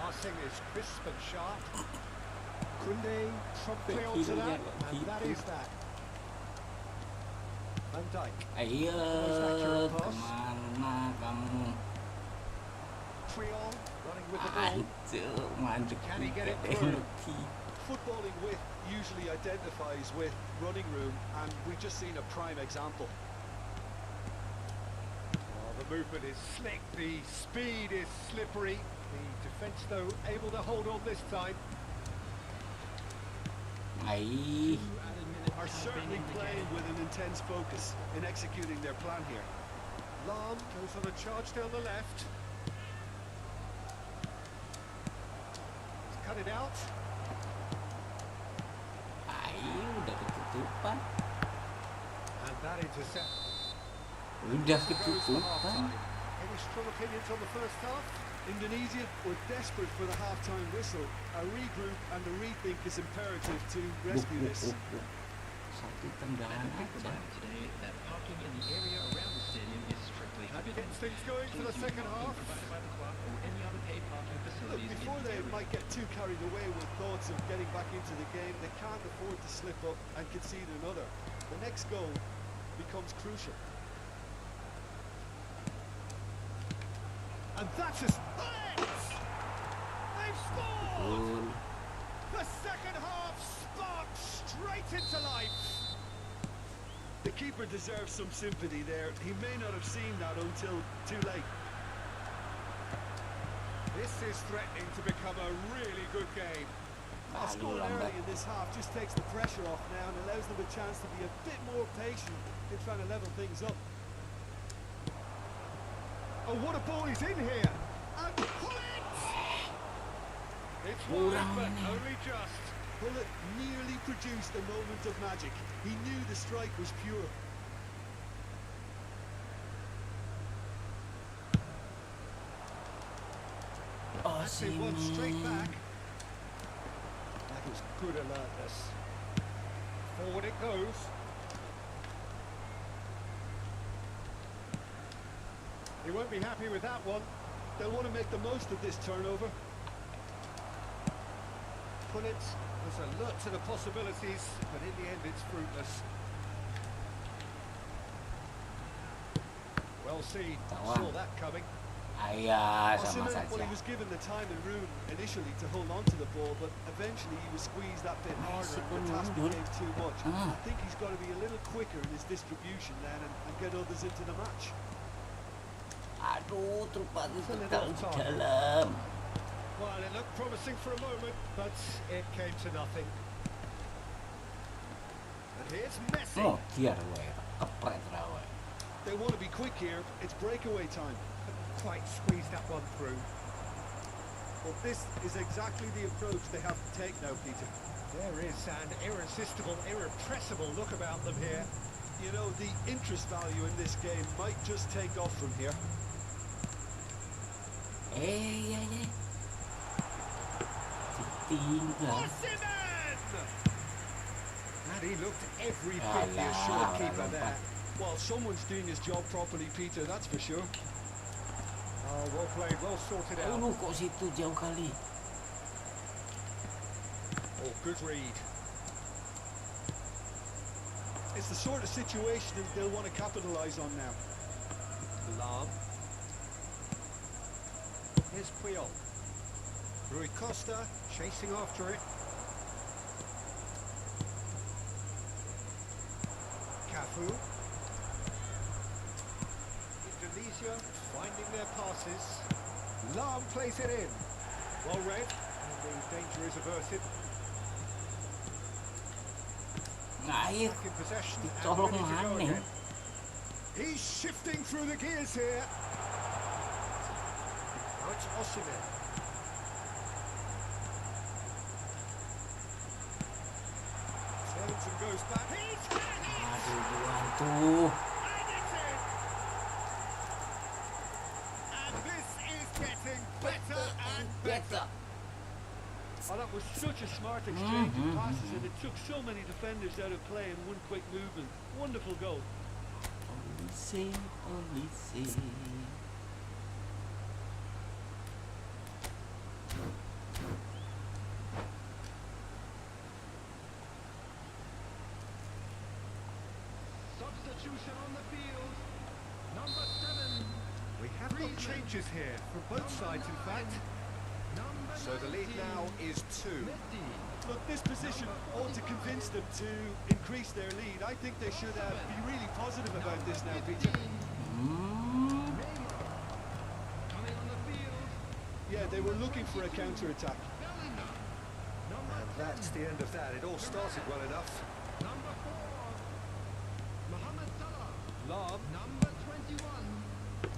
Passing is crisp and sharp. Koundé promptly onto that, and that is that. Van Dijk. Ayo, accurate pass. kemana kamu? Triol running with the ball. Aduh, mandek Can he get it juga through? Lucky. Footballing width usually identifies with running room, and we've just seen a prime example. Well, the movement is slick, the speed is slippery. The defence, though, able to hold on this time. Aih, Are certainly playing with an intense focus in executing their plan here. Lahm goes on a charge down the left. He's cut it out. aih, udah ketutupan. And that intercept Udah goes for ketutupan. half-time. Any strong opinions on the first half? Indonesia were desperate for the half-time whistle. A regroup and a rethink is imperative to rescue this. Satu tendangan I think aja. reminded today that parking in the area around the stadium is strictly That forbidden. gets things going for the second half. Provided by the club or any other paid parking Look, facilities in before the they area. might get too carried away with thoughts of getting back into the game, they can't afford to slip up and concede another. The next goal becomes crucial. And that's his legs! They've scored! Betul. The second half sparked straight into life. The keeper deserves some sympathy there. He may not have seen that until too late. This is threatening to become a really good game. A Aduh, score lambat. early in this half just takes the pressure off now and allows them a chance to be a bit more patient in trying to level things up. Oh, what a ball is in here! And pull it! It's wide, Kurang but ini. only just. Bullet nearly produced a moment of magic. He knew the strike was pure. Oh, That's it, one straight sini. back. That is good alertness. Forward it goes. He won't be happy with that one. They'll want to make the most of this turnover. Pullet was alert to the possibilities, but in the end it's fruitless. Well seen, Tawan. saw that coming. Ayah, sama Osimhen, well, saja. he was given the time and room initially to hold on to the ball, but eventually he was squeezed that bit harder and the task mundur. became too much. Ah. I think he's got to be a little quicker in his distribution then and get others into the match. Aduh, terpadu It's a little sekali di off target. dalam. Well, it looked promising for a moment, but it came to nothing. And here's Messi. Oh, biar wae, kepret ra wae. They want to be quick here. It's breakaway time. Couldn't quite squeeze that one through. Well, this is exactly the approach they have to take now, Peter. There is an irresistible, irrepressible look about them here. You know, the interest value in this game might just take off from here. Ya. Ditinggal. Osimhen! And he looked every bit the Alah, assured keeper lompat. there. Well, someone's doing his job properly, Peter, that's for sure. Oh, well played, well sorted out. Aduh, kok situ jauh kali. Oh, good read. It's the sort of situation that they'll want to capitalise on now. Lahm. Here's Puyol. Rui Costa chasing after it. Cafu. Indonesia finding their passes. Lahm plays it in. Well read. And the danger is averted. Ayo, Back in possession and ditolong ready to go maneh. again. He's shifting through the gears here. Now it's Osimhen. Turns and goes back. He's had it! Aduh, Tuhan tuh. And it's in! And this is getting better and better. Oh, that was such a smart exchange of passes, and it took so many defenders out of play in one quick movement. Wonderful goal. Polisi, polisi. Substitution on the field. Number 7. We have got changes here from both sides, in fact. Number So the lead 19. now is 2. Messi. Look, this position ought to convince them to increase their lead. I think they should be really positive about this now, Peter. 15. Hmm. Coming on the field. Yeah, they were looking for a counter-attack. Bellingham. Number And that's the end of that. It all started well enough. Number 4. Mohamed Salah. Lam. Number 21.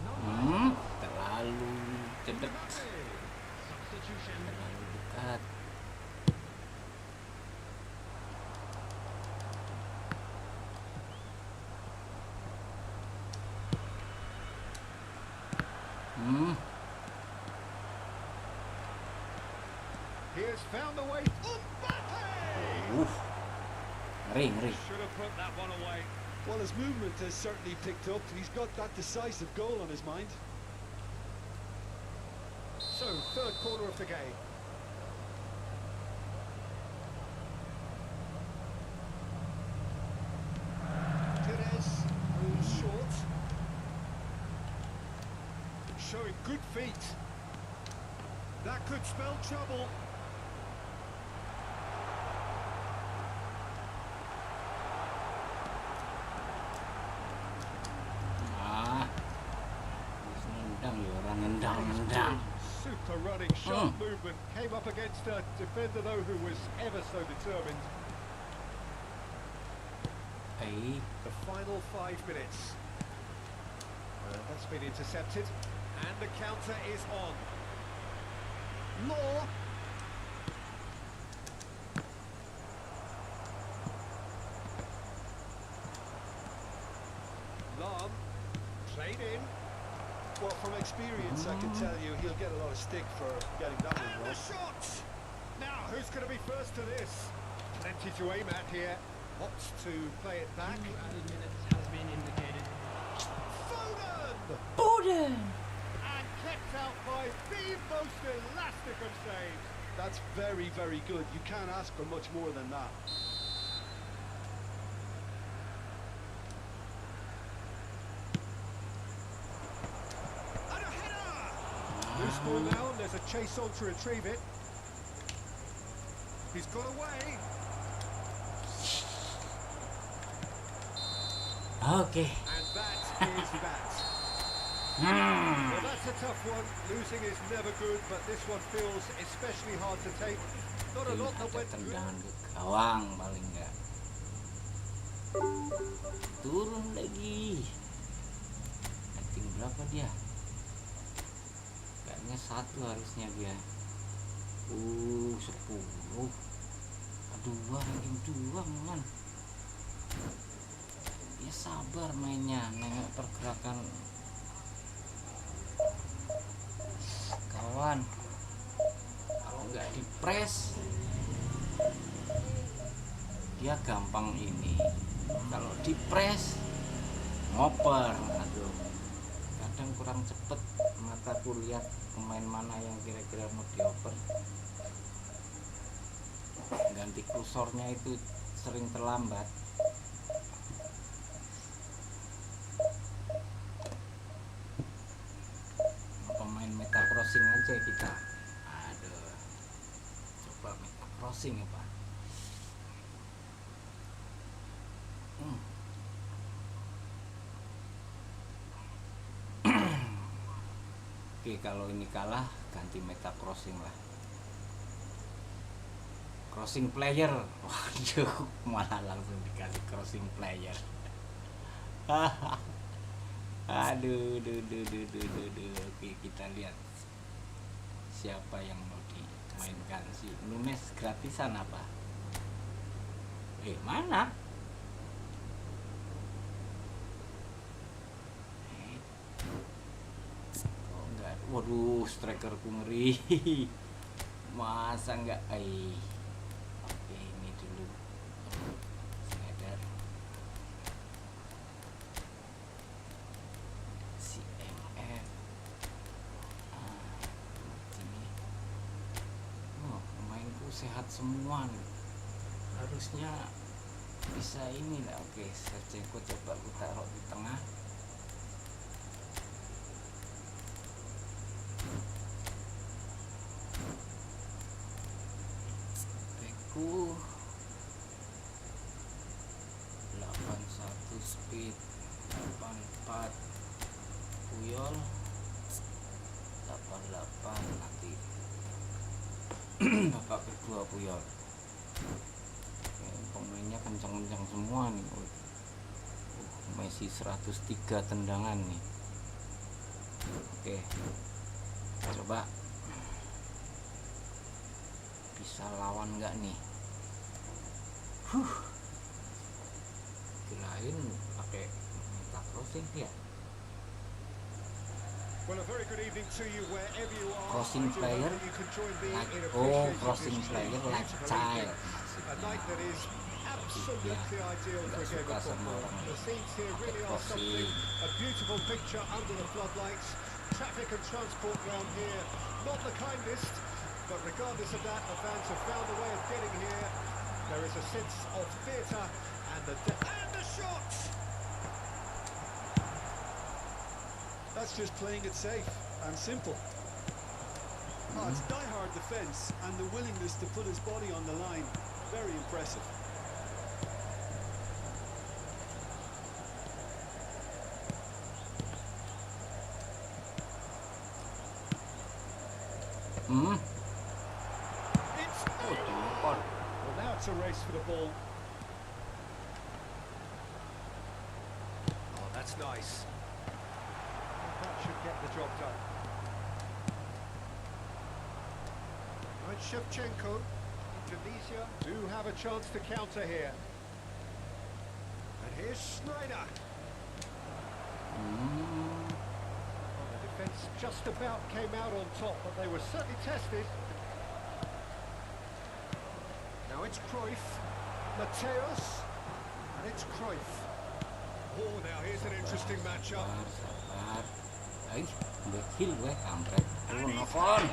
Number Hmm, terlalu cedek, Mbappe. Substitution. terlalu dekat. Hmm, He has found the way. Mbappe! ngeri, ngeri. Should have put that one away. Well, his movement has certainly picked up. He's got that decisive goal on his mind. So, third corner of the game. Perez moves short. Showing good feet. That could spell trouble. Ah, wis nendang ya, orang nendang-nendang. Super running, sharp movement. Came up against a defender, though, who was ever so determined. Eh, The final 5 minutes. That's been intercepted. And the counter is on. Law. Lam. Played in. Well, from experience, I can tell you he'll get a lot of stick for getting that one And the wrong. shot! Now, who's going to be first to this? Plenty to aim at here. Opts to play it back. 2 added minutes has been indicated. Foden! Boden. And kept out by the most elastic of saves. That's very, very good. You can't ask for much more than that. And a header! Loose ball now, and there's a chase on to retrieve it. He's got away. Oke. And that is that. Well, that's a tough one. Losing is never good, but this one feels especially hard to take. Not a lot that Ada went through. tendangan ke gawang paling enggak. Turun lagi. Rating berapa dia? Kayaknya 1 harusnya dia. 10. Aduh, ranking 2 man. Dia sabar mainnya, nengok pergerakan kawan. Kalau nggak dipres, dia gampang ini. Kalau dipres, ngoper. Aduh, kadang kurang cepet mataku lihat pemain mana yang kira-kira mau dioper. Ganti kursornya itu sering terlambat. Pemain meta crossing aja kita. Aduh, coba meta crossing ya Pak. Oke, kalau ini kalah ganti meta crossing lah. crossing player. Waduh, malah langsung dikasih crossing player. Aduh, oke, kita lihat siapa yang mau dimainkan. Si Nunes gratisan apa? Mana? Oh enggak, waduh, strikerku ngeri. Masa enggak? Oke, ini dulu. Snyder. CMF. Sini. Oh, pemainku sehat semua nih. Harusnya bisa ini lah. Oke, Shevchenko coba aku taruh di tengah. Beku 81 speed, 84 Puyol, 88 nanti bapak kedua Puyol. Pemainnya kencang-kencang semua nih. Messi 103 tendangan nih. Oke, coba bisa lawan nggak nih? Kirain pakai minta crossing ya. Well, a very good evening to you wherever you are. Crossing player like crossing player like child. A night that is absolutely ideal for a game of football. The scenes here really are something. A beautiful picture under the floodlights. Traffic and transport round here, not the kindest, but regardless of that, the fans have found a way of getting here. There is a sense of theatre and the shots. That's just playing it safe and simple. It's die-hard defence and the willingness to put his body on the line. Very impressive. Well, now it's a race for the ball. Oh, that's nice. That should get the job done. Right, Shevchenko. Indonesia do have a chance to counter here. And here's Snyder. Well, the defence just about came out on top, but they were certainly tested. Now it's Cruyff, Mateus, and it's Cruyff. Oh, now here's an interesting matchup. Bekil gue kampret. Nokon.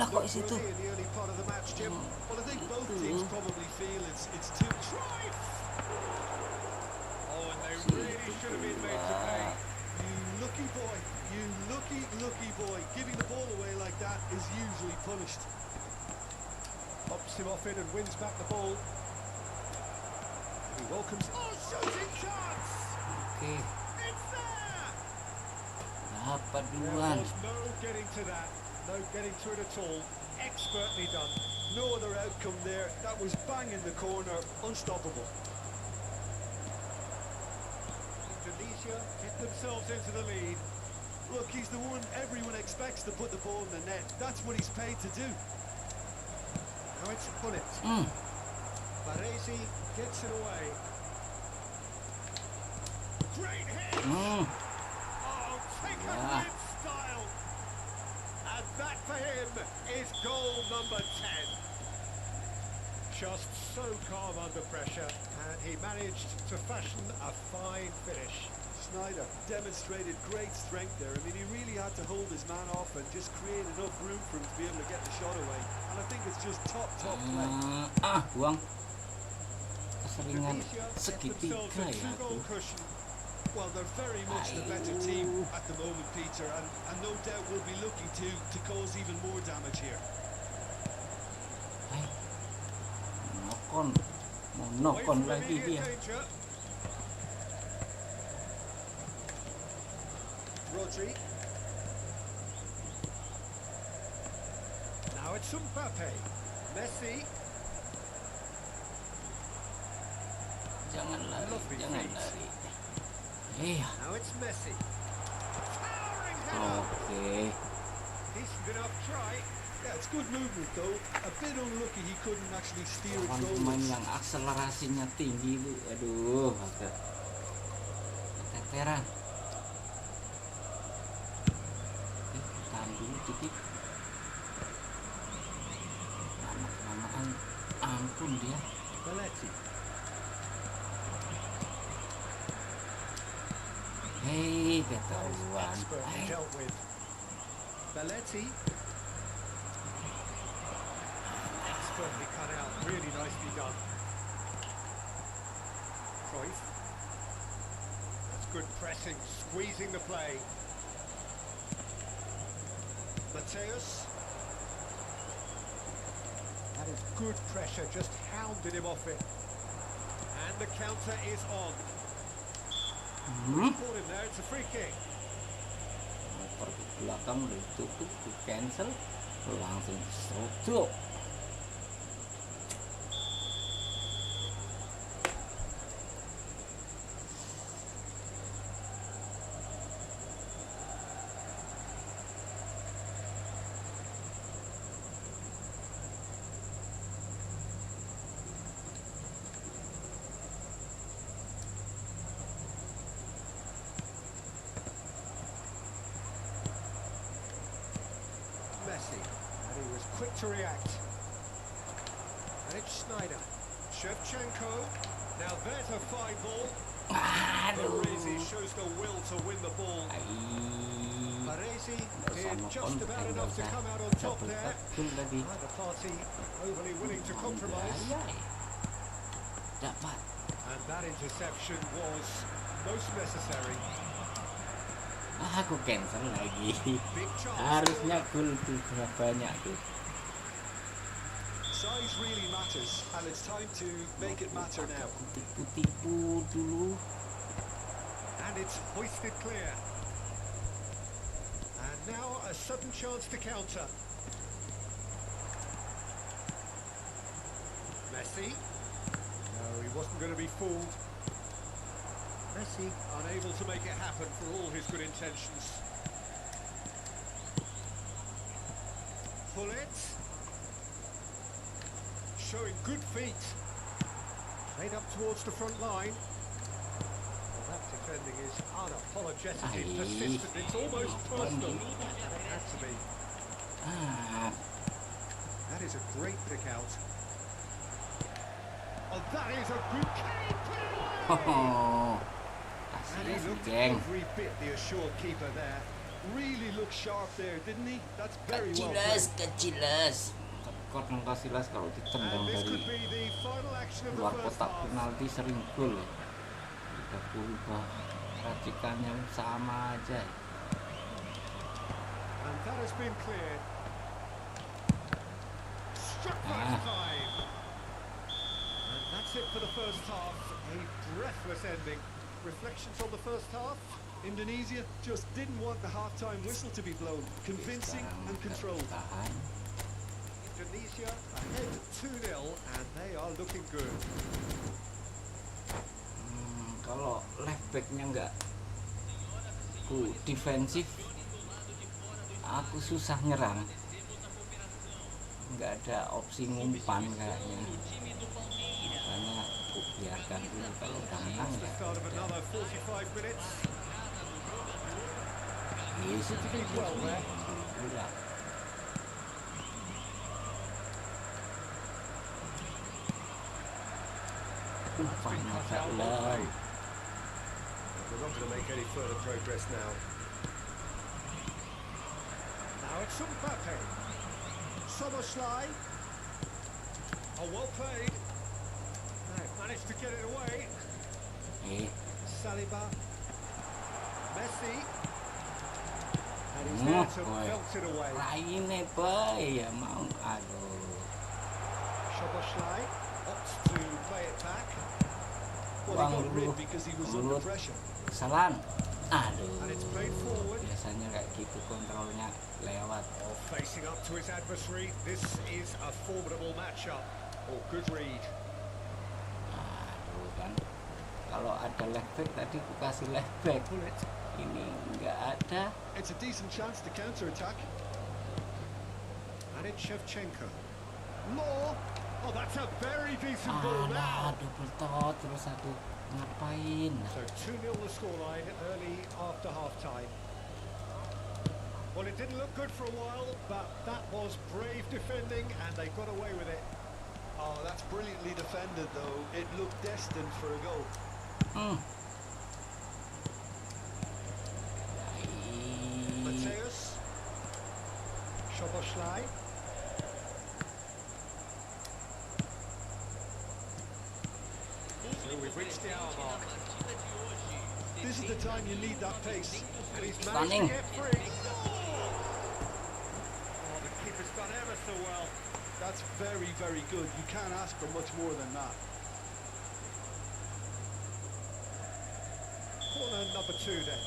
Kok di situ? In the early part of the match, Jim. Well, I think both teams probably feel it's too. Cruyff! Oh, and they really should have been made to pay. You lucky boy, you lucky boy. Giving the ball away like that is usually punished. Pops him off in and wins back the ball. He welcomes. Oh, shooting chance! Oke. It's there! Dapat There duluan. was no getting to that. No getting to it at all. Expertly done. No other outcome there. That was bang in the corner, unstoppable. Indonesia get themselves into the lead. Look, he's the one everyone expects to put the ball in the net. That's what he's paid to do. Now it's Bullet. Baresi gets it away. Great hit! Oh, take a win style! And that for him is goal number 10. Just so calm under pressure, and he managed to fashion a fine finish. Snyder demonstrated great strength there. I mean, he really had to hold his man off and just create enough room for him to be able to get the shot away. And I think it's just top play. Buang. Keseringan Indonesia get segitiga themselves a ya two-goal aku. cushion. Well, they're very much the better team at the moment, Peter, and no doubt will be looking to cause even more damage here. Nokon. Mau Away nokon from lagi immediate dia. danger. Rodri. Now it's Mbappe. Messi. Jangan lari, Lovely jangan feet. lari. Iya. Now it's Messi. Towering header. Oke. Decent enough try. Yeah, it's good movement though. A bit unlucky he couldn't actually steer it Lawan pemain goalwards. yang akselerasinya tinggi itu, aduh, agak keteteran. Tahan dulu dikit. Lama-lamaan ampun dia. Belletti. Hei, That is ketahuan. expertly dealt with. Belletti. Expertly cut out. Really nicely done. Cruyff. That's good pressing, squeezing the play. Mateus. That is good pressure, just hounded him off it. And the counter is on. Caught him there, it's a free kick. Motor ke belakang udah ditutup, di cancel, langsung diseruduk. Messi, and he was quick to react. And it's Schneider. Shevchenko. Now there's a fine ball. Aduh. Baresi shows the will to win the ball. Baresi Nggak usah did just nonton, about nggak enough to usah come out on top double there. tackle tadi. Neither party overly willing to compromise. Dapat. And that interception was most necessary. Aku cancel lagi. Big chance. Harusnya gol tuh banyak tuh. Size really matters, and it's time to make it matter now. Tipu-tipu dulu. And it's hoisted clear. And now a sudden chance to counter. Messi. No, he wasn't going to be fooled. Messi unable to make it happen for all his good intentions. Pullet. Showing good feet. Made up towards the front line. Well, that defending is unapologetically Aye. persistent. It's almost personal. It has to be. Ah, That is a great pick out. Oh, that is a good kick. Put it away. oh, And he kasih looked geng. every bit the assured keeper there. Really looked sharp there, didn't he? That's very well played. Kecilas. Kornel Casillas kalau ditendang And this dari could be the final action of the luar first kotak half. penalti sering gol ya. Kita berubah racikannya sama aja. And that has been cleared. Struck Ah. first time. And that's it for the first half. A breathless ending. Reflections on the first half? Indonesia just didn't want the half-time whistle to be blown. Convincing and controlled. Tahan. Indonesia ahead 2-0 and they are looking good. Kalau left backnya nggak defensif, aku susah nyerang. Nggak ada opsi ngumpan kayaknya. Makanya aku biarkan dulu, kalau udah menang That's the ya start of udah. another 45 minutes. Yes, Did well there. udah. Final Cut out shot well lah. played. We're not going to make any further progress now. Now it's Mbappe. Soboslai. Oh, well played. They've managed to get it away. Saliba. Messi. And he's there to belt it away. Lainnya boy ya mau, aduh. Soboslai opts to play it back. Well, he got rid because he was under pressure. Salan, Aduh, And it's played forward. biasanya kayak gitu kontrolnya lewat. Oh, facing up to his adversary. This is a formidable matchup. Oh, good read. Aduh kan, kalau ada left back tadi aku kasih left back, Pull it. ini nggak ada. It's a decent chance to counter-attack. And it's Shevchenko. Law. Oh, that's a very decent ball now. Double tot terus satu ngapain? So 2-0 the scoreline early after half-time. Well, it didn't look good for a while, but that was brave defending, and they got away with it. Oh, that's brilliantly defended, though. It looked destined for a goal. Mateus. Szoboszlai. So we've reached the hour mark. This is the time you need that pace. And he's managed Stunning. to get free. Oh, the keeper's done ever so well. That's very, very good. You can't ask for much more than that. Corner number 2 then.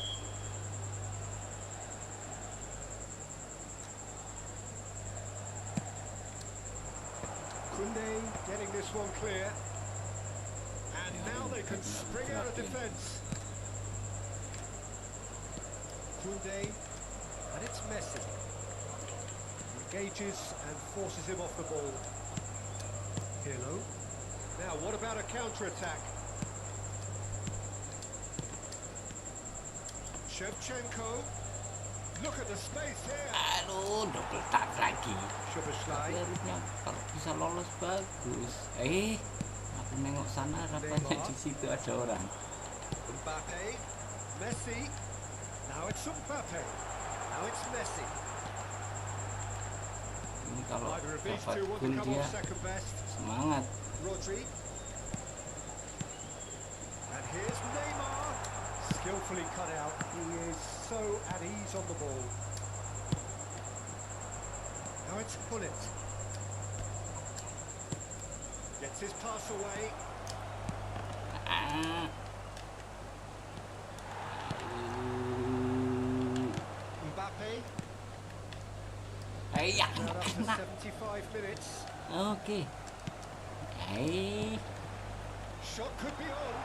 Kunde getting this one clear. And now they can spring out of defence. Kunde, and it's Messi. Engages and forces him off the ball. Pirlo. Now, what about a counter-attack? Shevchenko. Look at the space here. Aduh, double tap lagi. Szoboszlai. Harusnya kalau bisa lolos bagus. Aku nengok sana rupanya di situ ada orang. Mbappe. Messi. Now it's Mbappe. Now it's Messi. Ini kalau Either of these dapat two want to gol come dia off second best. semangat. Rodri. And here's Neymar. Skillfully cut out. He is so at ease on the ball. Now it's Pullet. Gets his pass away. Mbappe. Ya, Now up to enak. 75 minutes. Oke. Shot could be on.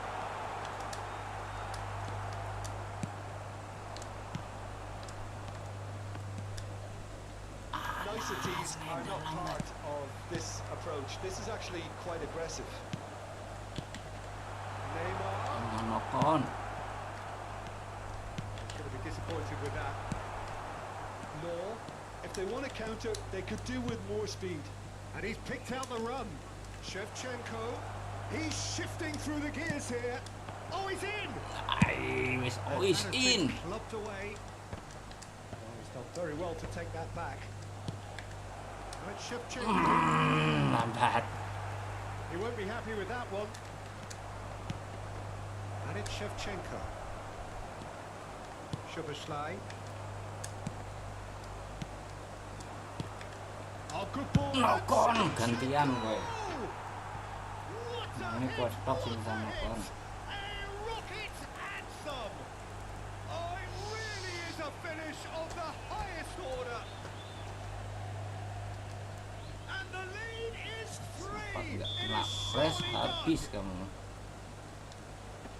Niceties are not part of this approach. This is actually quite aggressive. Neymar. Nonton. He's going to be disappointed with that. Law, if they want to counter, they could do with more speed. And he's picked out the run. Shevchenko. He's shifting through the gears here. Oh, he's in! He's And always that has been in. clubbed away. Oh, he's done very well to take that back. Now it's Shevchenko. Lambat. He won't be happy with that one. And it's Shevchenko. Szoboszlai. Oh, good ball. Nokon gantian gue. What a Ini gua hit stop sih was sama that? Nokon. A rocket anthem. Oh, it really is a finish of the highest order. And the lead is Sempat 3. nggak It kena is press, surely done. habis kamu.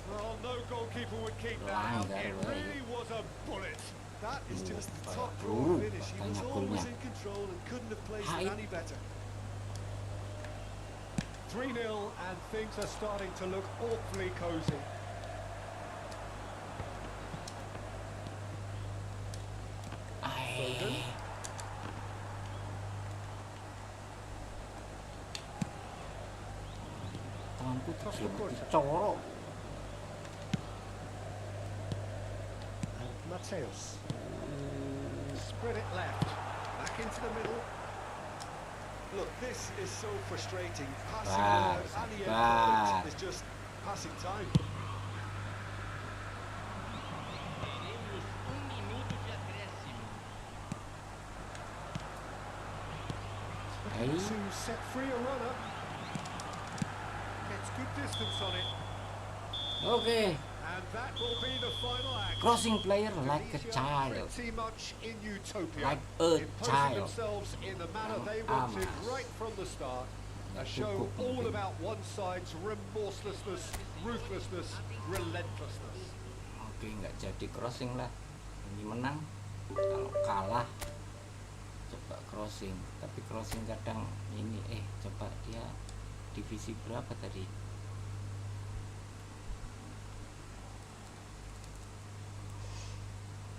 Well, no goalkeeper would keep that out. Langgar, It boy. really was a bullet. That is just the top Kayak draw peluru finish. He was katanya always golnya. in control and couldn't have placed Hai. it any better. 3-0 and things are starting to look awfully cosy. Foden. Tanganku Cross kecil, the court. corok. And Mateus. Spread it left. Back into the middle. Look, this is so frustrating. Passing Bad, without any bad. effort is just passing time. Teremos 1 minuto de acréscimo. Looking to set free a runner. Gets good distance on it. Oke, And that will be the final act. Crossing player like a Tunisia child. pretty much in utopia. Like a Imposing child. themselves in the manner they Amas. wanted right from the start. A show Cukup all mungkin. about one side's remorselessness, ruthlessness, relentlessness. Oke, nggak jadi crossing lah. Ini menang. Kalau kalah, coba crossing. Tapi crossing kadang ini, coba dia divisi berapa tadi?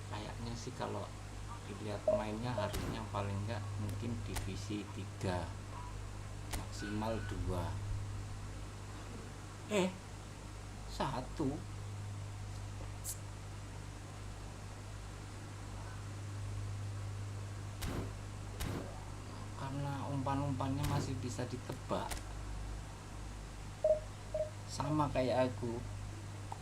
Kayaknya sih kalau dilihat mainnya harusnya paling nggak mungkin divisi 3, maksimal 2. 1. Karena umpan-umpannya masih bisa ditebak, sama kayak aku,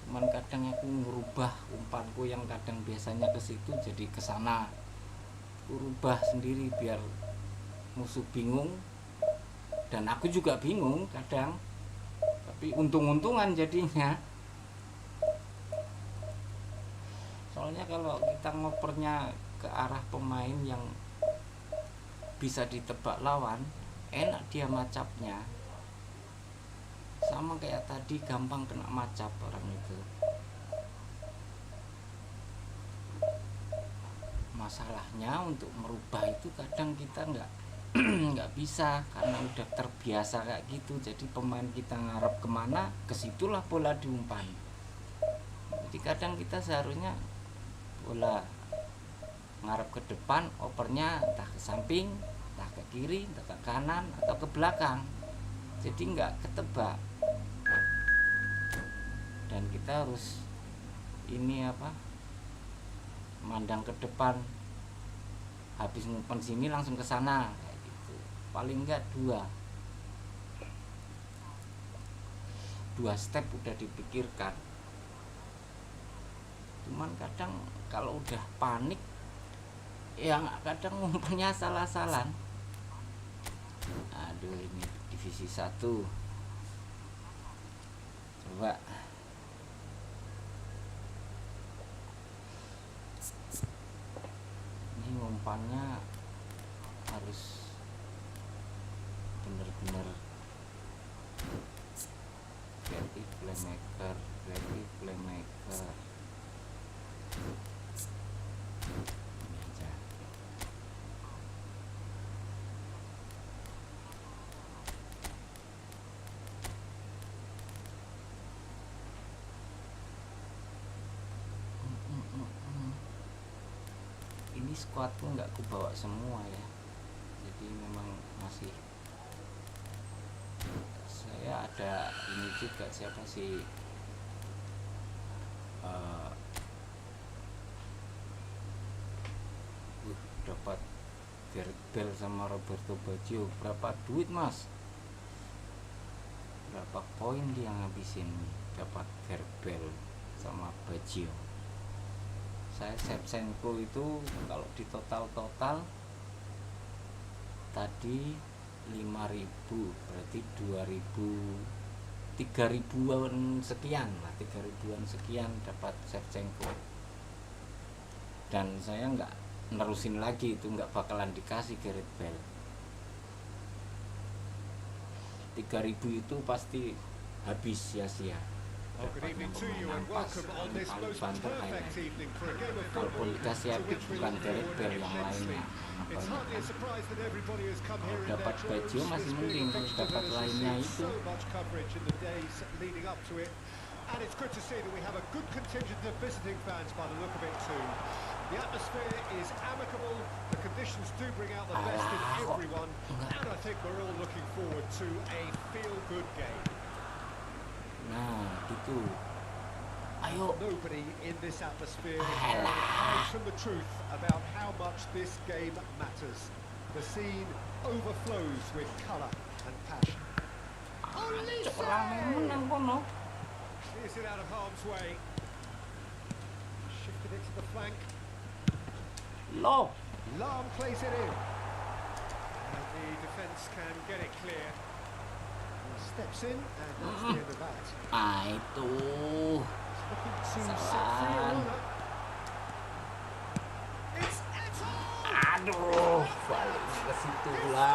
cuman kadang aku ngerubah umpanku yang kadang biasanya ke situ jadi ke sana, aku rubah sendiri biar musuh bingung dan aku juga bingung kadang, tapi untung-untungan jadinya. Soalnya kalau kita ngopernya ke arah pemain yang bisa ditebak lawan, enak dia macapnya. Sama kayak tadi, gampang kena macap orang itu. Masalahnya untuk merubah itu kadang kita nggak bisa karena udah terbiasa kayak gitu. Jadi pemain kita ngarep kemana, kesitulah bola diumpan. Jadi kadang kita seharusnya bola ngarep ke depan, opernya entah ke samping, entah ke kiri, entah ke kanan, atau ke belakang. Jadi nggak ketebak. Dan kita harus mandang ke depan, habis ngumpan sini langsung ke sana kayak gitu. Paling nggak 2 step udah dipikirkan. Cuman kadang kalau udah panik, yang kadang ngumpannya salah-salah. Aduh, ini divisi 1. Coba ini ngumpannya harus bener-bener creative playmaker. Ini aja. Ini squadku nggak ku bawa semua ya, jadi memang masih, saya ada ini juga, siapa sih, dapat Gareth Bale sama Roberto Baggio. Berapa duit mas? Berapa poin dia ngabisin dapat Gareth Bale sama Baggio? Saya Shevchenko itu kalau di total tadi 5.000, berarti 3.000-an sekian lah, 3.000-an sekian dapat Shevchenko. Dan saya nggak nerusin lagi, itu nggak bakalan dikasih Gareth Bale. 3.000 itu pasti habis sia-sia. Well, good evening to you and welcome on this most perfect evening for a game of football dikasih to habis which we bukan look Gareth forward Bale yang immensely. lainnya. It's hardly a surprise that everybody has come here in Dapat their Baggio droves, masih this mending, being a kalau fixture dapat that has lainnya received itu. so much coverage in the days leading up to it. And it's good to see that we have a good contingent of visiting fans by the look of it too. The atmosphere is amicable, the conditions do bring out the best in everyone, and I think we're all looking forward to a feel-good game. Nah, gitu. Ayo. Nobody in this atmosphere can hide from the truth about how much this game matters. The scene overflows with colour and passion. Menang kono. Clears it out of harm's way. Shifted it to the flank. Loh. Lam plays it in. And the defence can get it clear. He steps in, and that's the end of that. Itu. Looking to set free a Salah. runner. It's Eto! Aduh, balik ke situ pula.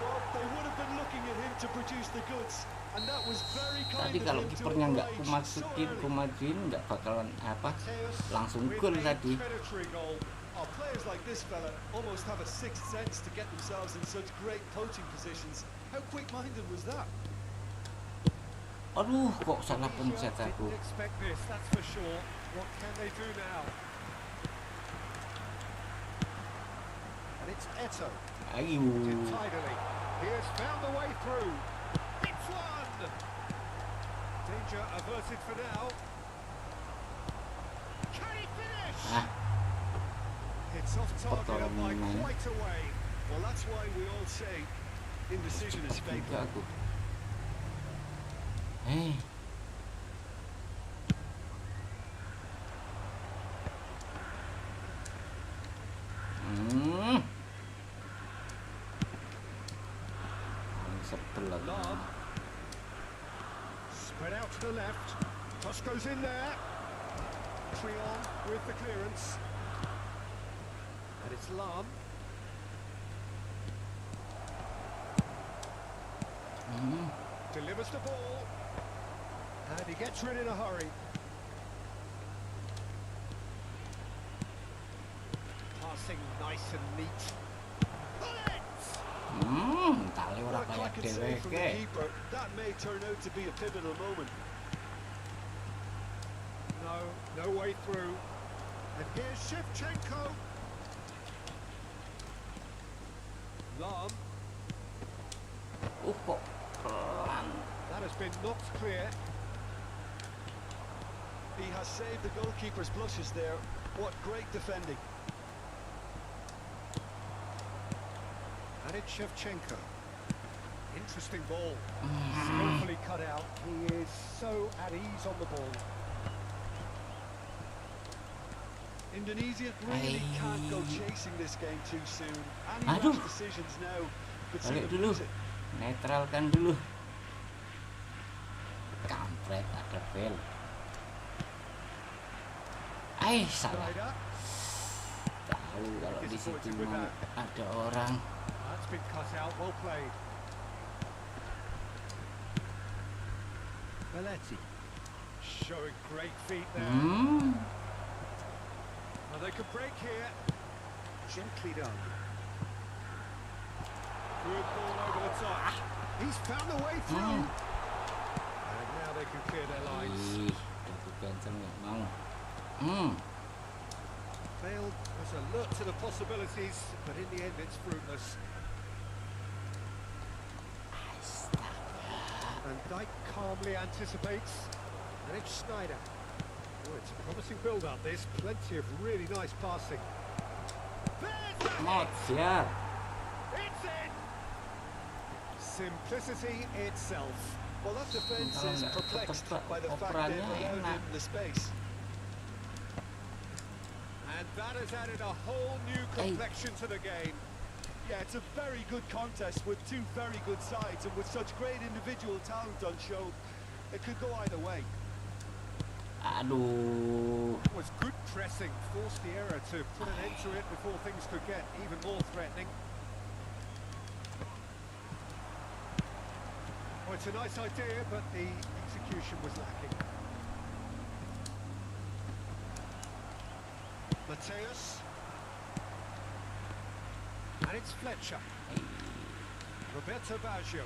Well, they would have been looking at him to produce the goods, and that was very kind Tadi of kalau him to kipernya nggak oblige so kumajuin nggak bakalan apa, Mateus langsung with gol a tadi. predatory goal. Oh, players like this fella almost have a sixth sense to get themselves in such great poaching positions. How quick-minded was that? Aduh, kok salah pencet aku. Didn't expect this, that's for sure. What can they do now? And it's Eto. Ayo. Did tidily. He has found the way through. It's one! Danger averted for now. Can he finish? Ah, It's off target and by Pertolongan. quite a way. Well, that's why we all say indecision is juga fatal. aku. Hei. Paling sebel aku. Lob. Spread out to the left. Toss goes in there. Trion with the clearance. And it's Lam. Delivers the ball. And he gets rid in a hurry. Passing nice and neat. Bullets! Tali ora What a kaya crack and save from the dheweke. keeper. That may turn out to be a pivotal moment. No way through. And here's Shevchenko. Lam. Kok pelan. That has been knocked clear. He has saved the goalkeeper's blushes there. What great defending. And it's Shevchenko. Interesting ball. Skillfully cut out. He is so at ease on the ball. Indonesia really can't go chasing this game too soon. Any Aduh. rash decisions now could see Balik them dulu. lose it. Netralkan dulu. Kampret, ada bel. Salah. Schneider. Tahu kalau di situ mau ada orang. That's been cut out. Well played. Belletti. Showing great feet there. Well, they could break here. Gently done. Good ball over the top. He's found a way through. And now they can clear their lines. Ih, aku cancel nggak mau. Bale was alert to the possibilities, but in the end it's fruitless. And Dyke calmly anticipates. And it's Schneider. Oh, it's a promising build-up, this. Plenty of really nice passing. There's the hit! Siap. It's in! Simplicity itself. Well, that defence is perplexed by the fact they've allowed him the space. And that has added a whole new complexion to the game. Yeah, it's a very good contest with two very good sides, and with such great individual talent on show, it could go either way. Aduh. It was good pressing, forced the error to put an end to it before things could get even more threatening. Well, it's a nice idea, but the execution was lacking. Mateus. And it's Fletcher. Roberto Baggio.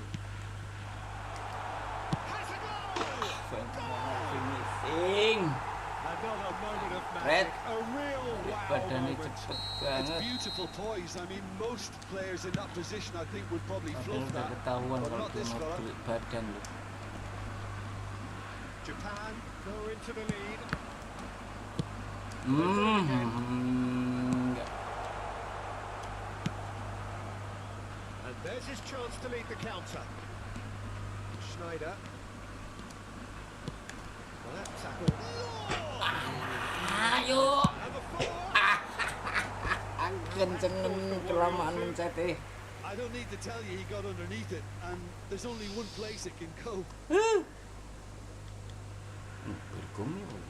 Has a goal! Finishing. Another moment of Red. magic. A real wow Badannya moment. cepet It's banget. beautiful poise. I mean, most players in that position, I think, would probably Padahal fluff udah that, ketahuan but kalau not dia this mau fella. beli badan loh. Japan go into the lead. Enggak. And there's his chance to lead the counter. Schneider. Well, that tackle. Ayo. And the follow-up. Kencengan kelamaan mencetnya. I don't need to tell you he got underneath it, and there's only one place it can go. Bergumil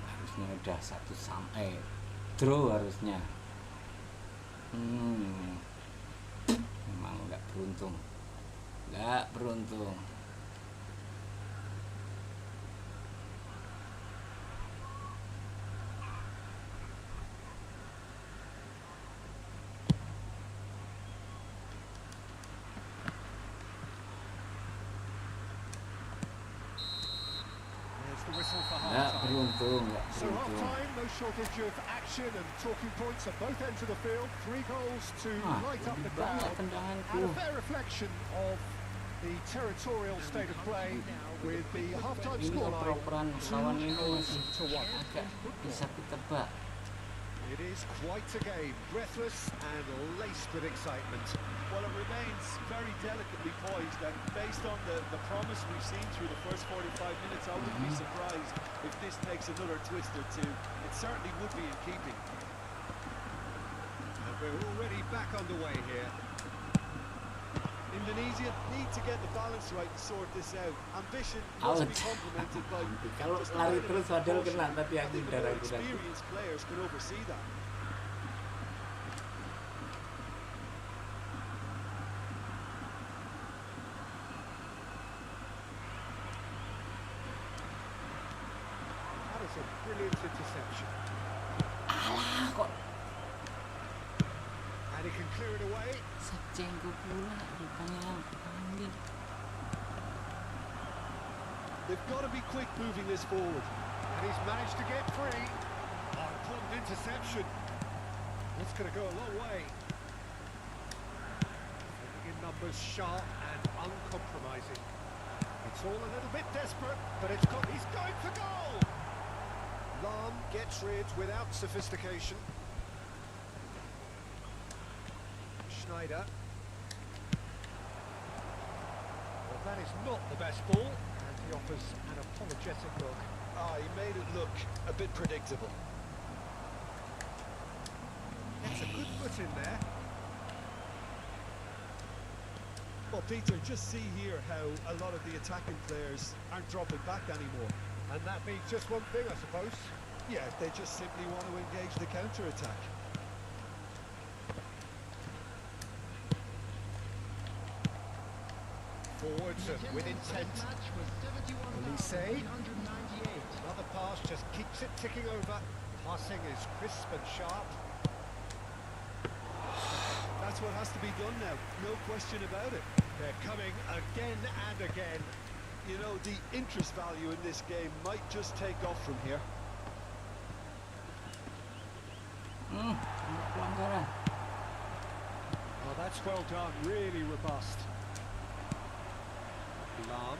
harusnya udah 1-1 draw harusnya. Memang nggak beruntung. There's the whistle for Nggak half-time. beruntung. So half-time, no shortage of action and talking points at both ends of the field. 3 goals to light up the crowd. And a fair reflection of the territorial state of play with the half-time Ini scoreline lawan ini 2 masih to 1. agak bisa ditebak. It is quite a game, breathless and laced with excitement. Well, it remains very delicately poised, and based on the promise we've seen through the first 45 minutes, I wouldn't be surprised if this takes another twist or two. It certainly would be in keeping. And we're already back underway here. Indonesia need to get the balance right to sort this out. Ambition must be Out. complemented by Kalau just a lari bit of terus padahal caution. kena, tapi I aku think the udah more ragu-ragu. experienced players can oversee that. That is a brilliant interception. Kok And he can clear it away. Shevchenko pula rupanya yang panggil. They've got to be quick moving this forward. And he's managed to get free. Oh, important interception. That's going to go a long way. Defending in numbers, sharp and uncompromising. It's all a little bit desperate, but he's going for goal. Lahm gets rid without sophistication. Schneider. Well, that is not the best ball, and he offers an apologetic look. He made it look a bit predictable. Gets a good foot in there. Well, Peter, just see here how a lot of the attacking players aren't dropping back anymore. And that means just one thing, I suppose. Yeah, they just simply want to engage the counter-attack. Forwards and with intent. Elise. Another pass just keeps it ticking over. Passing is crisp and sharp. That's what has to be done now, no question about it. They're coming again and again. You know, the interest value in this game might just take off from here. Pelanggaran. Oh, that's well done, really robust. Lahm.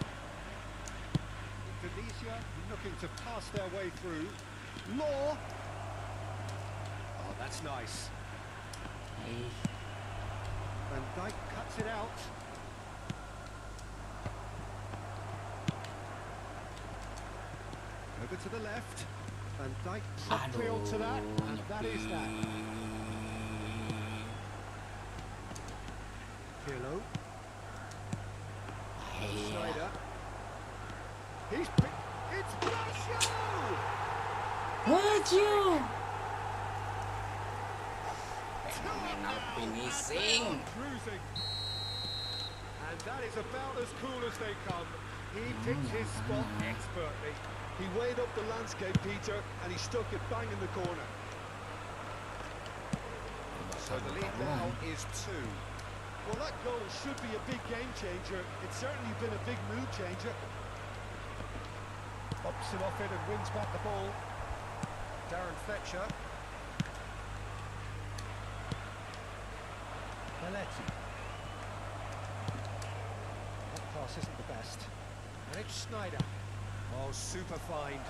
Indonesia looking to pass their way through. Law. Oh, that's nice. Van Dijk cuts it out. Over to the left. Van Dijk promptly onto that, and that is that. Pirlo. Schneider. He's picked. It's Blasio! Baju. Phenomenal finishing. Cruising. And that is about as cool as they come. He picked his spot expertly. He weighed up the landscape, Peter, and he stuck it bang in the corner. So the lead now is 2. Well, that goal should be a big game changer. It's certainly been a big mood changer. Bumps it off it and wins back the ball. Darren Fletcher. Belletti. That pass isn't the best. And it's Schneider. Oh, super fine.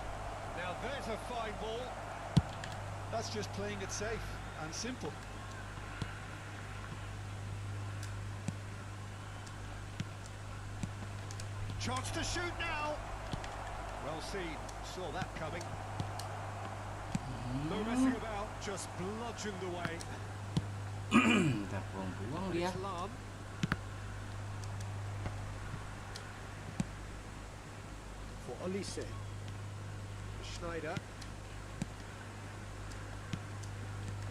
Now there's a fine ball. That's just playing it safe and simple. Chance to shoot now. Well seen. Saw that coming. No messing about. Just bludgeoned away. Udah buang-buang dia. It's Lahm. Olise. Schneider.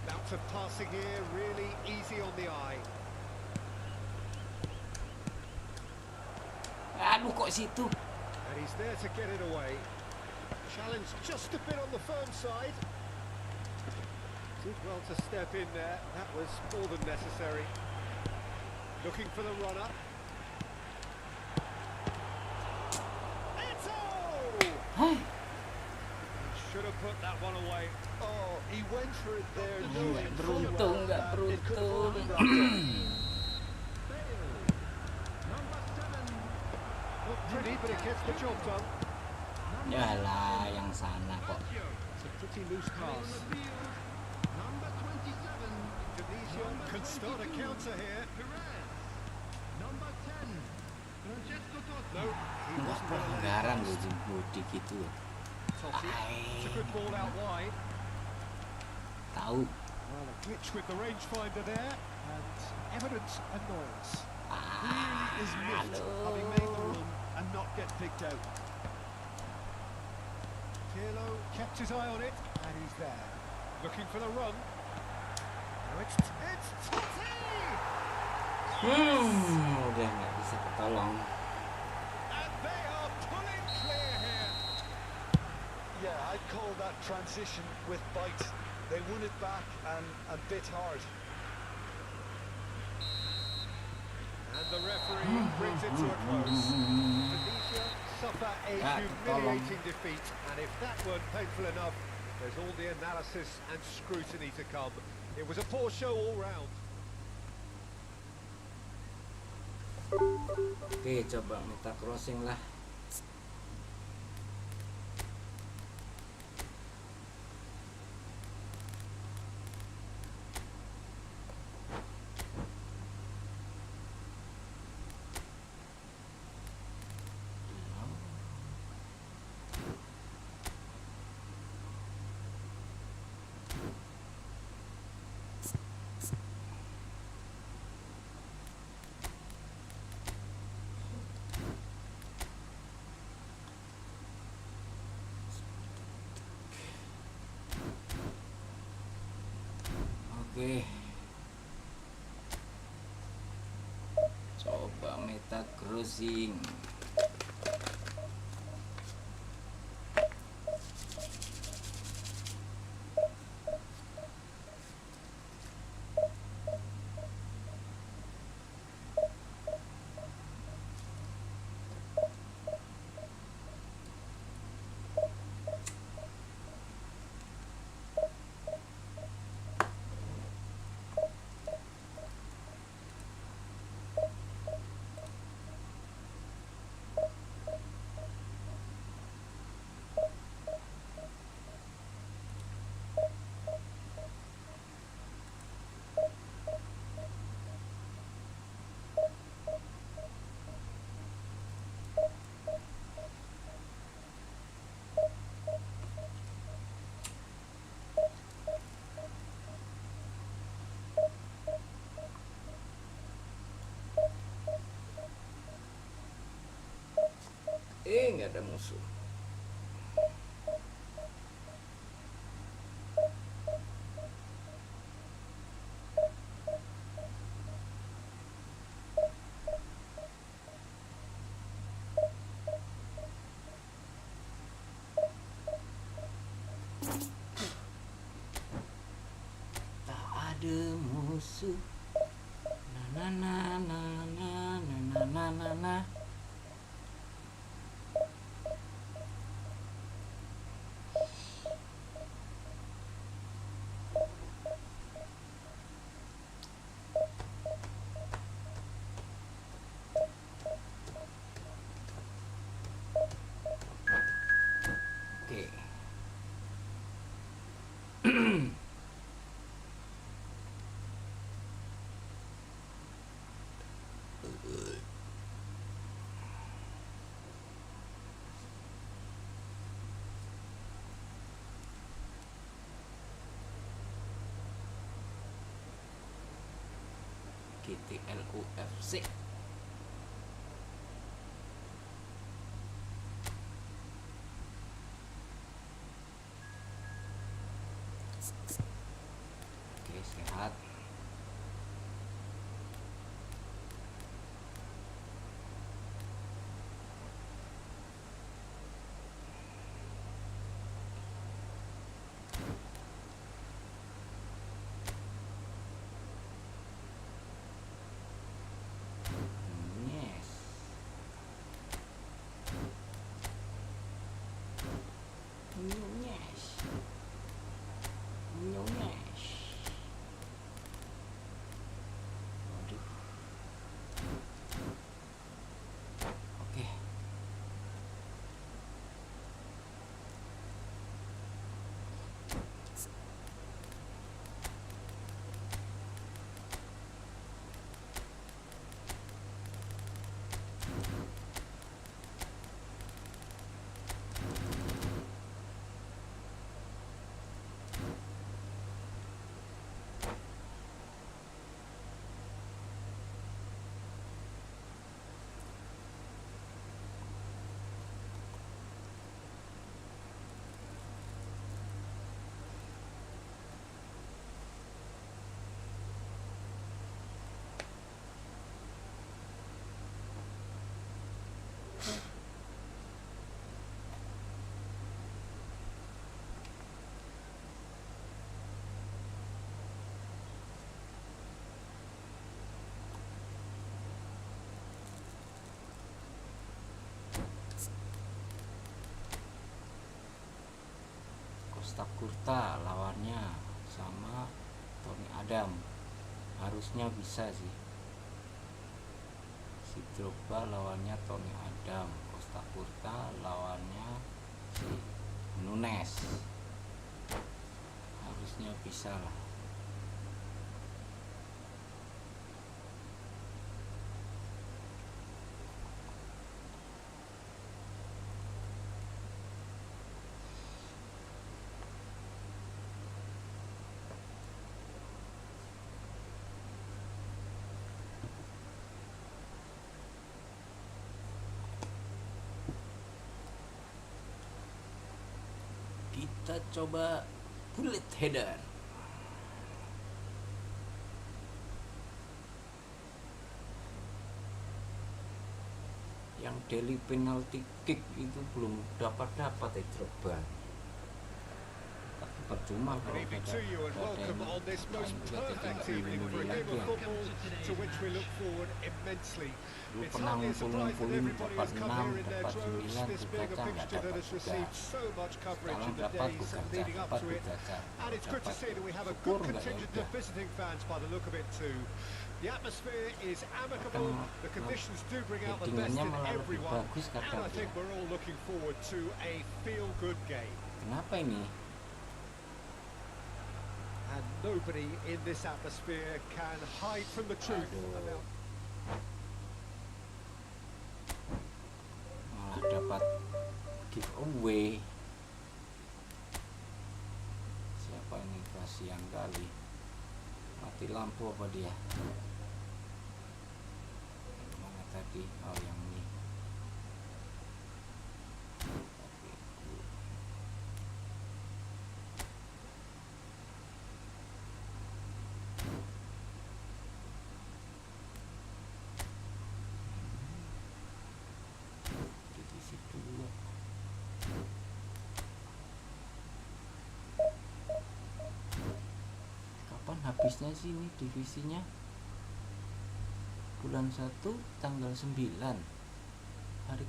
Bout of passing here, really easy on the eye. Aduh, kok situ? And he's there to get it away. Challenge just a bit on the firm side. Did well to step in there. That was more than necessary. Looking for the runner. Hah? Should have put that one away. Oh, he went for it there. Nggak beruntung, nggak beruntung. Not pretty, but it gets the job done. Yalah, yang sana kok. It's a pretty loose pass. Indonesia can start a counter here. No, he Nggak wasn't going to let it pelanggaran pass. loh body gitu. Totti. It's a good ball out wide. Tahu. Well, a glitch with the rangefinder there, and evident annoyance. Really is miffed having made the run and not get picked out. Pirlo kept his eye on it, and he's there. Looking for the run. Now it's Totti! Udah nggak bisa ketolong. And they are pulling clear here. Yeah, I'd call that transition with bite. They won it back and bit hard. And the referee brings it to a close. Indonesia suffer a humiliating defeat, and if that weren't painful enough, there's all the analysis and scrutiny to come. It was a poor show all round. Oke, coba minta crossing lah. Oke. Coba meta crossing. Nggak ada musuh. Tak ada musuh. Na na na na na na na na na. Oke. GTLUFC. Oke, sehat. Yes. Yes. Yes. Waduh. Oke. Costa Curta lawannya sama Tony Adam, harusnya bisa sih. Si Drogba lawannya Tony Adam, Costa Curta lawannya si Nunes, harusnya bisa lah. Kita coba bullet header. Yang daily penalty kick itu belum dapat Drogba. Tapi percuma Good kalau evening to you and welcome on this most perfect evening for a game of football to which we look forward immensely. Dulu It's pernah hardly a surprise that ngumpul-ngumpulin everybody dapat has come 6, here in their dapat droves, 9, this being a Gacha nggak fixture that dapat has juga. received so much coverage Sekarang in the dapat days Gacha, leading up dapat to it. Gacha. And it's good to Dapat. see that we have a Syukur good nggak ya contingent udah. of visiting fans by the look of it too. The atmosphere is amicable, the conditions do bring out the best headingannya in malah lebih everyone, bagus and kadang I think ya. we're all looking forward to a feel-good game. Kenapa ini? And nobody in this atmosphere can hide from the truth Aduh. about Malah dapat giveaway. Siapa ini? Kasihan kali. Mati lampu apa dia? Mana tadi? Oh, yang ini. Divisi 2. Kapan habisnya sih ini divisinya? Bulan 1 tanggal 9. Hari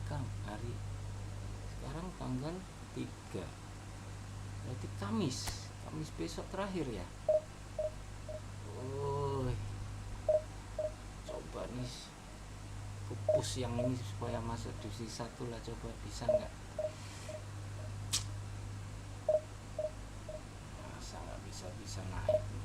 sekarang tanggal 3. Berarti Kamis besok terakhir ya. Coba nih pupus yang ini supaya masuk divisi 1 lah, coba bisa nggak? Masa nggak bisa naik nih.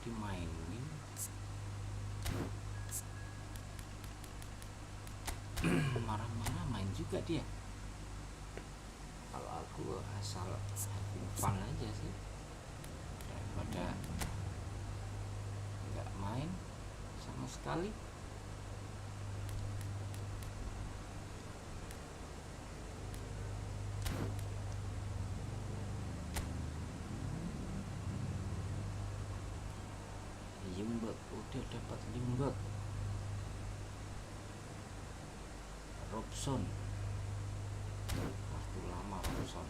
dimainin. Marah-marah main juga dia. Kalau aku asal having fun aja sih, daripada nggak main sama sekali. Limbek, udah dapat Limbek. Robson, kartu lama Robson.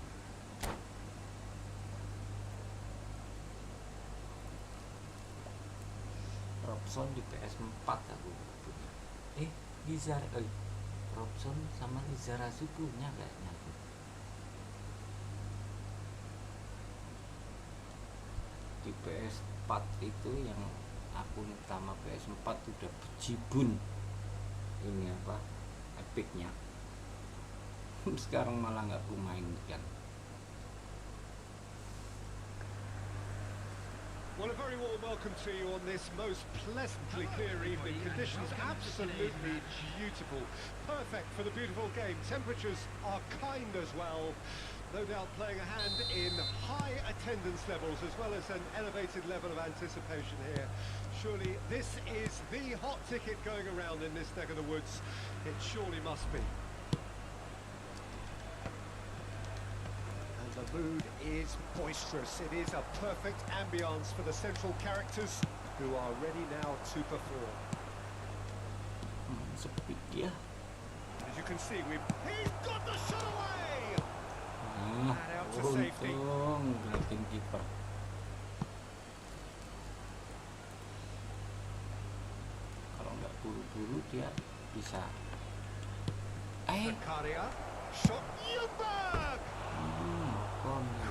Robson di PS4 aku punya. Robson sama Lizarazu punya kayaknya. Di PS4 itu yang akun utama PS4 udah bejibun ini apa epicnya. Sekarang malah nggak aku mainkan. Well, a very warm welcome to you on this most pleasantly clear evening. Conditions absolutely beautiful. Perfect for the beautiful game. Temperatures are kind as well. No doubt playing a hand in high attendance levels as well as an elevated level of anticipation here. Surely this is the hot ticket going around in this neck of the woods. It surely must be. The mood is boisterous. It is a perfect ambience for the central characters who are ready now to perform. Sepi dia. As you can see, he's got the shot away! And out to safety. Untung gerakin kiper. Kalau nggak buru-buru dia bisa. Zakaria, shot Ljungberg!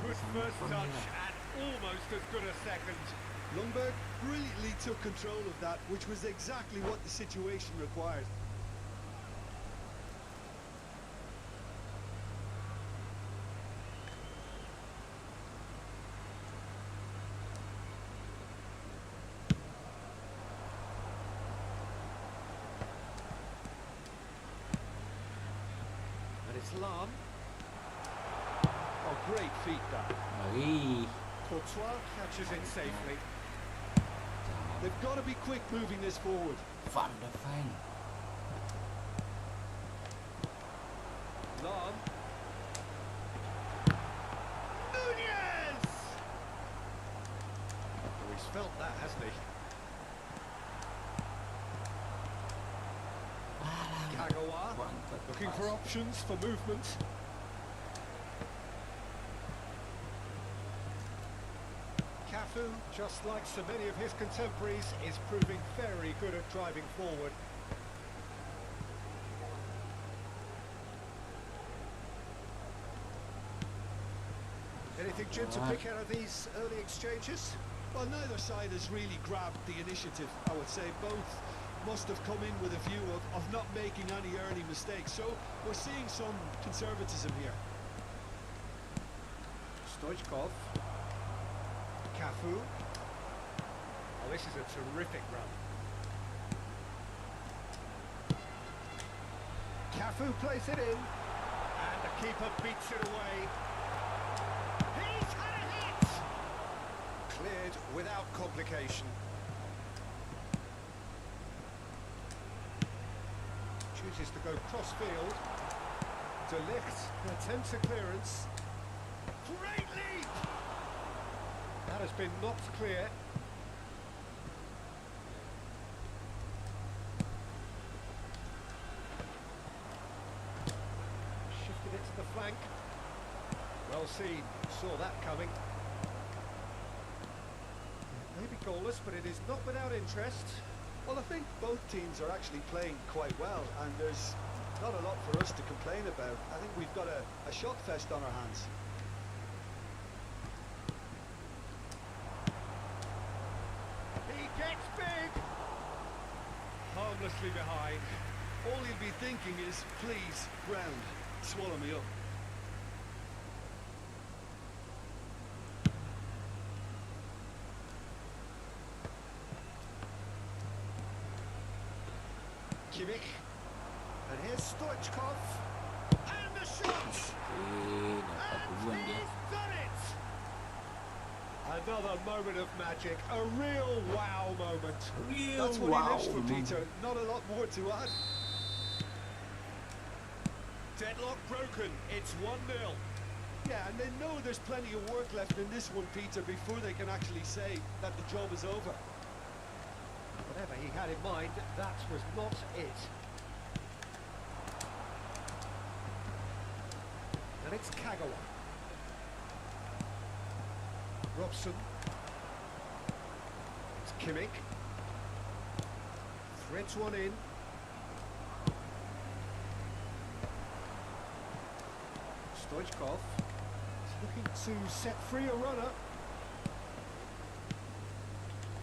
Good first touch and almost as good a second. Ljungberg brilliantly took control of that, which was exactly what the situation required. And it's Lam. Oh, great feet that. Courtois catches it safely. They've got to be quick moving this forward. Van de Ven. Lam. Nunez! Oh, he's felt that, hasn't he? Kagawa, looking for options for movement. Cafu, just like so many of his contemporaries, is proving very good at driving forward. Anything, Jim, to pick out of these early exchanges? Well, neither side has really grabbed the initiative, I would say. Both must have come in with a view of not making any early mistakes. So we're seeing some conservatism here. Stoichkov. Cafu. Oh, this is a terrific run. Cafu plays it in. And the keeper beats it away. He's had a hit! Cleared without complication. Chooses to go cross-field. De Ligt attempts a clearance. Great leap! That has been knocked clear. Shifted it to the flank. Well seen, saw that coming. Maybe goalless, but it is not without interest. Well, I think both teams are actually playing quite well, and there's not a lot for us to complain about. I think we've got a shot fest on our hands. He gets big! Harmlessly behind. All he'll be thinking is, please, ground, swallow me up. Kimmich. And here's Stoichkov. And the shot! Dapat duluan dia. He's done it! Another moment of magic, a real wow moment. That's what he lives for, Peter. Not a lot more to add. Deadlock broken, it's 1-0. Yeah, and they know there's plenty of work left in this one, Peter, before they can actually say that the job is over. Whatever he had in mind, that was not it. And it's Kagawa. Robson. It's Kimmich. Threads one in. Stoichkov is looking to set free a runner.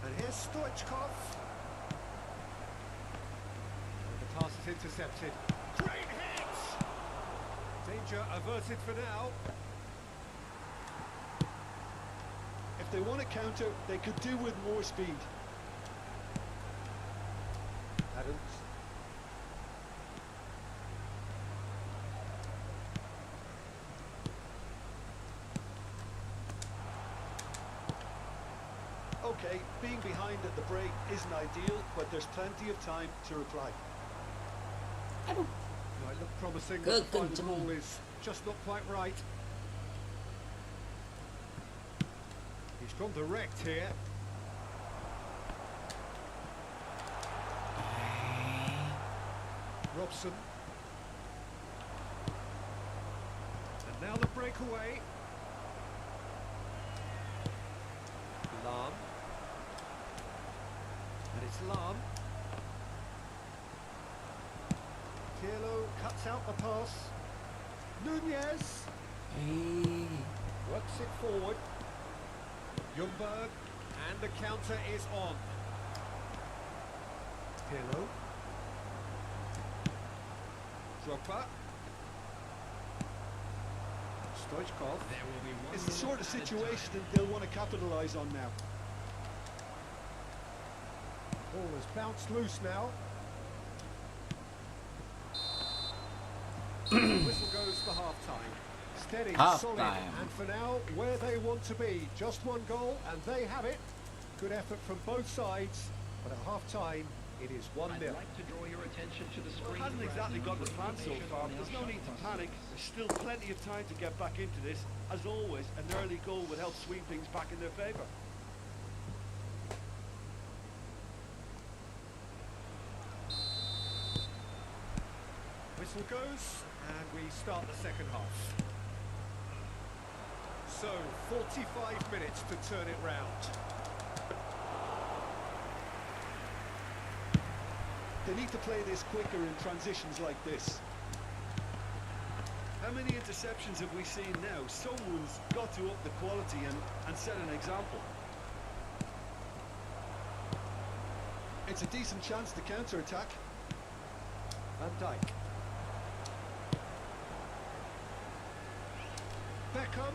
And here's Stoichkov. And the pass is intercepted. Great hit! Danger averted for now. If they want to counter, they could do with more speed. Adams. Okay, being behind at the break isn't ideal, but there's plenty of time to reply. Might look promising, Good, but the good, final Jimmy. ball is just not quite right. He's gone direct here. Robson. And now the breakaway. Lahm. And it's Lahm. Pirlo cuts out the pass. Nunez Hey. works it forward. Ljungberg, and the counter is on. Pirlo. Drogba. Stoichkov. There will be one It's the minute sort of added situation time. they'll want to capitalise on now. Ball has bounced loose now. Whistle goes for half-time. Steady, solid, Half-time. and for now, where they want to be. Just one goal, and they have it. Good effort from both sides, but at half-time, it is 1-0. I'd like to draw your attention to the Well, screen. it hasn't exactly got the plan so far. on the There's no shot need to process. panic. There's still plenty of time to get back into this. As always, an early goal would help swing things back in their favour. Whistle goes, and we start the second half. So, 45 minutes to turn it round. They need to play this quicker in transitions like this. How many interceptions have we seen now? Someone's got to up the quality and set an example. It's a decent chance to counter-attack. Van Dijk. Beckham.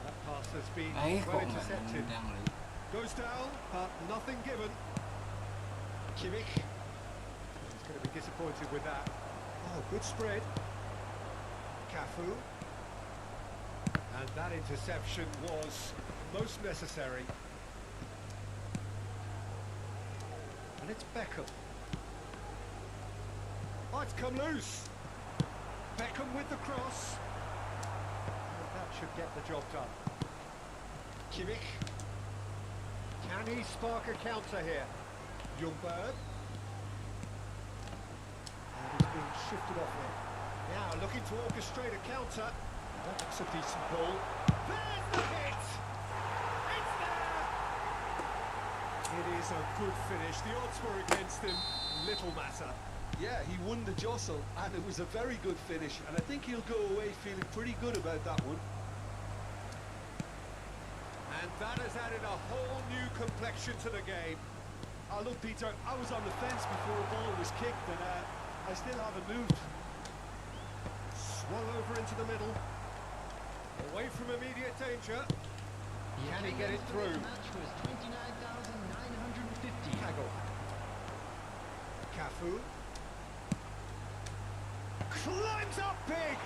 That pass has been Baik well kok nggak intercepted. nendang lagi. Goes down, but nothing given. Kimmich. He's going to be disappointed with that. Oh, good spread. Cafu. And that interception was most necessary. And it's Beckham. Oh, it's come loose. Beckham with the cross. And that should get the job done. Kimmich. Can he spark a counter here? Ljungberg. And he's being shifted off here. Now looking to orchestrate a counter. That's a decent ball. There's the hit! It's there! It is a good finish. The odds were against him. Little matter. Yeah, he won the jostle, and it was a very good finish, and I think he'll go away feeling pretty good about that one. And that has added a whole new complexion to the game. Oh, look, Peter, I was on the fence before the ball was kicked, and I still haven't moved. Swung over into the middle. Away from immediate danger. Can he get it through? Match was 29,950. Kagawa. Cafu. Climbs up big!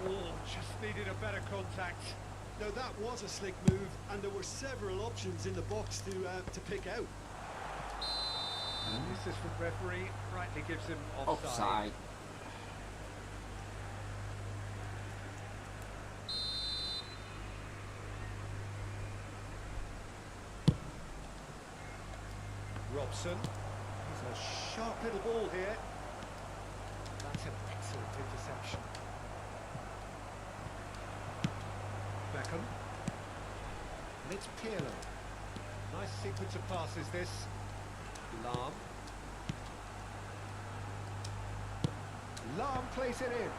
Oh, just needed a better contact. Now that was a slick move, and there were several options in the box to pick out. And the assistant referee rightly gives him offside. Offside. Robson. He's a sharp little ball here. That's an excellent interception. Beckham. And it's Pirlo. Nice sequence of passes this. Lahm. Lahm plays it in.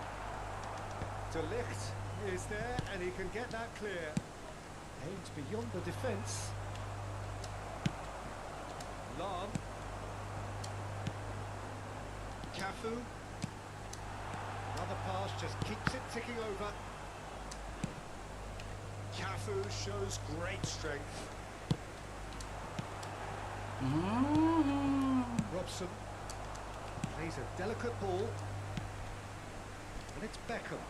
De Ligt is there and he can get that clear. Aims beyond the defence. Lahm. Cafu. Another pass just keeps it ticking over. Cafu shows great strength. Robson plays a delicate ball. And it's Beckham.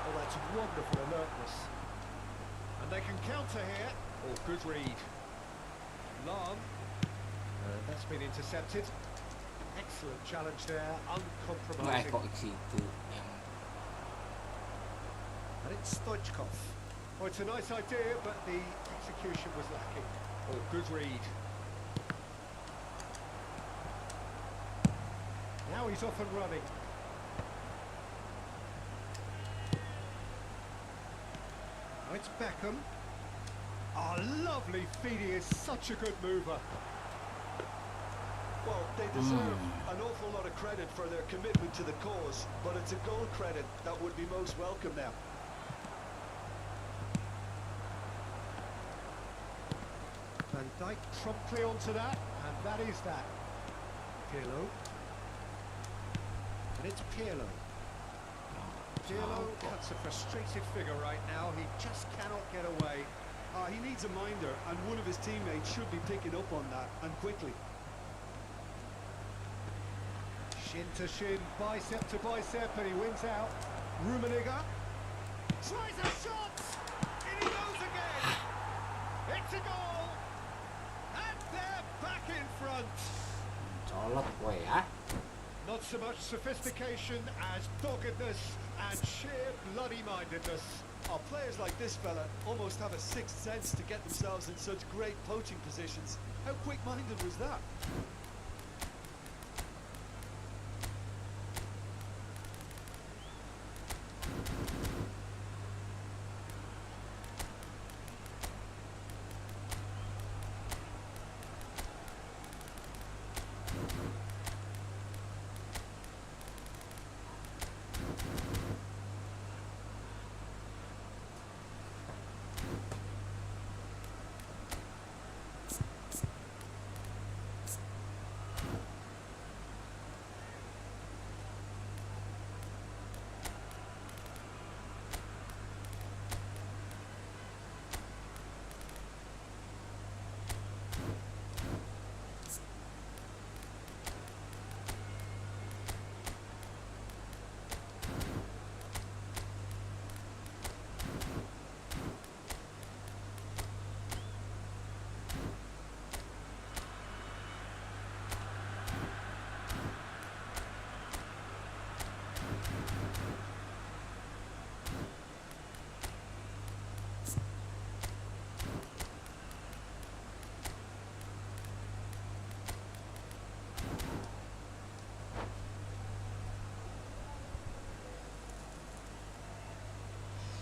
Oh, that's wonderful alertness. And they can counter here. Oh, good read. Lahm. That's been intercepted. Excellent challenge there, uncompromising. Kok situ yang And it's Stoichkov. Oh, it's a nice idea, but the execution was lacking. Oh, good read. Now he's off and running. Oh, it's Beckham. Oh, lovely feed. He is such a good mover. Well, they deserve an awful lot of credit for their commitment to the cause, but it's a goal credit that would be most welcome now. Van Dijk promptly onto that, and that is that. Pirlo. And it's Pirlo. Pirlo cuts a frustrated figure right now. He just cannot get away. He needs a minder, and one of his teammates should be picking up on that, and quickly. Shin to shin, bicep to bicep, and he wins out. Rummenigge tries a shot! In he goes again! It's a goal! And they're back in front! colok kowe ya. Not so much sophistication as doggedness and sheer bloody-mindedness. Our players like this fella almost have a sixth sense to get themselves in such great poaching positions. How quick-minded was that?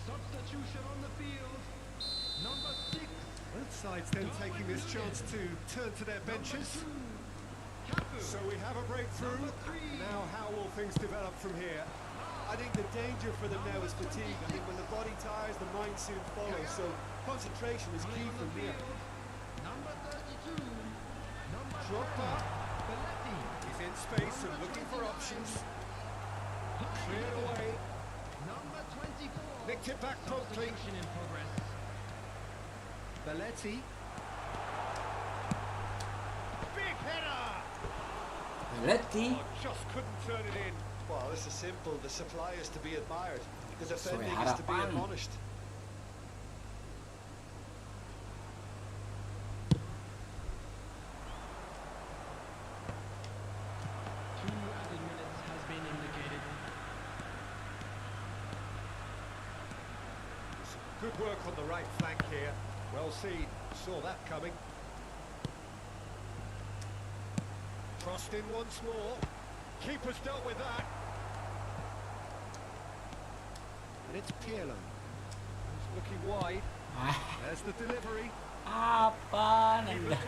Substitution on the field. Number 6. Both sides then taking this chance to turn to their benches. So we have a breakthrough. Now how will things develop from here? I think the danger for them now is fatigue. I think when the body tires, the mind soon follows. So concentration is key from here. Number 32. Number Drogba. 10. Belletti. He's in space and looking for options. Cleared away. Number 24. Nicked Knocked it back promptly. Substitution in progress. Belletti. Big header! Letty. Oh, just couldn't turn it in. Well, this is simple. The supply is to be admired. The Sesuai defending is to be harapan. admonished. Two added minutes has been indicated. Good work on the right flank here. Well seen. Saw that coming. Crossed in once more. Keeper's dealt with that. And it's Pirlo. He's looking wide. Ah, There's the delivery. apa nanda?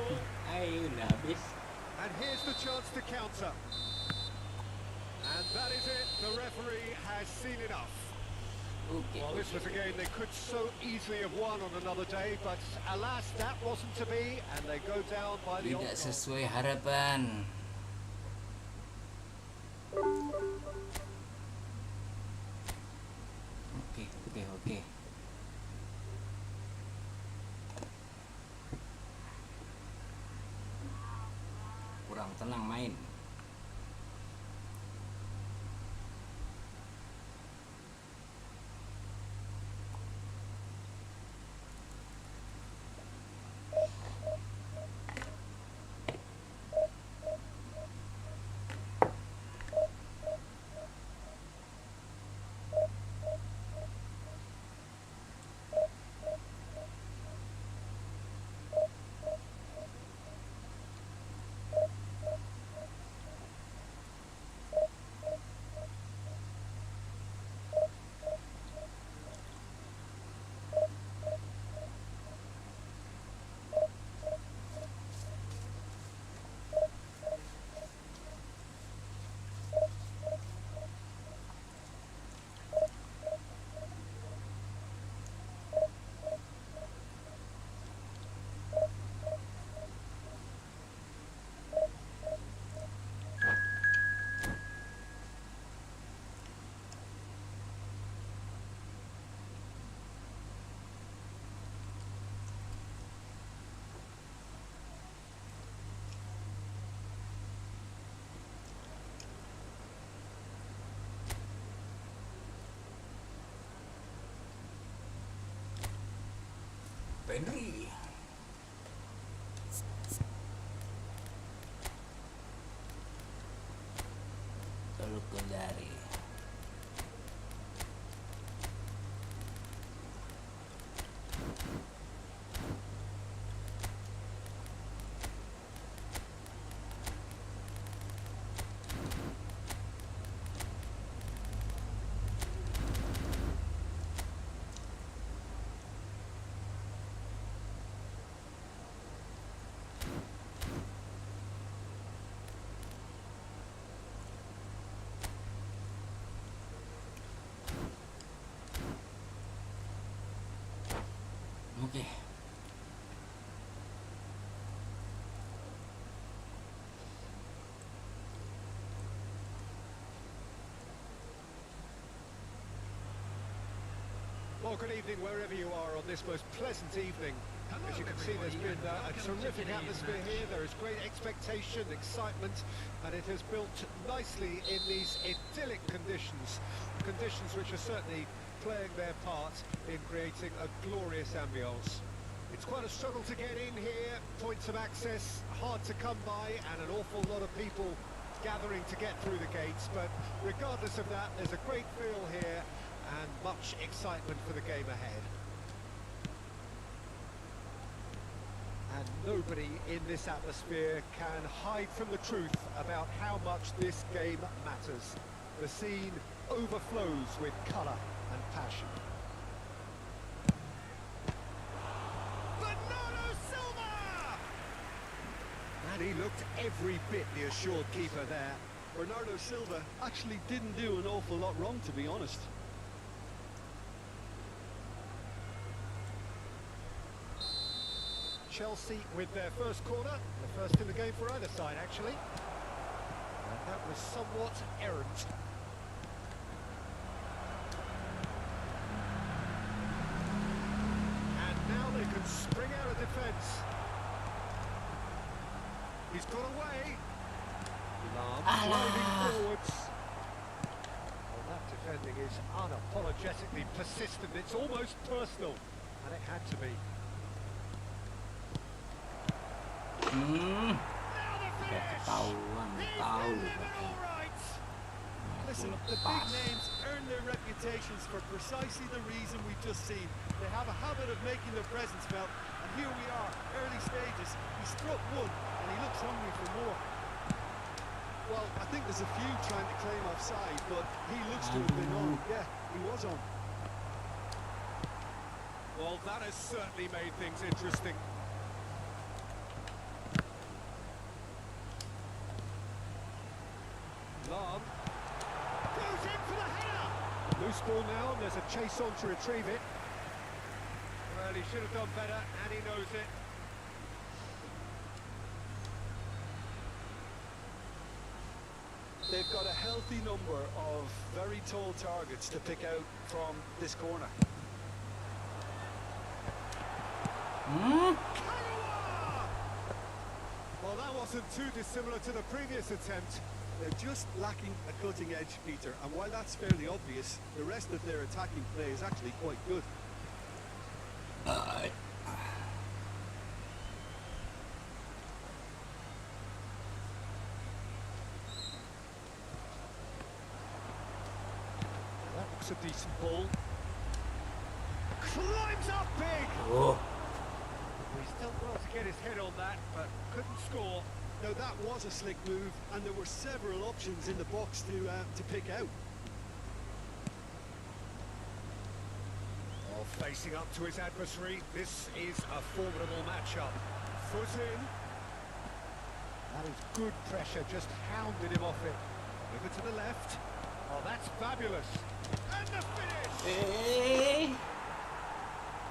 Ayo udah habis. And here's the chance to counter. And that is it. The referee has seen enough. Oke. Well, this was a game they could so easily have won on another day, but alas, that wasn't to be, and they go down by the Tidak old sesuai harapan. Oke. Kurang tenang main. Pedri. Lalu Kendari. Oke. Well, good evening wherever you are on this most pleasant evening. As you can see, there's been a terrific atmosphere here. There is great expectation, excitement, and it has built nicely in these idyllic conditions. Conditions which are certainly playing their part in creating a glorious ambience. It's quite a struggle to get in here, points of access hard to come by, and an awful lot of people gathering to get through the gates, but regardless of that, there's a great feel here and much excitement for the game ahead. And nobody in this atmosphere can hide from the truth about how much this game matters. The scene overflows with colour and passion. Bernardo Silva! And he looked every bit the assured keeper there. Bernardo Silva actually didn't do an awful lot wrong, to be honest. Chelsea with their first corner, the first in the game for either side actually. And that was somewhat errant. defence. He's got away. Lam sliding forwards. Well, that defending is unapologetically persistent. It's almost personal, and it had to be. Now the finish. Ketahuan, tahu He's ended it all right. Listen, the big names earn their reputations for precisely the reason we've just seen. They have a habit of making their presence felt, and here we are, early stages. He struck one, and he looks hungry for more. Well, I think there's a few trying to claim offside, but he looks to have been on. Yeah, he was on. Well, that has certainly made things interesting. Lam goes in for the header. Loose ball now, and there's a chase on to retrieve it. Well, he should have done better, and he knows it. They've got a healthy number of very tall targets to pick out from this corner. Well, that wasn't too dissimilar to the previous attempt. They're just lacking a cutting edge, Peter, and while that's fairly obvious, the rest of their attacking play is actually quite good. That looks a decent ball. Climbs up big! Oh, He still got to get his head on that, but couldn't score. Now that was a slick move, and there were several options in the box to pick out. Oh, facing up to his adversary, this is a formidable matchup. Foot in. That is good pressure, just hounded him off it. Over to the left. Oh, that's fabulous. And the finish!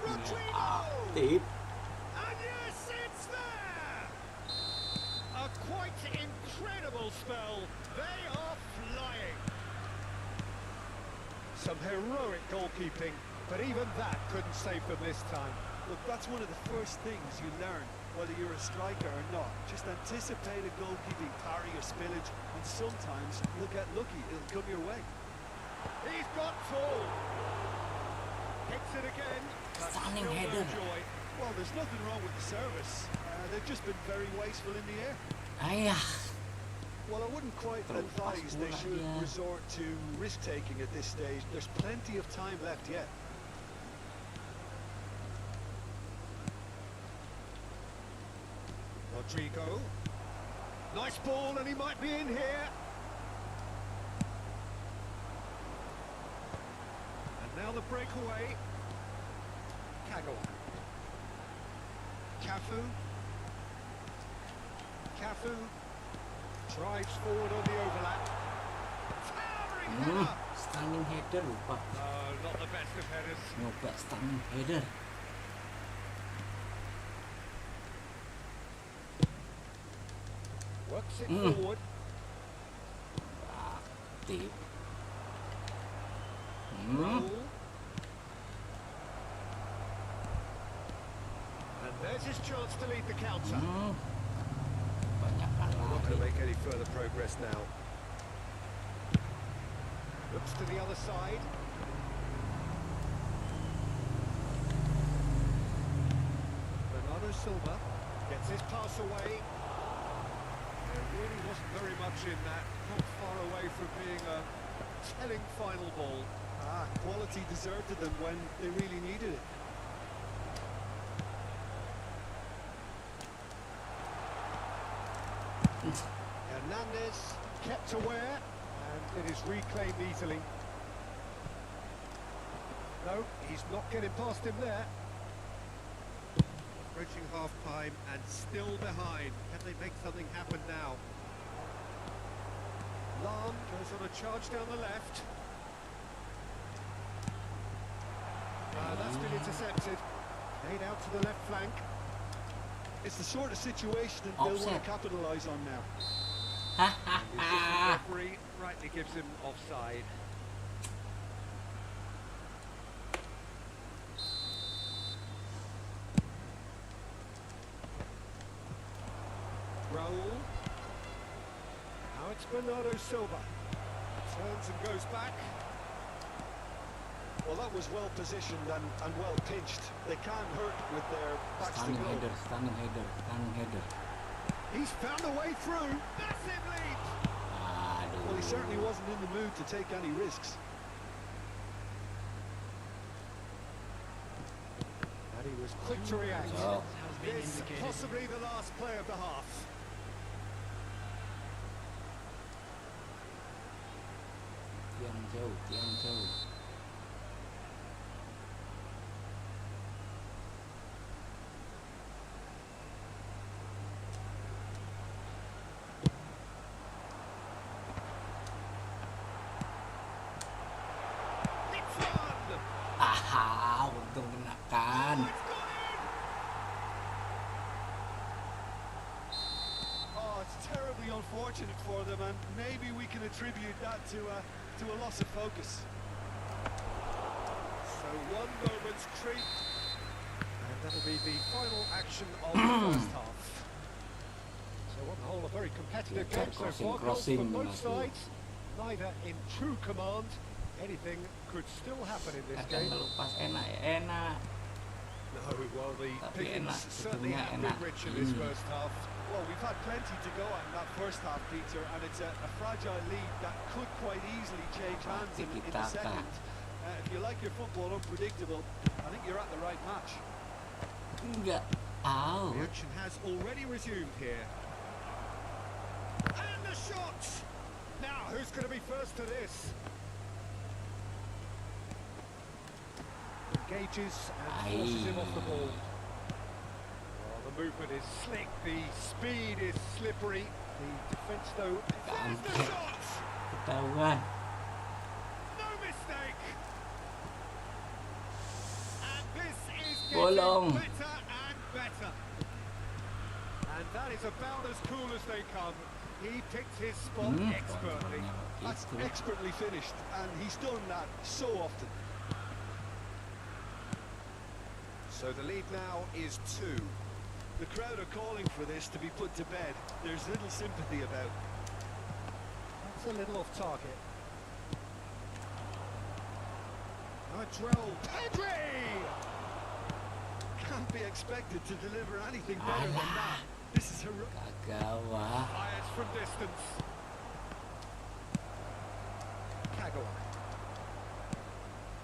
Rodrigo! tip. And yes, it's there! A quite incredible spell. They are flying. Some heroic goalkeeping, but even that couldn't save them this time. Look, that's one of the first things you learn, whether you're a striker or not. Just anticipate a goalkeeping parry or spillage, and sometimes you'll get lucky. It'll come your way. He's got full. Hits it again. but Stunning still no header. joy. Well, there's nothing wrong with the service. They've just been very wasteful in the air. Ayah. Well, I wouldn't quite Terlepas advise they should bolanya. resort to risk-taking at this stage. There's plenty of time left yet. Rodrigo. Nice ball, and he might be in here. And now the breakaway. Kagawa. Cafu. Cafu drives forward on the overlap. Towering header. Stunning header lupa. Oh, not the best of headers. Nyoba stunning header. Works it forward. Tip. Roll. And there's his chance to lead the counter. Banyak Not going to lari. make any further progress now. Looks to the other side. Bernardo Silva gets his pass away. There really wasn't very much in that. Not far away from being a telling final ball. Quality deserted them when they really needed it. Hernandez kept aware, and it is reclaimed easily. No, he's not getting past him there. Approaching half-time and still behind. Can they make something happen now? Lam goes on a charge down the left. That's been intercepted. Made out to the left flank. It's the sort of situation that they'll want Offside. to capitalise on now. The assistant referee rightly gives him offside. Bernardo Silva turns and goes back. Well, that was well positioned and well pinched. They can't hurt with their backs to goal. Stunning header. He's found a way through. Massive lead. Well, he certainly wasn't in the mood to take any risks. And he was quick to react. Oh. This possibly the last play of the half. Tiang jauh. It's on. Aha, untung kenakan. Oh, it's terribly unfortunate for them, and maybe we can attribute that to a loss of focus. So 1 moment's treat. And that'll be the final action of the first half. So on the whole, a very competitive game so far. Goals from both sides. Neither in true command. Anything could still happen in this game. Kadang kalau pas enak. No, well, the Tapi pickings enak, certainly hidungnya have been enak. rich in this first half. Well, we've had plenty to go at in that first half, Peter, and it's a fragile lead that could quite easily change hands in the Tiki-taka. second. If you like your football unpredictable, I think you're at the right match. Enggak. Au. The action has already resumed here. And the shot! Now, who's going to be first to this? Engages and forces him off the ball. Oh, the movement is slick, the speed is slippery. The defence, though, there's the Kampret. shot! Ketahuan. No mistake! And this is Bolong. getting better and better. And that is about as cool as they come. He picked his spot expertly. That's expertly finished, and he's done that so often. So the lead now is 2. The crowd are calling for this to be put to bed. There's little sympathy about. That's a little off target. Nigel Pedri! Can't be expected to deliver anything better than that. This is Kagawa. Fires from distance. Kagawa.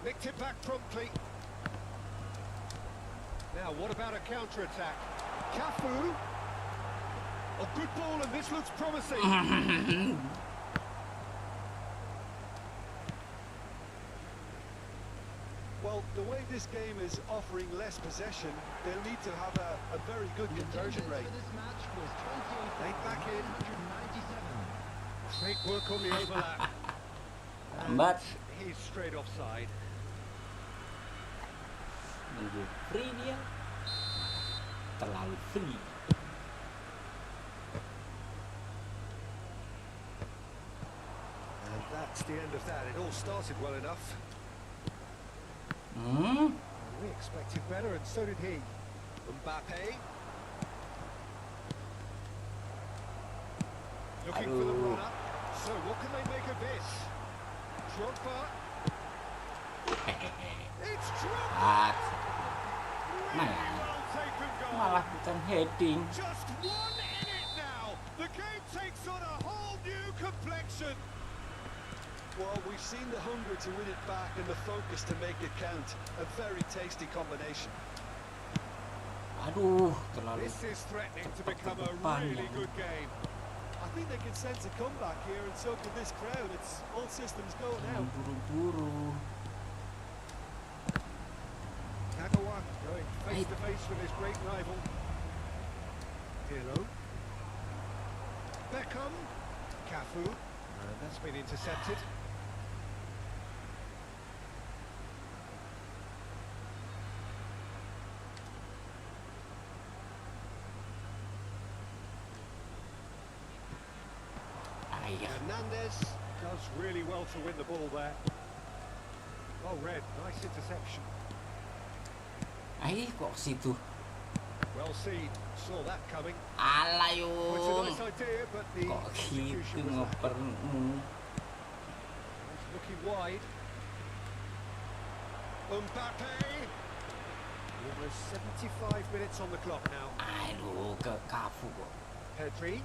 Nicked it back promptly. Now, what about a counter-attack? Cafu. A good ball, and this looks promising. Well, the way this game is offering less possession, they'll need to have a very good conversion rate. Late back in. Great work on the overlap. Lambat. He's straight offside. Nunggu free dia. Terlalu free. And that's the end of that. It all started well enough. We expected better, and so did he. Mbappe. Looking for the run-up. So what can they make of this? Drogba. It's Drogba! Really well taken goal. Malah bukan heading. Just 1 in it now. The game takes on a whole new complexion. Well, we've seen the hunger to win it back and the focus to make it count. A very tasty combination. Aduh, terlalu. This is threatening to become a depan, really ya. good game. I think they can sense a comeback here, and so can this crowd. It's all systems go now. Buru-buru. Kagawa going face to face with his great rival. Pirlo. Beckham. Cafu. And that's been intercepted. Ayah. Hernandez does really well to win the ball there. Well read, nice interception. Kok situ. Well Well seen. Saw that coming. Alah Well, it's a Yung. nice idea, but the Kok gitu execution was lacking. ngopermu. He's looking wide. Mbappe. Almost 75 minutes on the clock now. Aduh, ke Kafu kok. Pedri.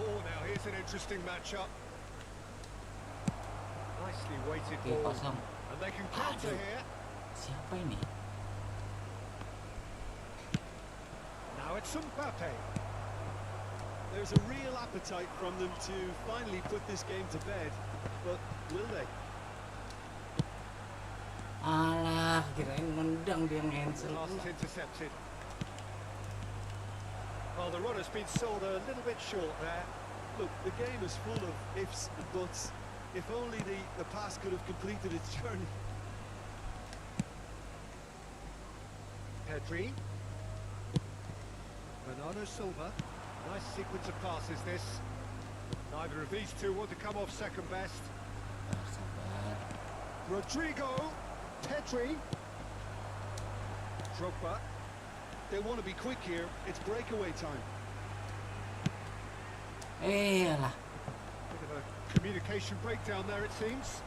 Oh, now here's an interesting matchup. Nicely weighted Oke, ball. kosong. And they can counter Aduh. here. Siapa ini? Now it's Mbappe. There's a real appetite from them to finally put this game to bed, but will they? Alah, kirain nendang dia ngensel. Pass is intercepted. Well, the run has been sold a little bit short there. Look, the game is full of ifs and buts. If only the pass could have completed its journey. Pedri. Bernardo Silva. Nice sequence of passes this. Neither of these two want to come off second best. Sabar. Rodrigo. Pedri. Drogba. They want to be quick here. It's breakaway time. Alah. Bit of a communication breakdown there, it seems.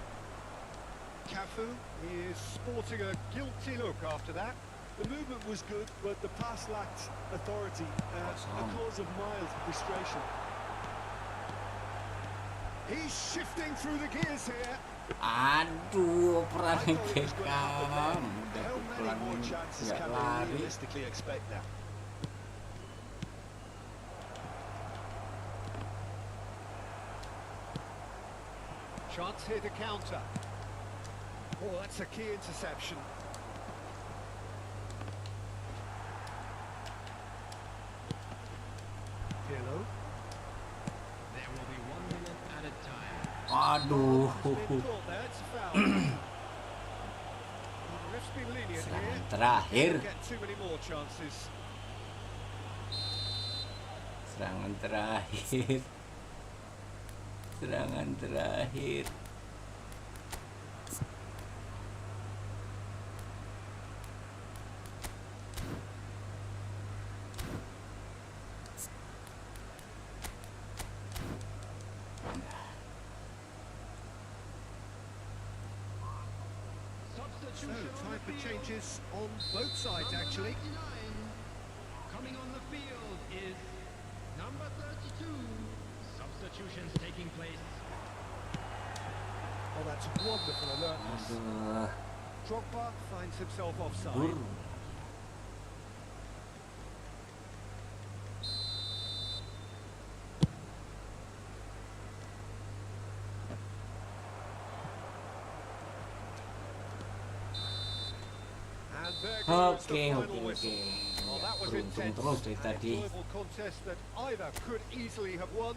Cafu is sporting a guilty look after that. The movement was good, but the pass lacked authority, a Awesome. cause of mild frustration. He's shifting through the gears here. Aduh, I perang thought it was going to happen Beckham. then. Udah How many pelan more chances nggak can they lari. realistically expect now? Chance here to counter. Oh, that's a key interception. Pirlo. There will be 1 minute at a time. Aduh. Been caught there, it's a foul. Well, the ref's been lenient Serangan here. terakhir. Don't get too many more chances. Serangan terakhir. Serangan terakhir. So, time for changes on both sides, actually. Coming on the field is number 32. Substitutions taking place. Oh, that's wonderful alertness. Aduh. Drogba finds himself offside. Bur. And there goes the Oke, final oke, whistle. oke. Well, that was Beruntung intense. terus dari An tadi. enjoyable contest that either could easily have won,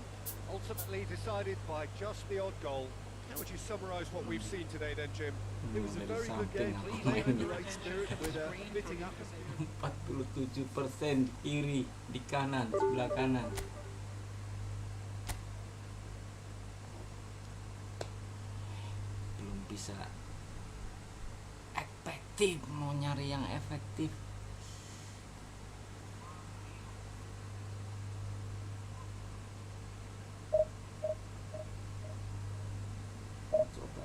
ultimately decided by just the odd goal. How would you summarise what we've seen today then, Jim? It was a Dari very good samping game. aku Played in the mainnya. right spirit with a fitting atmosphere. 47% di kiri, di kanan, sebelah kanan. Belum bisa efektif, mau nyari yang efektif. Coba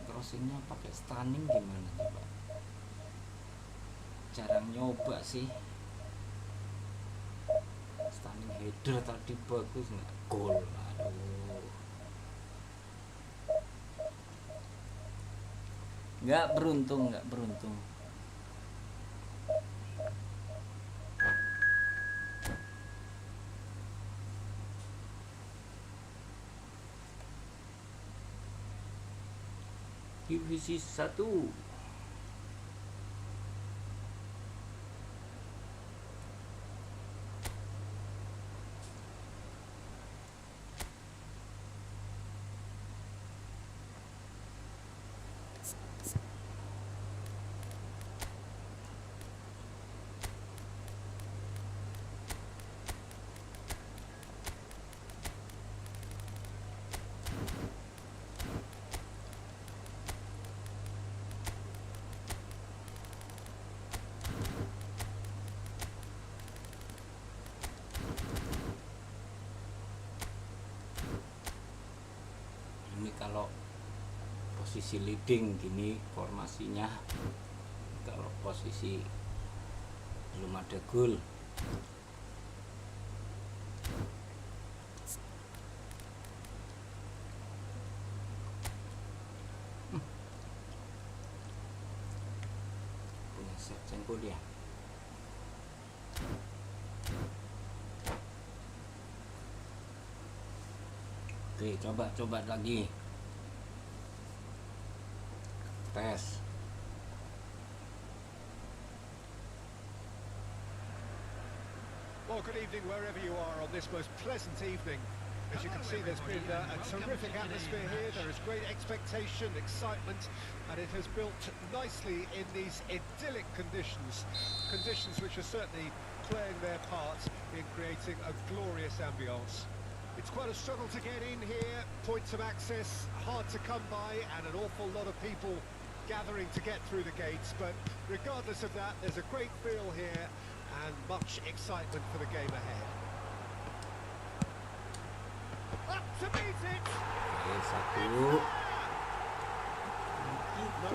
crossingnya pakai stunning gimana coba? Jarang nyoba sih. Stunning header tadi bagus nggak? Gol, aduh. Nggak beruntung. Divisi 1. posisi leading gini formasinya kalau posisi belum ada gol. Punya Shevchenko dia. Oke, coba lagi. Tes. Well, good evening wherever you are on this most pleasant evening. As you can see, there's been a terrific atmosphere here. There is great expectation, excitement, and it has built nicely in these idyllic conditions. Conditions which are certainly playing their part in creating a glorious ambience. It's quite a struggle to get in here, points of access hard to come by, and an awful lot of people gathering to get through the gates. But regardless of that, there's a great feel here and much excitement for the game ahead. Up to meet it! Oke, satu.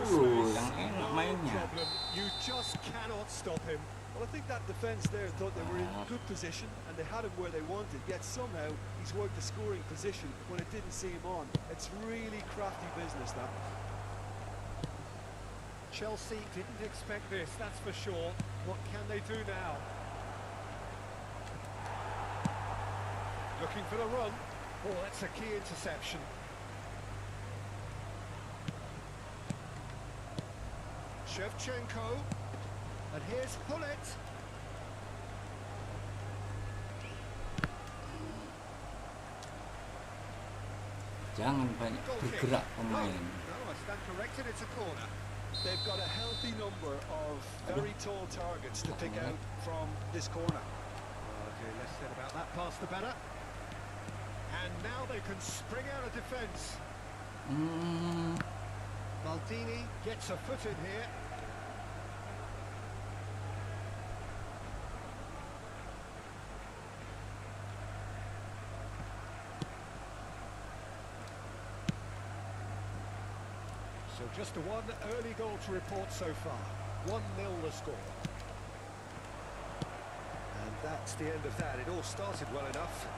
Itu yang enak mainnya. Problem. You just cannot stop him. Well, I think that defence there thought they were in good position and they had him where they wanted, yet somehow he's worked the scoring position when it didn't see him on. It's really crafty business, that. Chelsea didn't expect this, that's for sure. What can they do now? Looking for the run. Oh, that's a key interception. Shevchenko. And here's Hullet. Jangan banyak bergerak pemain. No, I stand corrected, it's a corner. They've got a healthy number of very tall targets to pick out from this corner. Okay, less said about that pass the better. And now they can spring out of defence. Maldini gets a foot in here. So just one early goal to report so far. 1-0 the score. And that's the end of that. It all started well enough.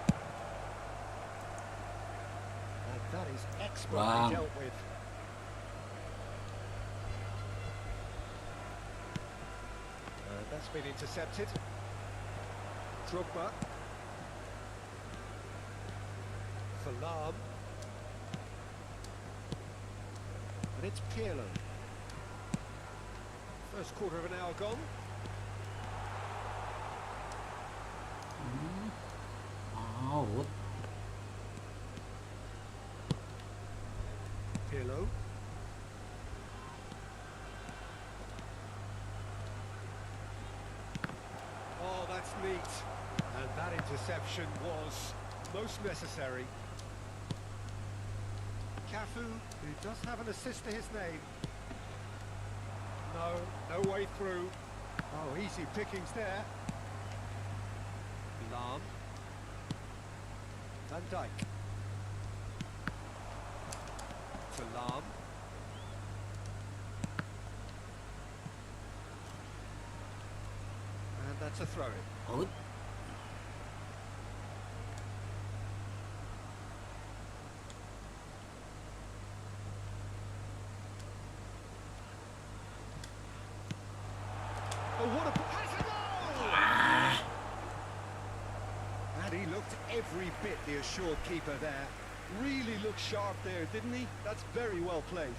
And that is expertly dealt with. And that's been intercepted. Drogba. For Lahm. And it's Pirlo. First quarter of an hour gone. Out. Pirlo. Oh, that's neat. And that interception was most necessary. Cafu, who does have an assist to his name. No way through. Oh, easy pickings there. Lahm. Van Dijk. To Lahm. And that's a throw-in. Out. Oh, what a pass! And he looked every bit the assured keeper there. Really looked sharp there, didn't he? That's very well played.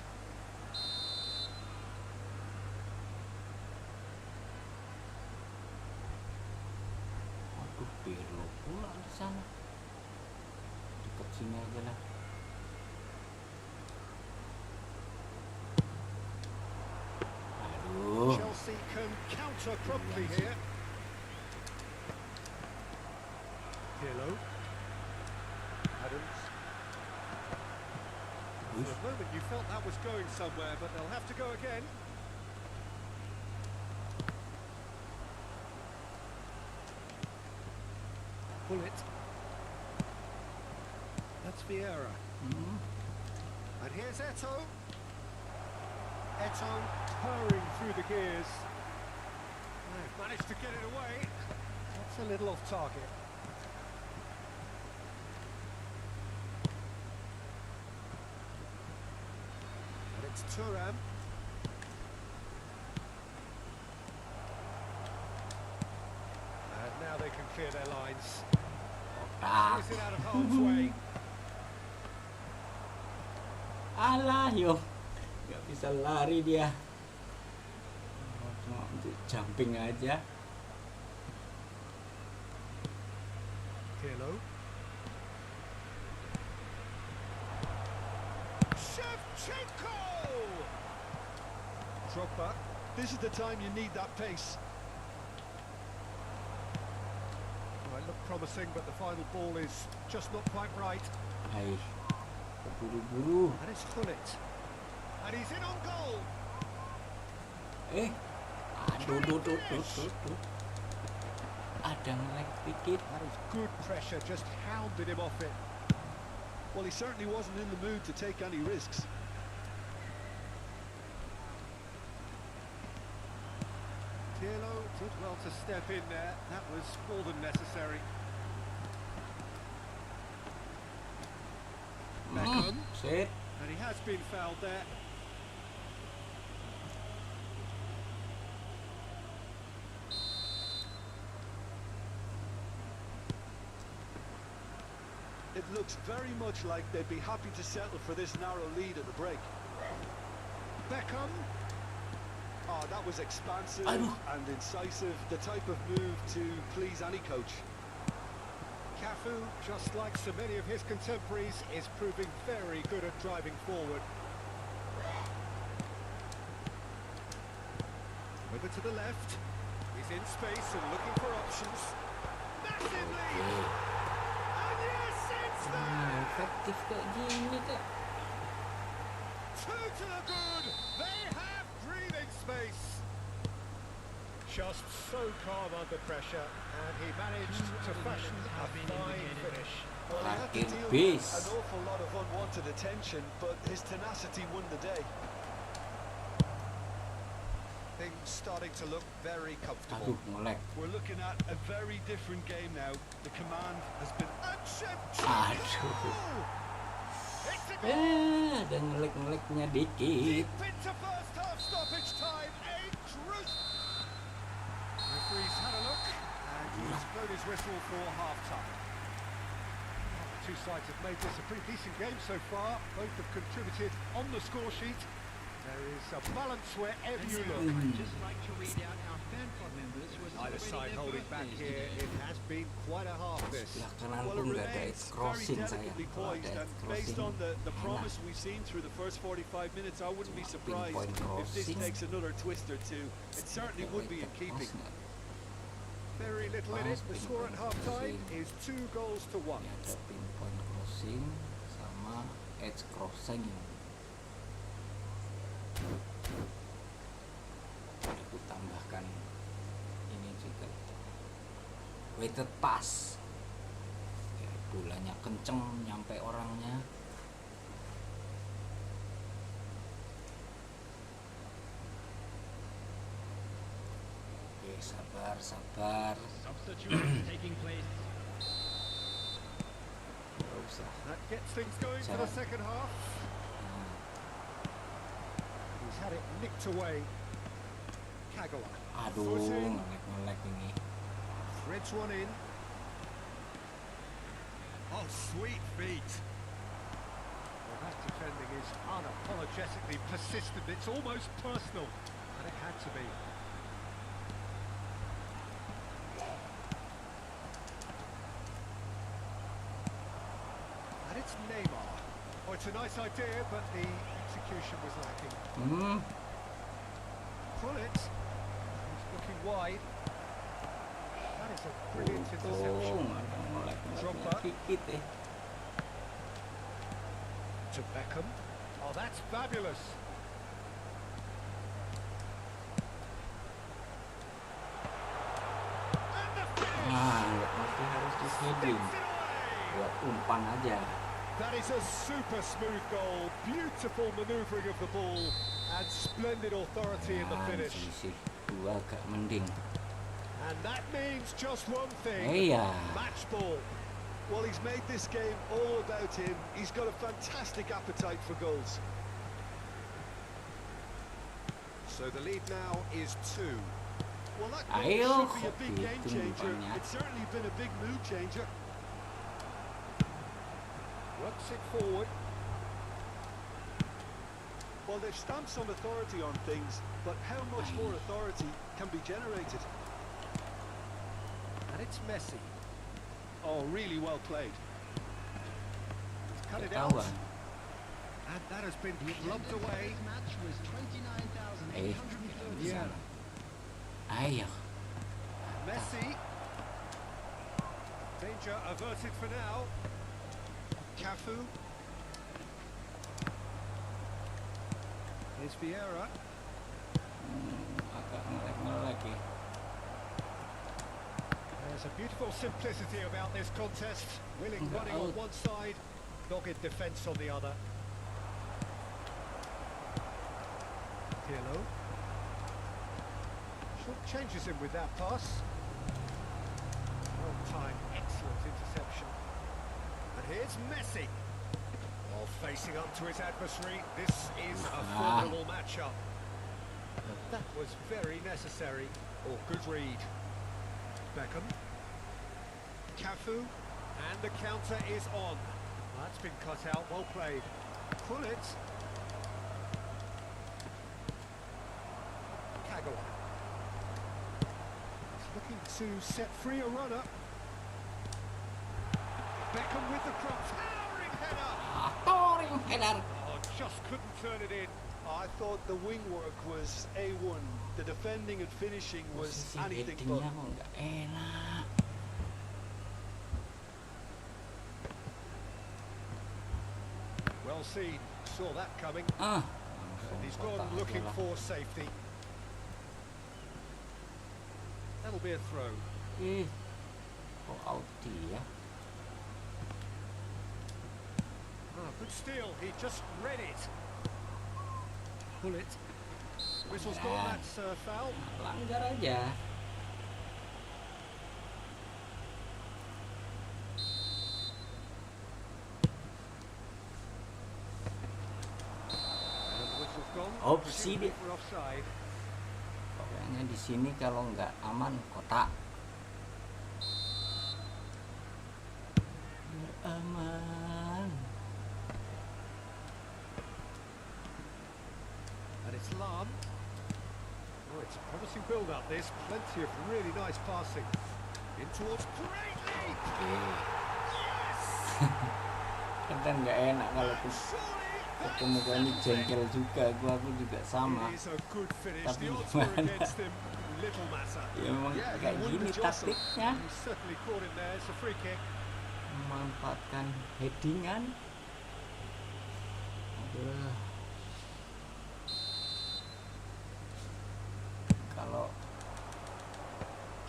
Aduh, Pirlo pula di sana. Dekat sini aja lah. Aduh. Chelsea can counter promptly here. Pirlo. Adams. For a moment you felt that was going somewhere, but they'll have to go again. Bullet. That's Vieira. And here's Eto'o. Eto purring through the gears. They've managed to get it away. That's a little off target. And it's Thuram. And now they can clear their lines. Ah, Is it out of harm's way? alah yo, nggak bisa lari dia. Cuma untuk jumping aja. Pirlo. Shevchenko! Drogba, this is the time you need that pace. Well, it looked promising, but the final ball is just not quite right. Hai, buru-buru. And it's Gullit. And he's in on goal. Aduh. Ada nge-lag dikit. That is good pressure, just hounded him off it. Well, he certainly wasn't in the mood to take any risks. Pirlo did well to step in there. That was more than necessary. Beckham. Set. And he has been fouled there. It looks very much like they'd be happy to settle for this narrow lead at the break. Beckham. Oh, that was expansive Aduh. and incisive, the type of move to please any coach. Cafu, just like so many of his contemporaries, is proving very good at driving forward. Over to the left. He's in space and looking for options. Massive lead! And yes, it's there! Efektif kayak gini kak. Two to the good! They have breathing space! Just so calm under pressure, and he managed to fashion a fine finish. Well, he had to Fucking deal beast. with an awful lot of unwanted attention, but his tenacity won the day. Things starting to look very Aduh, comfortable. nge-lag. We're looking at a very different game now. The command has been... And Shevchenko! Aduh. It's a goal! Ada nge-lag-nya Deep dikit. into first half stoppage time, a cruise. Referee's had a look, and he's blown his whistle for half-time. The two sides have made this a pretty decent game so far. Both have contributed on the score sheet. There is a balance wherever you look. I'd just like to read out our fan club members who are Either celebrating side their holding back birthdays here. today. It has been quite a half this. Sebelah kanan Well, pun it nggak ada remains edge very crossing saya. delicately Kalau poised, ada and edge based crossing, on the enak. promise we've seen through the first 45 minutes, I wouldn't be surprised Pinpoint if this crossing. takes another twist or two. It certainly would be in keeping. Very little in it. The score at half-time is 2 goals to 1. Ini ada pinpoint crossing sama edge crossing. Aku tambahkan ini juga weighted pass. Ya, bolanya kenceng nyampe orangnya. Oke, sabar. Substitution taking place. Nggak usah. That gets things going for the second half. Nah, He's had it nicked away. Kagawa. aduh, nge-lag ini. Threads one in. Oh, sweet feet. Well, that defending is unapologetically persistent. It's almost personal. And it had to be. And it's Neymar. Oh, it's a nice idea, but the execution was lacking. Gullit. He's looking wide. That is a brilliant interception. Ada nge-lag-nya Drogba. dikit eh. To Beckham. Oh, that's fabulous. And the finish. Nah, masih harus di heading. Sticks it away. Buat umpan aja. That is a super smooth goal. Beautiful manoeuvring of the ball. And splendid authority in the finish. Selisih 2 agak mending. And that means just one thing. Iya. Match ball. Well, he's made this game all about him. He's got a fantastic appetite for goals. So the lead now is 2. Well, that goal Ayo, should be a big kok game gitu changer. umpannya. It's certainly been a big mood changer. Works it forward. Well, they've stamped some authority on things, but how much more authority can be generated? And it's Messi. Oh, really well played. He's cut it out. Ketahuan. And that has been The clubbed attendance at away. this match was 29,830. Di sana. Ayo. Messi. Danger averted for now. Cafu. Here's Vieira. Agak ngelek-ngelek ya. There's a beautiful simplicity about this contest. Willing Enggak running on out. one side, dogged defence on the other. Pirlo. Short changes him with that pass. Well timed, excellent interception. And here's Messi. While facing up to his adversary, this is a formidable matchup. That was very necessary, or good read. Beckham. Cafu. And the counter is on. That's been cut out, well played. Pull it. Kagawa. He's looking to set free a runner. Beckham with the cross. Towering header! Touring header. Oh, just couldn't turn it in. I thought the wing work was A1. The defending and finishing was Posisi anything but. headingnya kok nggak enak. Well seen. Saw that coming. Langsung And he's kotak gone aja looking lah. for safety. That'll be a throw. Kok out dia? Ah, good steal. He just read it. Pull it. Whistle's gone. Yeah. That's foul. Langgar aja. And the whistle's gone. Opsi Presumably dia. for offside. Pokoknya di sini kalau nggak aman kotak. Biar aman. And it's Lam. Oh, it's a promising build-up. This plenty of really nice passing. In towards great leap. Yes. Kan nggak enak kalau ketemu kali jengkel juga. Aku juga sama. It is a good finish. Tapi The odds were gimana? against him. Little matter. Ya memang Yeah, kayak he won gini the jostle. taktiknya. He certainly caught him there. It's a free kick. Memanfaatkan headingan. Aduh. Kalau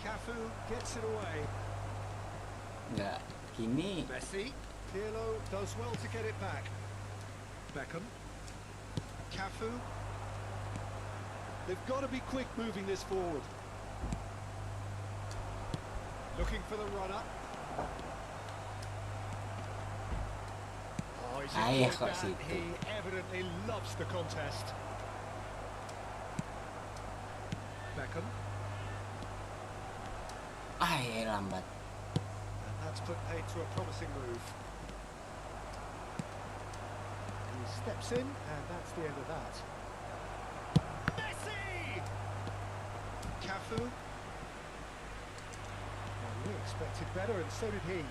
Cafu gets it away. nggak gini, Messi. Pirlo does well to get it back. Beckham. Cafu. They've got to be quick moving this forward. Looking for the runner. Oh, he's Ayah, enjoyed kok that. situ. He evidently loves the contest. Beckham. lambat. And that's put paid to a promising move. He steps in, and that's the end of that. Messi! Cafu. Well, we expected better, and so did he.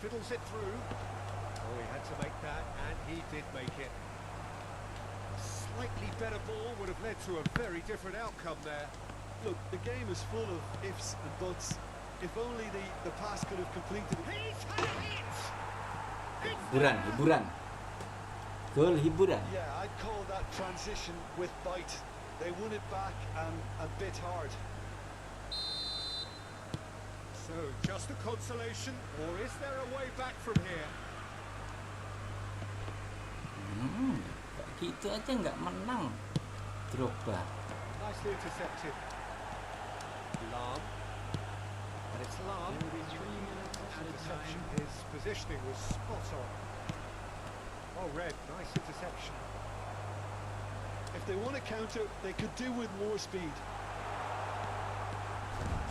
Fiddles it through. Oh, he had to make that, and he did make it. A slightly better ball would have led to a very different outcome there. Look, the game is full of ifs and buts. If only the pass could have completed it. He's had it! Hiburan, hiburan. Gol hiburan. Yeah, I'd call that transition with bite. They won it back and bit hard. So, just a consolation, or is there a way back from here? Kayak Itu aja nggak menang Drogba. Nicely intercepted. Lam. And it's Lam. There will be 3 minutes added Interception. time. His positioning was spot on. Oh, Red, nice interception. If they want to counter, they could do with more speed.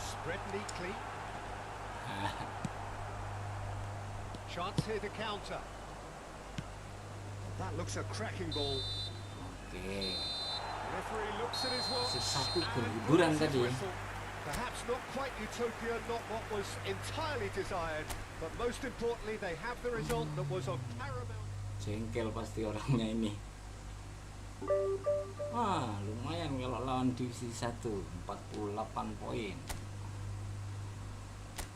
Spread neatly. Chance here to counter. That looks a cracking ball. Oke, Referee looks at his watch. satu and berhiburan blows his tadi ya. whistle. Perhaps not quite utopia, not what was entirely desired, but most importantly, they have the result that was of paramount. Jengkel pasti orangnya ini. Wah, lumayan kalau lawan divisi 1, 48 poin.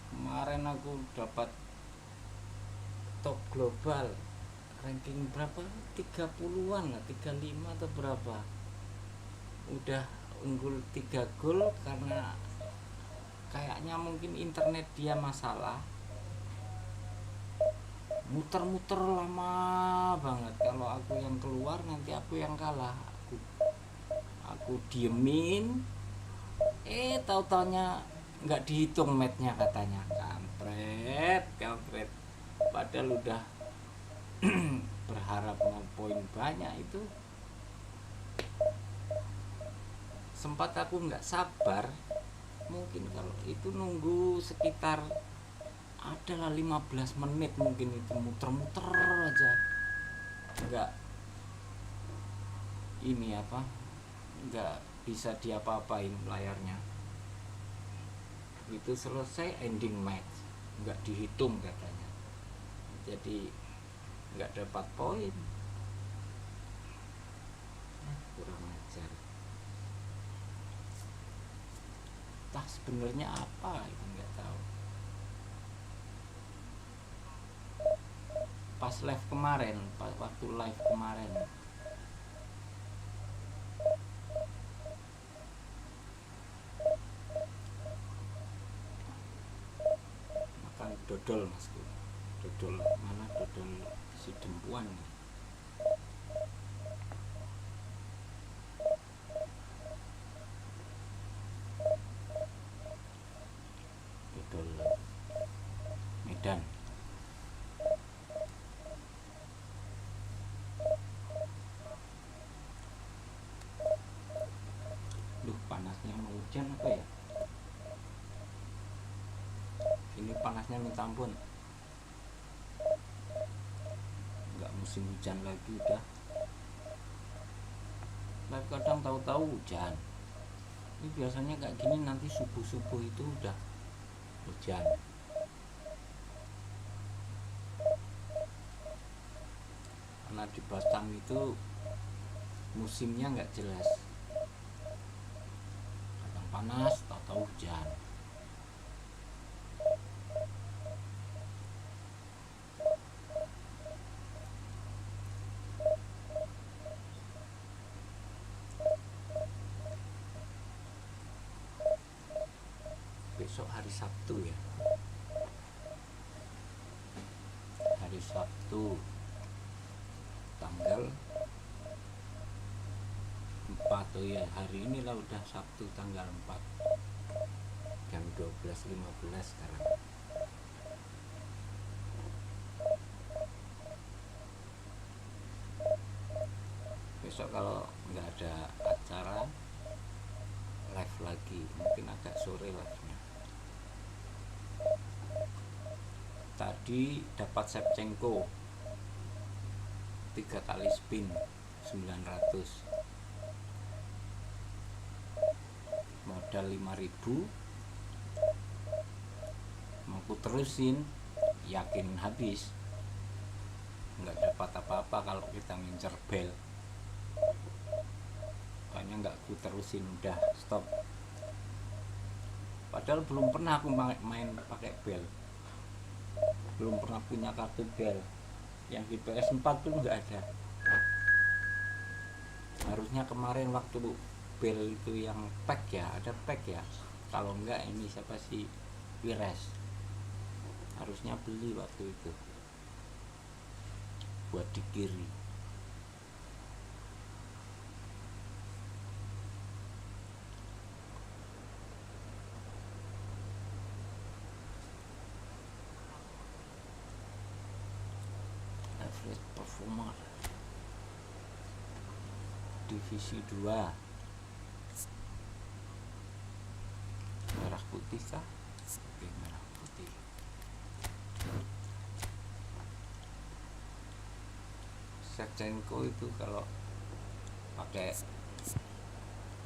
Kemarin aku dapat top global ranking berapa? 30-an lah, 35 atau berapa. Udah unggul 3 gol karena kayaknya mungkin internet dia masalah. Muter-muter lama banget. Kalau aku yang keluar nanti aku yang kalah. Aku diemin. Tahu-taunya nggak dihitung matchnya katanya. Kampret. Padahal udah berharap mau poin banyak itu. Sempat aku nggak sabar. Mungkin kalau itu nunggu sekitar adalah 15 menit mungkin itu muter-muter aja, nggak bisa diapa-apain layarnya. Itu selesai ending match, nggak dihitung katanya, jadi nggak dapat poin. Kurang ajar. Entah sebenarnya apa itu nggak tahu. Pas live kemarin, waktu live kemarin, makan dodol masku. Dodol mana? Dodol si Dempuan nih. Dodol Medan. Panasnya mau hujan apa ya? Ini panasnya minta ampun. Nggak musim hujan lagi udah. Tapi kadang tahu-tahu hujan. Ini biasanya kayak gini nanti subuh-subuh itu udah hujan. Karena di Batam itu musimnya nggak jelas. Panas, tahu-tahu hujan. Besok hari Sabtu ya. Hari Sabtu tanggal 4. Oh ya, hari inilah udah Sabtu tanggal 4 jam 12.15 sekarang. Besok kalau nggak ada acara live lagi, mungkin agak sore live-nya. Tadi dapat Shevchenko 3 kali spin 900, modal 5.000, mau ku terusin yakin habis, nggak dapat apa-apa kalau kita ngincer bel. Kayaknya nggak ku terusin, udah stop. Padahal belum pernah aku main pakai bel, belum pernah punya kartu bel. Yang di PS4 tuh nggak ada. Harusnya kemarin waktu bel itu yang pack ya, ada pack ya. Kalau enggak ini siapa sih, Wires, harusnya beli waktu itu buat di kiri. Best Performer Divisi 2. Merah putih kah? Oke, merah putih. Shevchenko itu kalau pakai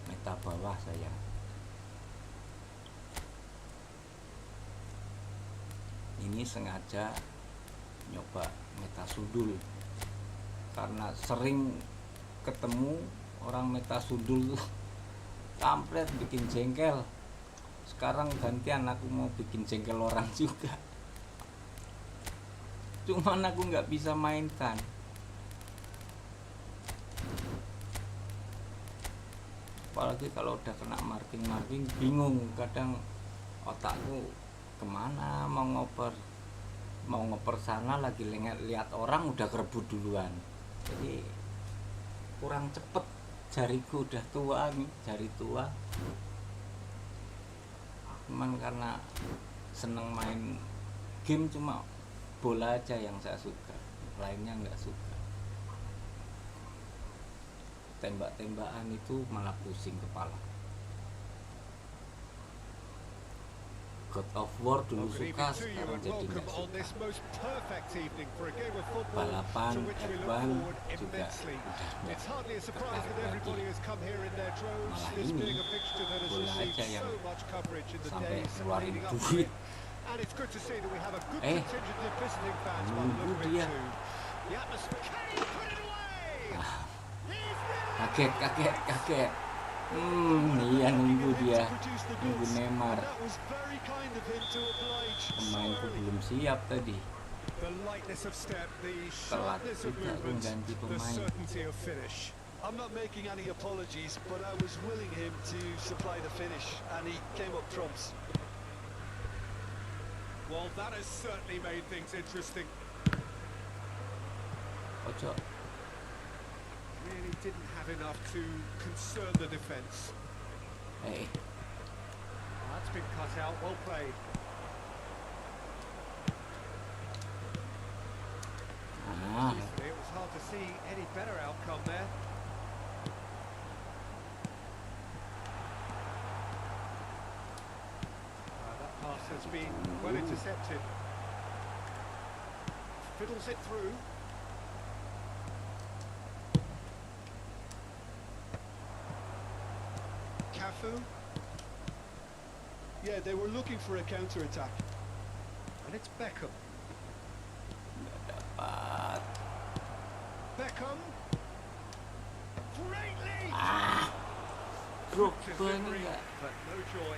meta bawah saya. Ini sengaja nyoba meta sudul karena sering ketemu orang meta sudul tuh kampret, bikin jengkel. Sekarang gantian aku mau bikin jengkel orang juga, cuman aku nggak bisa mainkan. Apalagi kalau udah kena marking bingung, kadang otakku kemana, mau ngoper sana, lagi lihat orang udah kerebut duluan, jadi kurang cepet. Jariku udah tua nih, jari tua. Cuman karena seneng main game, cuma bola aja yang saya suka, lainnya nggak suka. Tembak-tembakan itu malah pusing kepala. God of War dulu suka, sekarang jadi nggak suka. Balapan F1 juga udah tertarik lagi. Malah ini bola aja yang sampai ngeluarin duit. Nunggu dia. Kaget. Iya, nunggu dia, nunggu Neymar. Pemainku belum siap tadi. Telat juga mengganti pemain. I'm not making any apologies, but I was willing him to supply the finish, and he came up trumps. Well, that has certainly made things interesting. Ojo. Really didn't have enough to concern the defence. That's been cut out. Well played. It was hard to see any better outcome there. That pass has been well intercepted. Fiddles it through. Cafu. Yeah, they were looking for a counter-attack. And it's Beckham. Nggak dapat. Beckham. Greatly. Drogba enggak. But no joy.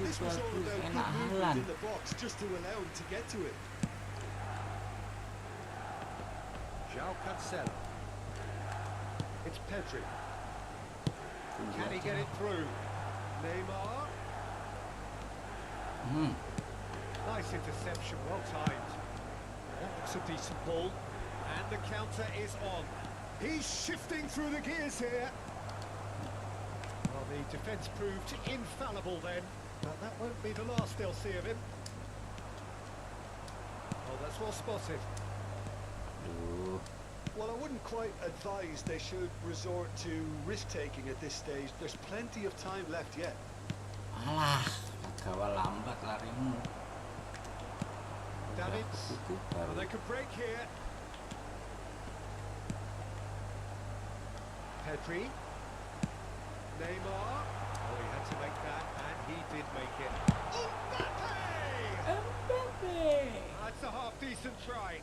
This was all Bagus, about enak good movement Haaland. in the box just to allow him to get to it. João Cancelo. It's Pedri. Can he get it through? Neymar. Nice interception, well timed. That looks a decent ball. And the counter is on. He's shifting through the gears here. Well, the defence proved infallible then, but that won't be the last they'll see of him. Oh, that's well spotted. Well, I wouldn't quite advise they should resort to risk-taking at this stage. There's plenty of time left yet. Alah, gawal lambat larimu. Davids. Itu Well, baru. they could break here. Pedri. Neymar. Oh, he had to make that, and he did make it. Mbappe! That's a half-decent try.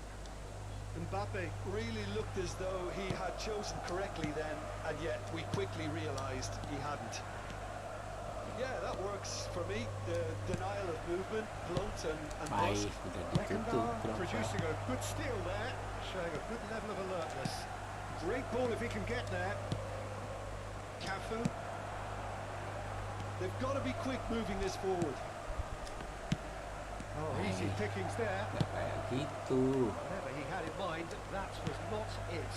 Mbappe really looked as though he had chosen correctly then, and yet we quickly realised he hadn't. Yeah, that works for me. The denial of movement, blunt and Baik, brusque. udah ditutup Drogba. Producing a good steal there, showing a good level of alertness. Great ball if he can get there. Cafu. They've got to be quick moving this forward. Oh, easy pickings there. Nggak kayak gitu. Whatever he had in mind, that was not it.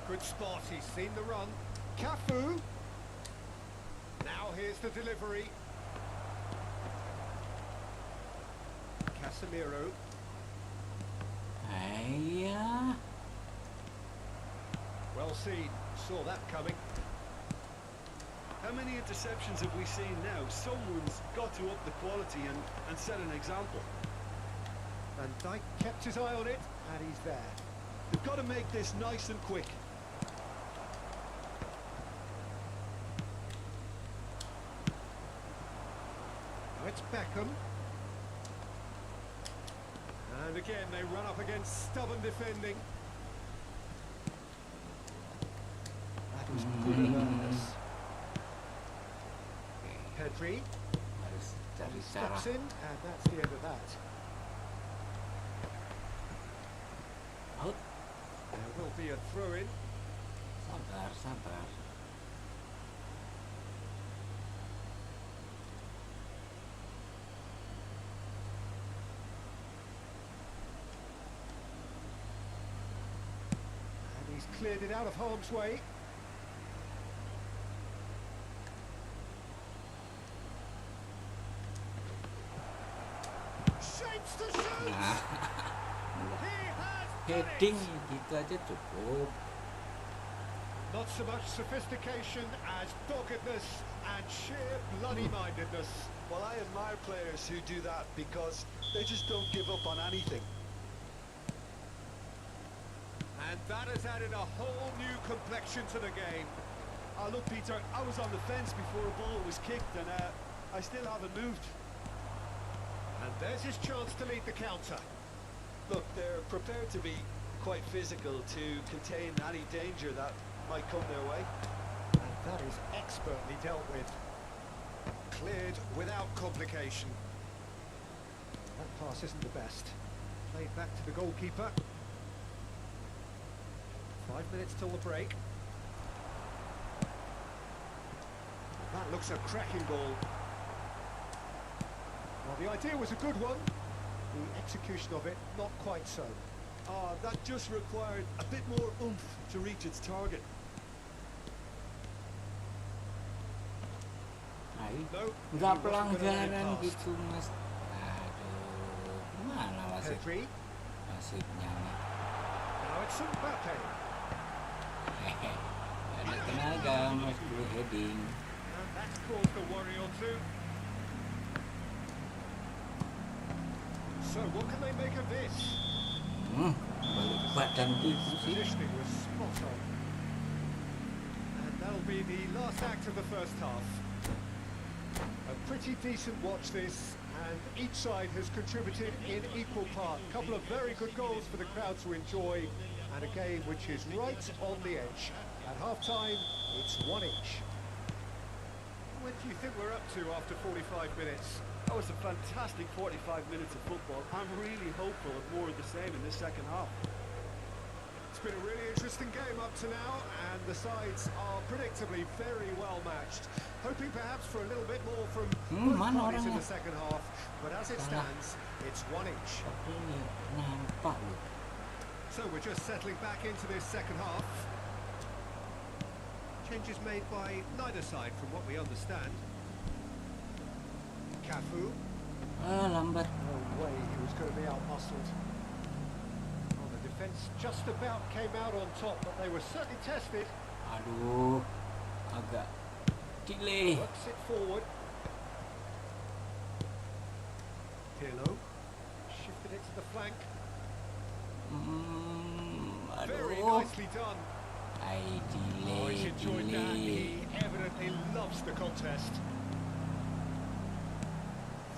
Good spot, he's seen the run. Cafu. Now here's the delivery. Casemiro. Iya. Well seen, saw that coming. How many interceptions have we seen now? Someone's got to up the quality and set an example. Van Dijk kept his eye on it, and he's there. They've got to make this nice and quick. Now it's Beckham. And again, they run up against stubborn defending. That was good awareness. Pedri Harus cari cara. steps in, and that's the end of that. Out. There will be a throw-in. Sabar, sabar. And he's cleared it out of harm's way. Shapes to shoot! Nah, He has done heading it! gitu aja cukup. Not so much sophistication as doggedness and sheer bloody-mindedness. Well, I admire players who do that because they just don't give up on anything. And that has added a whole new complexion to the game. Look, Peter, I was on the fence before a ball was kicked and I still haven't moved. And there's his chance to lead the counter. Look, they're prepared to be quite physical to contain any danger that might come their way. And that is expertly dealt with. Cleared without complication. That pass isn't the best. Played back to the goalkeeper. 5 minutes till the break. That looks a cracking ball. Well, the idea was a good one. The execution of it, not quite so. That just required a bit more oomph to reach its target. Ayo. No, Nggak he wasn't gonna let it pelanggaran pass. gitu mas. Aduh, gimana wasit? Pedri. Wasitnya nih. Now it's Mbappe. Hehe. Ada tenaga mas dulu heading. And that's caused a worry or two. So what can they make of this? Balik badan gitu sih. Positioning was spot on. And that'll be the last act of the first half. A pretty decent watch this, and each side has contributed in equal part. A couple of very good goals for the crowd to enjoy, and a game which is right on the edge. At half-time, it's one each. What do you think we're up to after 45 minutes? That was a fantastic 45 minutes of football. I'm really hopeful of more of the same in this second half. It's been a really interesting game up to now, and the sides are predictably very well matched. Hoping perhaps for a little bit more from both mana parties in orangnya? the second half, but as it Salah. stands, it's one each. Ini nampak loh. So we're just settling back into this second half. Changes made by neither side from what we understand. Cafu. Lambat. No way he was going to be out-muscled. Well, the defence just about came out on top, but they were certainly tested. Aduh, agak delay. Works it forward. Pirlo. Shifted it to the flank. Very Aduh. nicely done. Ay, Oh, he's delay, enjoyed that. delay. He evidently loves the contest.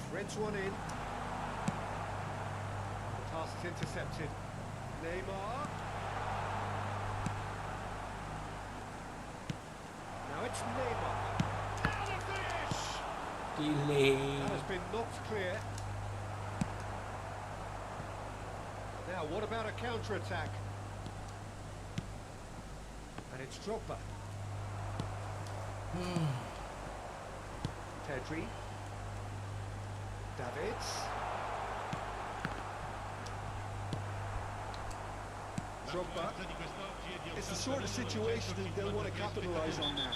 Threads one in. The pass is intercepted. Neymar. Now it's Neymar. And a finish! Delay. That has been knocked clear. Now, what about a counter-attack? And it's Drogba. Pedri. Davids. Drogba. It's the sort of situation that they'll want to capitalise on now.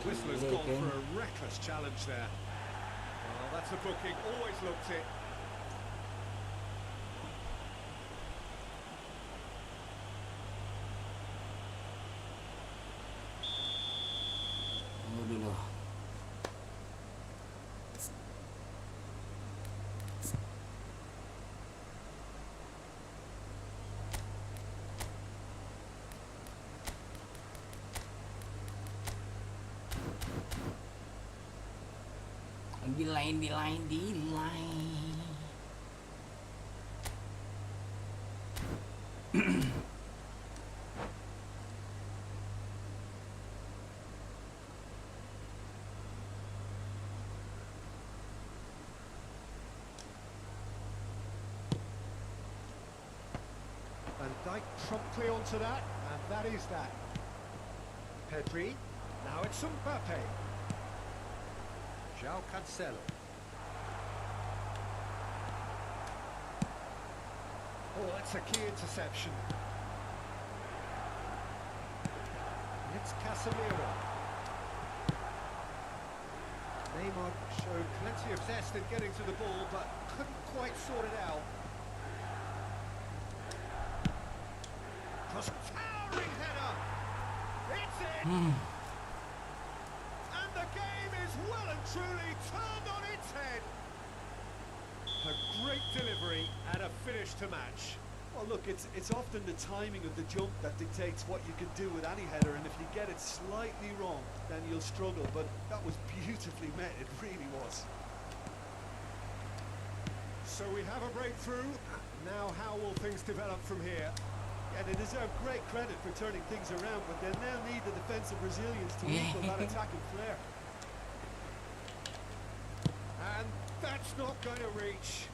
The whistler's gone for a reckless challenge there. Well, that's a booking. Always looked it. Tunggu dulu. Di line. Van Dijk promptly onto that, and that is that. Pedri, now it's Mbappe. João Cancelo. Oh, that's a key interception. It's Casemiro. Neymar showed plenty of zest in getting to the ball, but couldn't quite sort it out. Towering header! It's in! And the game is well and truly turned on its head! A great delivery and a finish to match. Well, look, it's often the timing of the jump that dictates what you can do with any header, and if you get it slightly wrong, then you'll struggle. But that was beautifully met, it really was. So we have a breakthrough. Now how will things develop from here? Yeah, they deserve great credit for turning things around, but they'll now need the defensive resilience to equal that attacking flair. And that's not going to reach.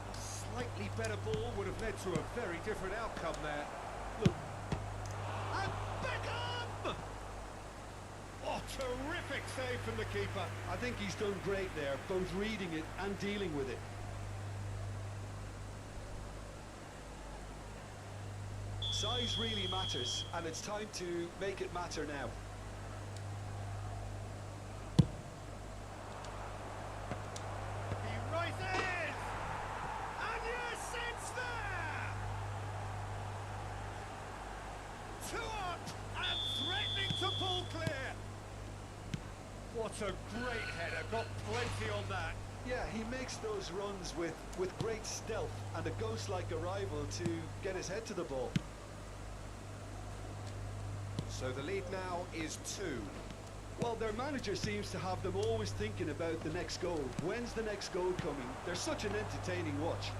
A slightly better ball would have led to a very different outcome there. Look, And Beckham! Oh, terrific save from the keeper. I think he's done great there, both reading it and dealing with it. Size really matters, and it's time to make it matter now. He rises! And yes, it's there! 2 up and threatening to pull clear. What a great header, got plenty on that. Yeah, he makes those runs with great stealth and a ghost-like arrival to get his head to the ball. So the lead now is 2. Well, their manager seems to have them always thinking about the next goal. When's the next goal coming? They're such an entertaining watch.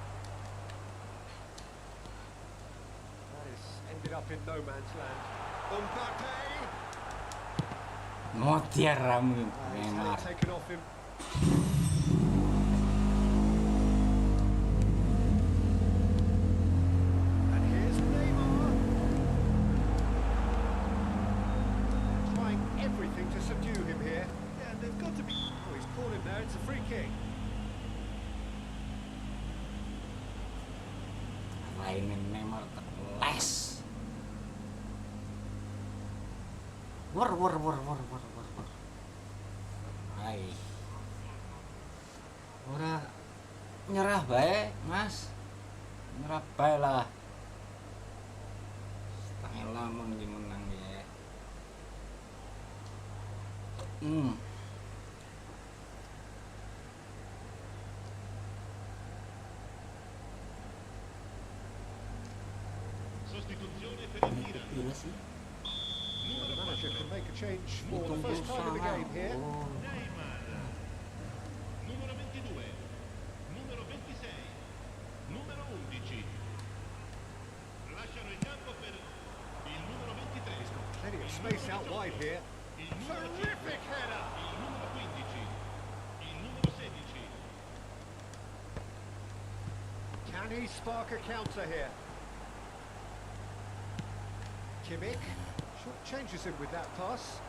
That has ended up in no man's land. Mbappe! Motiar Ramu He's had Neymar. it taken off him. And here's Neymar. Trying everything to subdue him here. Yeah, and they've got to be... Oh, he's caught him there. It's a free kick. Lainin Neymar les. War. Hai. Ora nyerah bae, Mas. Nyerah bae lah. Setengah lamun iki menang ya. Sostituzione per il Milan. Iya sih. The manager can make a change for the first time in the game here. Neymar. Numero 22. Numero 26. Numero 11. Lasciano il campo per il numero 23. He's got plenty of space out wide here. Il numero 5. Terrific header! Il numero 15. Il numero 16. Can he spark a counter here? Kimmich short changes him with that pass,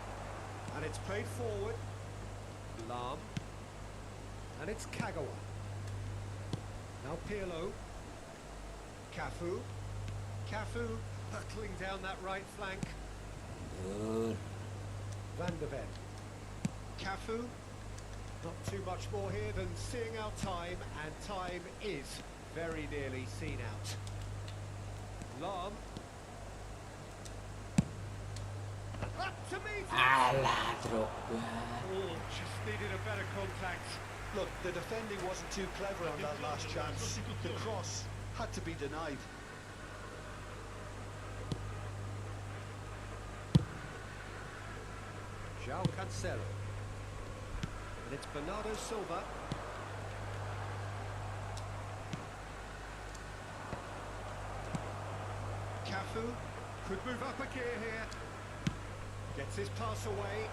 and it's played forward. Lahm, and it's Kagawa. Now Pirlo, Cafu hurtling down that right flank. Good. Van der Ven, Cafu. Not too much more here than seeing out time, and time is very nearly seen out. Lahm. And Up to meet it. Alah, Drogba. Oh, just needed a better contact. Look, the defending wasn't too clever on that last chance. The cross had to be denied. João Cancelo. And it's Bernardo Silva. Cafu could move up a gear here. Gets his pass away.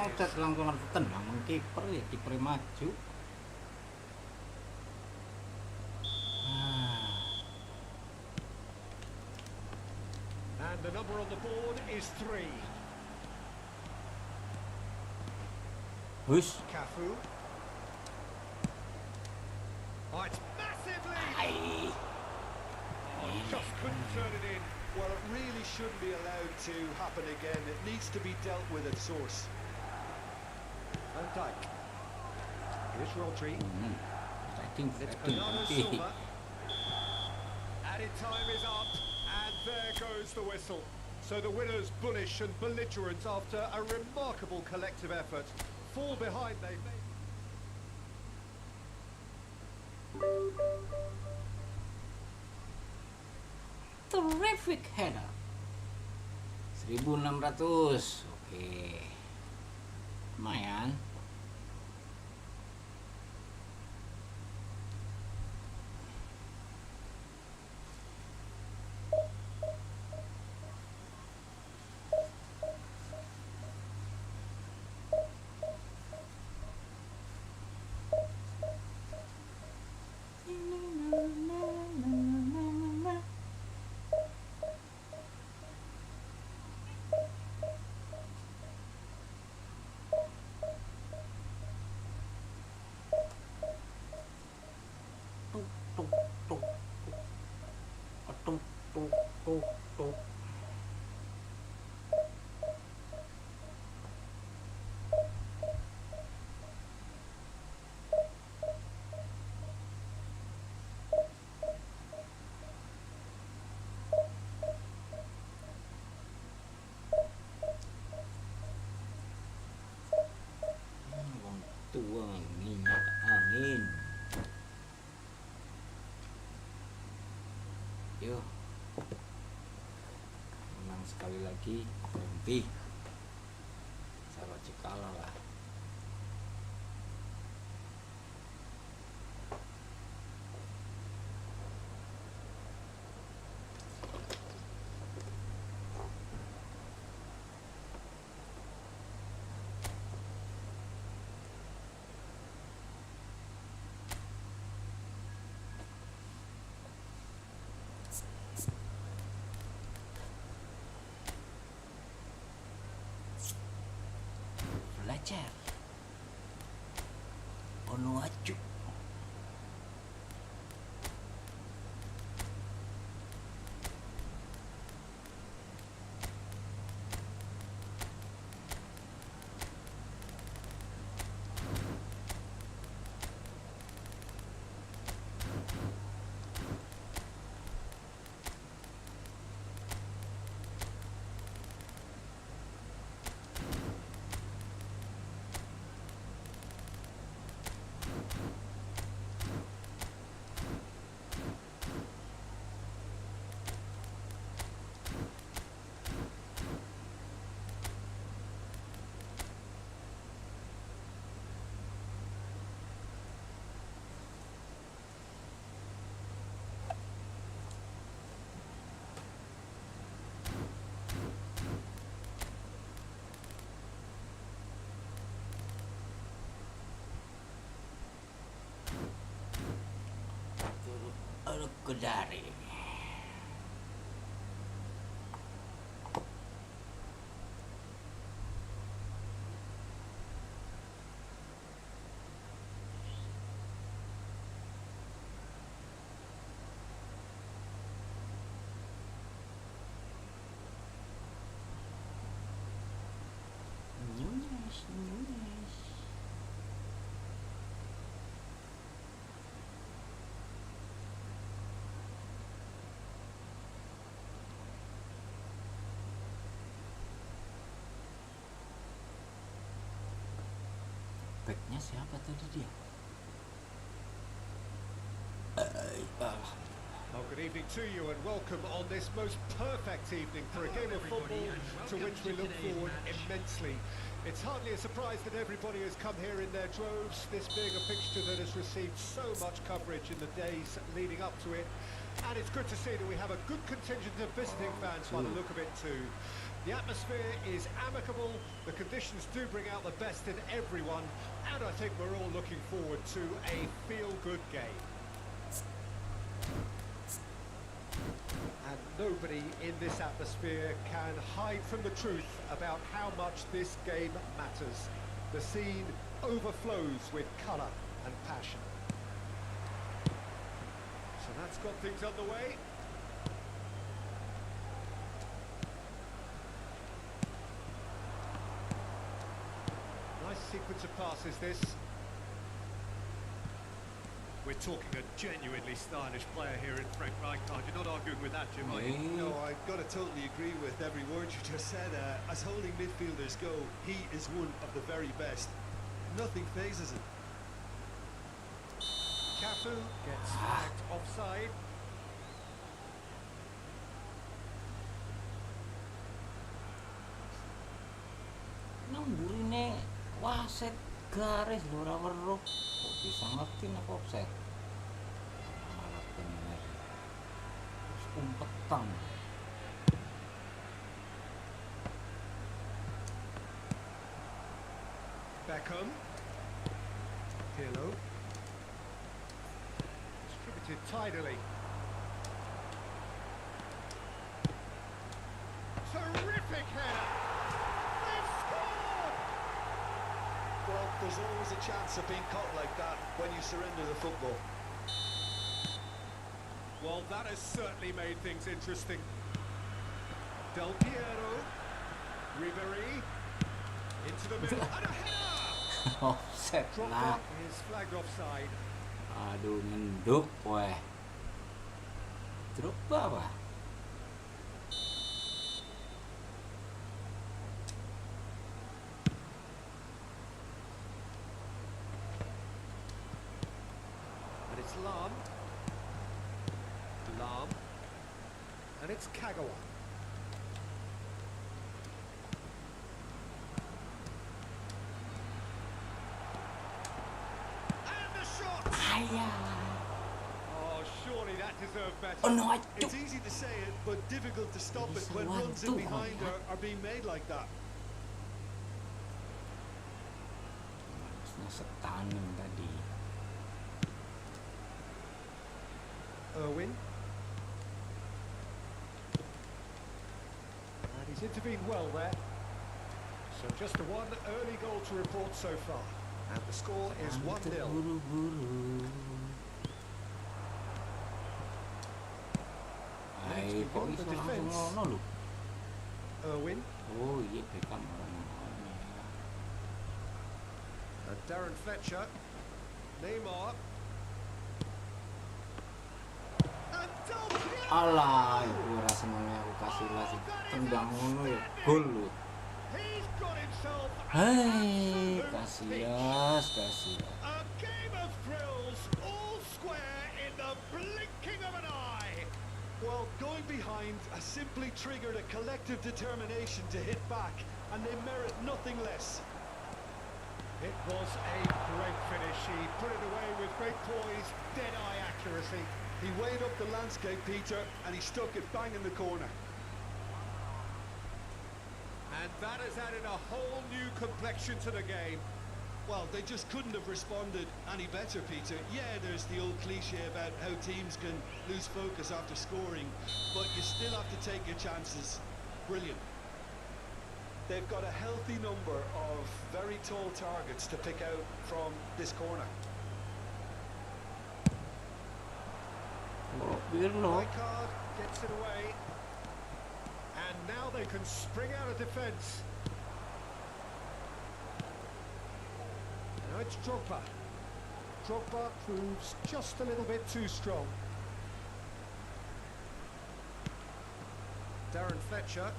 Udah langsung tenang kiper ya, kiper maju. And the number on the board is 3. Hus. Cafu. Oh, it's massive lead. Ai. Just couldn't turn it in. Well, it really shouldn't be allowed to happen again. It needs to be dealt with at source. Van Dijk. Here's Rodri. It's Bernardo Fighting. Silva. Added time is up, and there goes the whistle. So the winners bullish and belligerent after a remarkable collective effort. Fall behind they made. Terrific header. 1600. Oke. Lumayan. Tuang minyak angin. Yuk, menang sekali lagi, berhenti. Saya wajib kalah lah. Belajar Onuacu. Kedari. Nunes. Backnya siapa tadi dia? Oh, good evening to you and welcome on this most perfect evening for a game of football to which we look forward immensely. It's hardly a surprise that everybody has come here in their droves, this being a fixture that has received so much coverage in the days leading up to it. And it's good to see that we have a good contingent of visiting fans by the look of it too. The atmosphere is amicable, the conditions do bring out the best in everyone, and I think we're all looking forward to a feel-good game. And nobody in this atmosphere can hide from the truth about how much this game matters. The scene overflows with colour and passion. So that's got things underway. Nice sequence of passes this. We're talking a genuinely stylish player here in Frank Rijkaard. You're not arguing with that, Jim, are you? No, I've got to totally agree with every word you just said. As holding midfielders go, he is one of the very best. Nothing phases him. Cafu gets flagged offside. Nang burine wasit garis lho ora weruh. Kok bisa ngerti nek offset? Malah bener. Terus umpetan. Beckham. Pirlo. Distributed tidily. Terrific header! They've scored! Well, there's always a chance of being caught like that when you surrender the football. Well, that has certainly made things interesting. Del Piero. Ribery. Into the middle. And a header! Offset lah. Drogba is flagged offside. Aduh, ngenduk weh. Drogba apa? And it's Lam. And it's Kagawa. And the shot! Oh, surely that deserved better. Oh no, I It's easy to say it, but difficult to stop it when runs in behind are being made like that. Harusnya stunning tadi. Irwin. And he's intervened well there. So just a one early goal to report so far. And the score is 1-0. Buru-buru. Hai, kok bisa langsung ngono lho? Irwin. Oh iya, Beckham orang-orangnya. And Darren Fletcher. Neymar. And Del Piero! Alah, iku ora senenge aku kasih lah sih. Tendang ngono ya, gol lho. He's got himself Hei, Casillas. a game of thrills, all square in the blinking of an eye. Well, going behind has simply triggered a collective determination to hit back, and they merit nothing less. It was a great finish. He put it away with great poise, dead-eye accuracy. He weighed up the landscape, Peter, and he stuck it bang in the corner. And that has added a whole new complexion to the game. Well, they just couldn't have responded any better, Peter. Yeah, there's the old cliche about how teams can lose focus after scoring, but you still have to take your chances. Brilliant. They've got a healthy number of very tall targets to pick out from this corner. Oh, Pirlo. Rijkaard gets it away. And now they can spring out of defence. Now it's Drogba. Drogba proves just a little bit too strong. Darren Fletcher.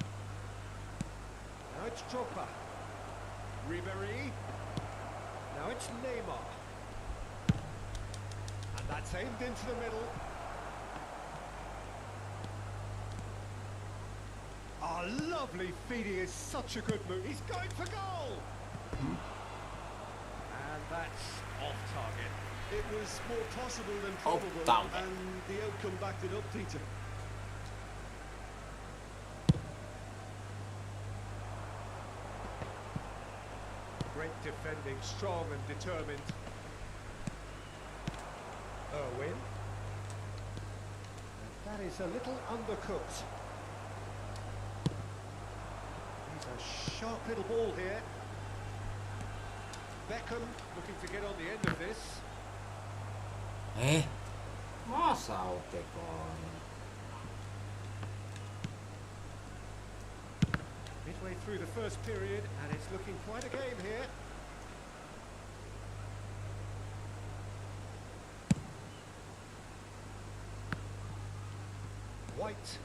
Now it's Drogba. Ribery. Now it's Neymar. And that's aimed into the middle. Oh, lovely feeding is such a good move. He's going for goal. And that's off target. It was more possible than Off probable, target. and the outcome backed it up, Peter. Great defending, strong and determined. Irwin. That is a little undercooked. He's a sharp little ball here. Beckham looking to get on the end of this. Masa oke kon. Midway through the first period, and it's looking quite a game here. White.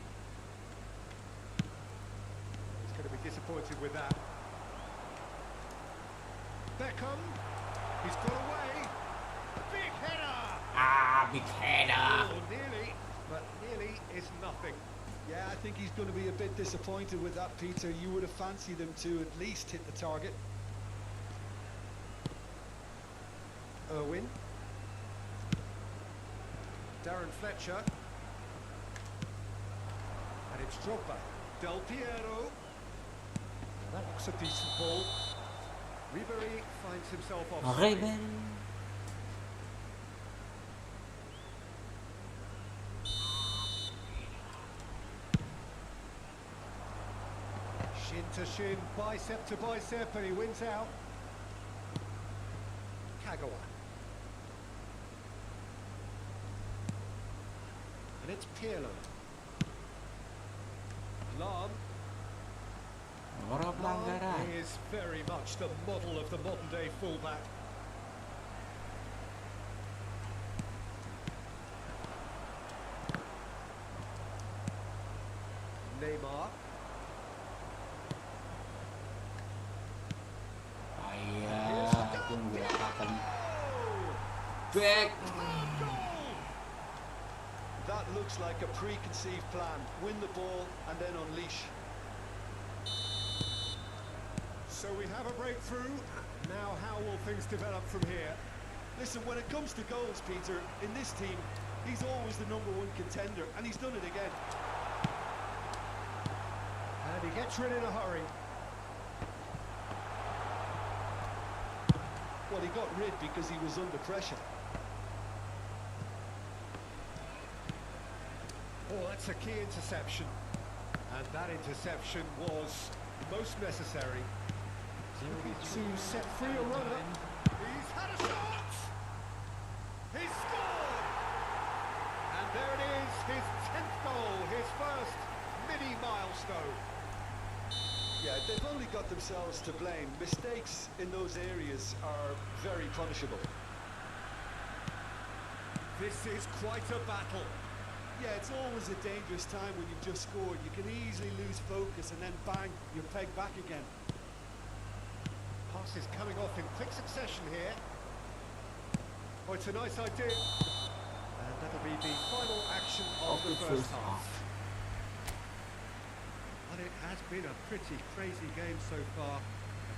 He's going to be disappointed with that. Beckham. He's got away. Big header. Big header. Oh, nearly, but nearly is nothing. Yeah, I think he's going to be a bit disappointed with that, Peter. You would have fancied him to at least hit the target. Irwin. Darren Fletcher. And it's Drogba. Del Piero. That looks a decent ball. Ribery finds himself off. Ribery. Shin to shin, bicep to bicep, and he wins out. Kagawa. And it's Pirlo. Lam. Ora pelanggaran. He is very much the model of the modern day fullback. Neymar. Aku menggerakkan back. That looks like a preconceived plan. Win the ball and then unleash. So we have a breakthrough. Now how will things develop from here? Listen, when it comes to goals, Peter, in this team, he's always the #1 contender, and he's done it again. And he gets rid in a hurry. Well, he got rid because he was under pressure. Oh, that's a key interception. And that interception was most necessary. Looking to set free a runner. He's had a shot! He's scored! And there it is, his 10th goal, his first mini milestone. Yeah, they've only got themselves to blame. Mistakes in those areas are very punishable. This is quite a battle. Yeah, it's always a dangerous time when you've just scored. You can easily lose focus and then bang, you're pegged back again. Pass is coming off in quick succession here. Oh, it's a nice idea. And that'll be the final action of the first half. But it has been a pretty crazy game so far.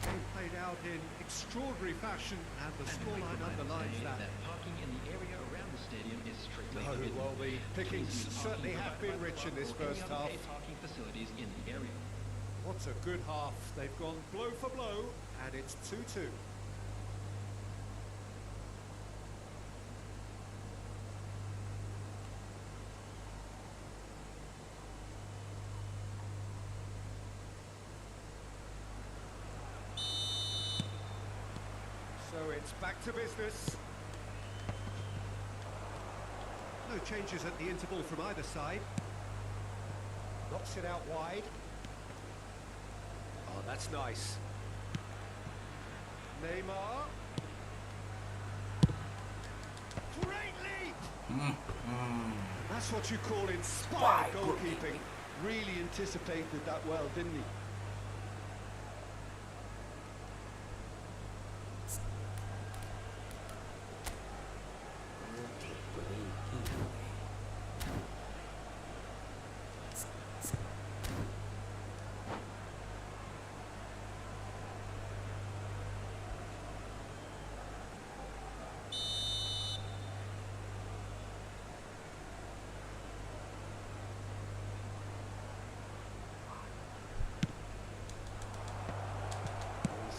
The game played out in extraordinary fashion, and the scoreline underlines that. Parking in the area around the stadium is strictly Oh, forbidden. well, the pickings Please use certainly parking have been by the rich in park this or any first other half. paid parking facilities in the area. What a good half. They've gone blow for blow, and it's 2-2. So it's back to business. No changes at the interval from either side. Knocks it out wide. Oh, that's nice. Neymar. Great leap! That's what you call inspired goalkeeping. Really anticipated that well, didn't he?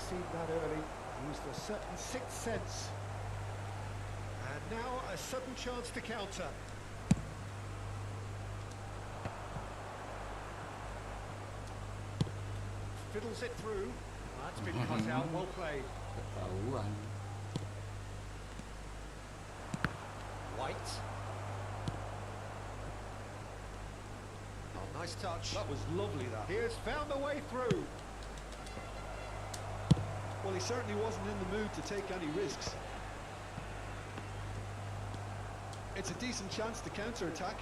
seen that early. Used a certain sixth sense. And now a sudden chance to counter. Fiddles it through. That's been cut out. Well played. Ketahuan. White. Oh, nice touch. That was lovely, that. He has found a way through. Well, he certainly wasn't in the mood to take any risks. It's a decent chance to counter-attack.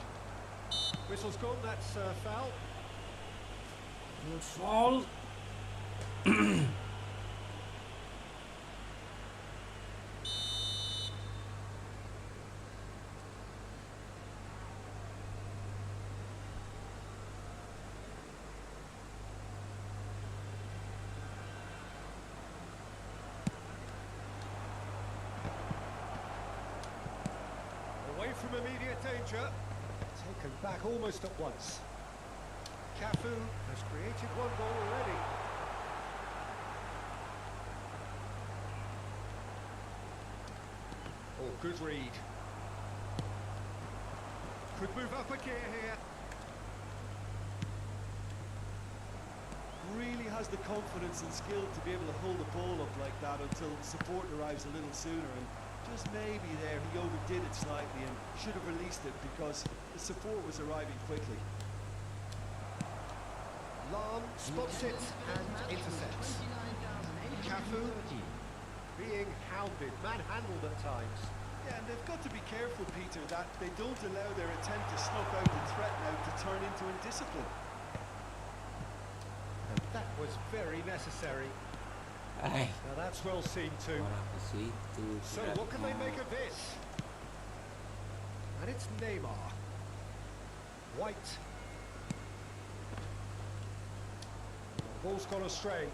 Whistle's gone, that's foul. Foul. Away from immediate danger. Taken back almost at once. Cafu has created one goal already. Oh, good read. Could move up a gear here. Really has the confidence and skill to be able to hold the ball up like that until support arrives a little sooner, and just maybe there he overdid it slightly and should have released it because the support was arriving quickly. Lam spots it and intercepts. Cafu being hounded, manhandled at times. Yeah, and they've got to be careful, Peter, that they don't allow their attempt to snuff out the threat now to turn into indiscipline. And that was very necessary. Eh, Now that's well seen too. arah ke situ. So what can they make of this? And it's Neymar. White. Ball's gone astray.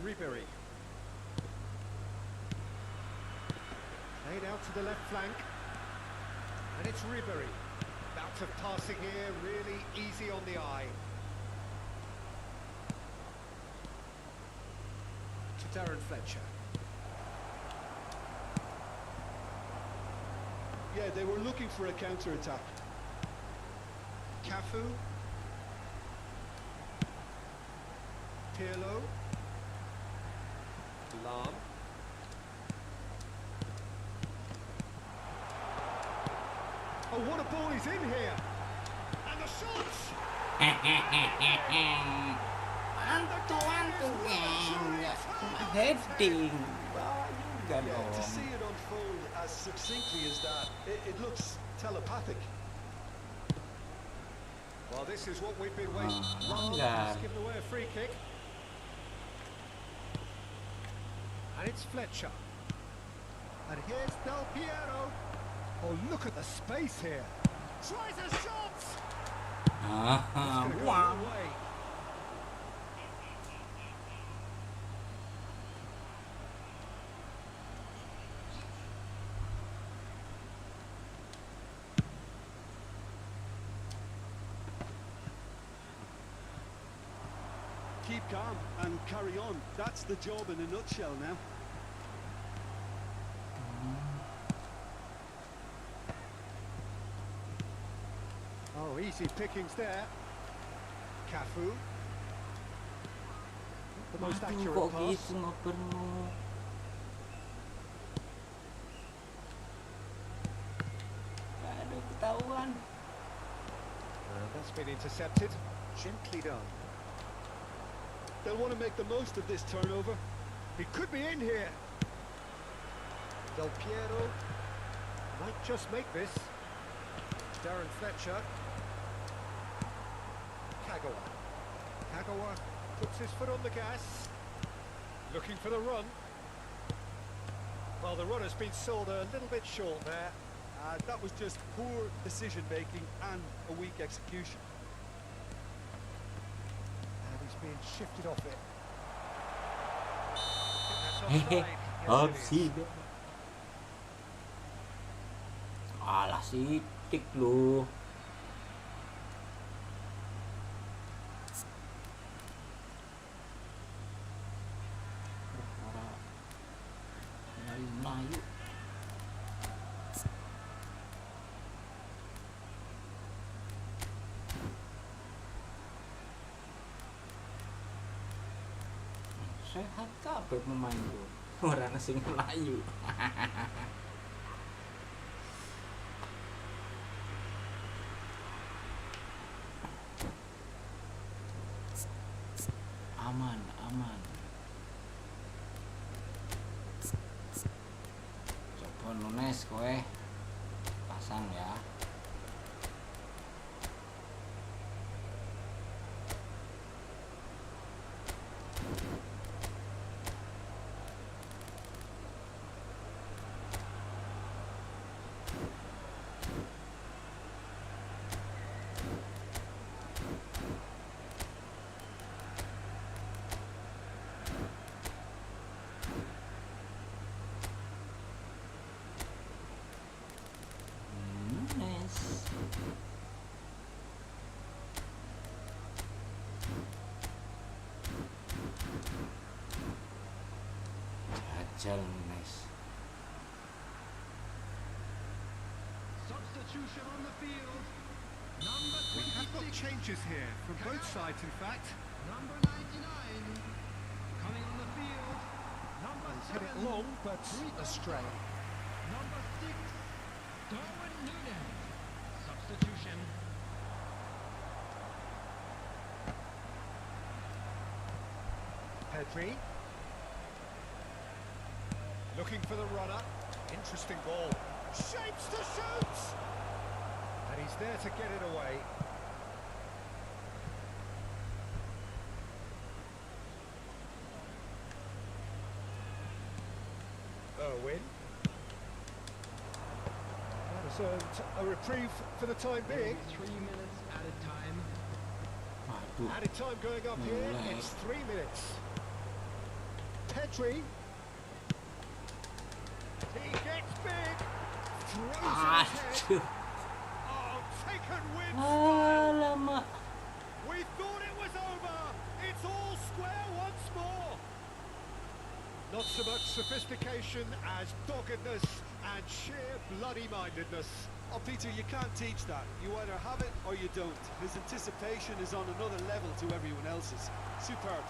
Ribery. Played out to the left flank. And it's Ribery. Bout of passing here, really easy on the eye. To Darren Fletcher. Yeah, they were looking for a counter-attack. Cafu. Pirlo. Lam. Oh, what a ball he's in here! And the shots! Antu geng. Heading. Bawah juga Yeah, to dong. see it unfold as succinctly as that, it looks telepathic. Well, this is what we've been waiting. Lam Langgar. has given away a free kick. And it's Fletcher. And here's Del Piero. Oh, look at the space here. Tries a shot! Ah, Gonna go wow. all the way. Keep calm and carry on. That's the job in a nutshell now. Oh, easy pickings there. Cafu. The most Aduh, accurate kok pass. gitu ngopernu. Aduh, ketahuan. That's been intercepted. Gently done. They'll want to make the most of this turnover. He could be in here. Del Piero might just make this. Darren Fletcher. Kagawa. Kagawa puts his foot on the gas. Looking for the run. Well, the run has been sold a little bit short there. That was just poor decision-making and a weak execution. And he's being shifted off it. I think that's offside. Yes, it is. Offside. Alah, sidik lu. sehat kabeh pemainku. Ora ana sing mlayu. Aman, aman. Coba Nunes kowe pasang ya. Nunes. Jajal Nunes. Substitution on the field. Number We have got 26. changes here from both sides, in fact. Number 99. Coming on the field. Number He's hit it 7. long, but astray. Number 6. Darwin Nunes. Substitution. Pedri. Looking for the runner. Interesting ball. Shapes to shoot! And he's there to get it away. Irwin. That has earned a reprieve for the time being. 3 minutes at a time. Waduh. Added time going up here. Mulai. It's 3 minutes. Pedri. He gets big. Throws it ahead. Aduh. Oh, taken with Alamak. We thought it was over. It's all square once more. Not so much sophistication as doggedness and sheer bloody-mindedness. Oh, Peter, you can't teach that. You either have it or you don't. His anticipation is on another level to everyone else's. Superb.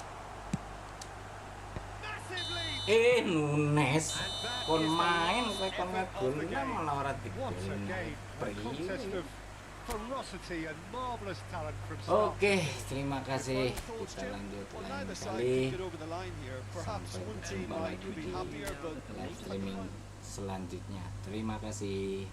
Massive lead. Nunes kon main kowe kon ngegolna malah ora What a digolna. game. A contest of ferocity and marvellous talent from start. Oke, terima kasih. Final thoughts, Kita Jim? lanjut Well, lain neither side kali. could get over the line here. Perhaps Sampai one team jumpa might lagi be di happier, but live streaming selanjutnya. Terima kasih.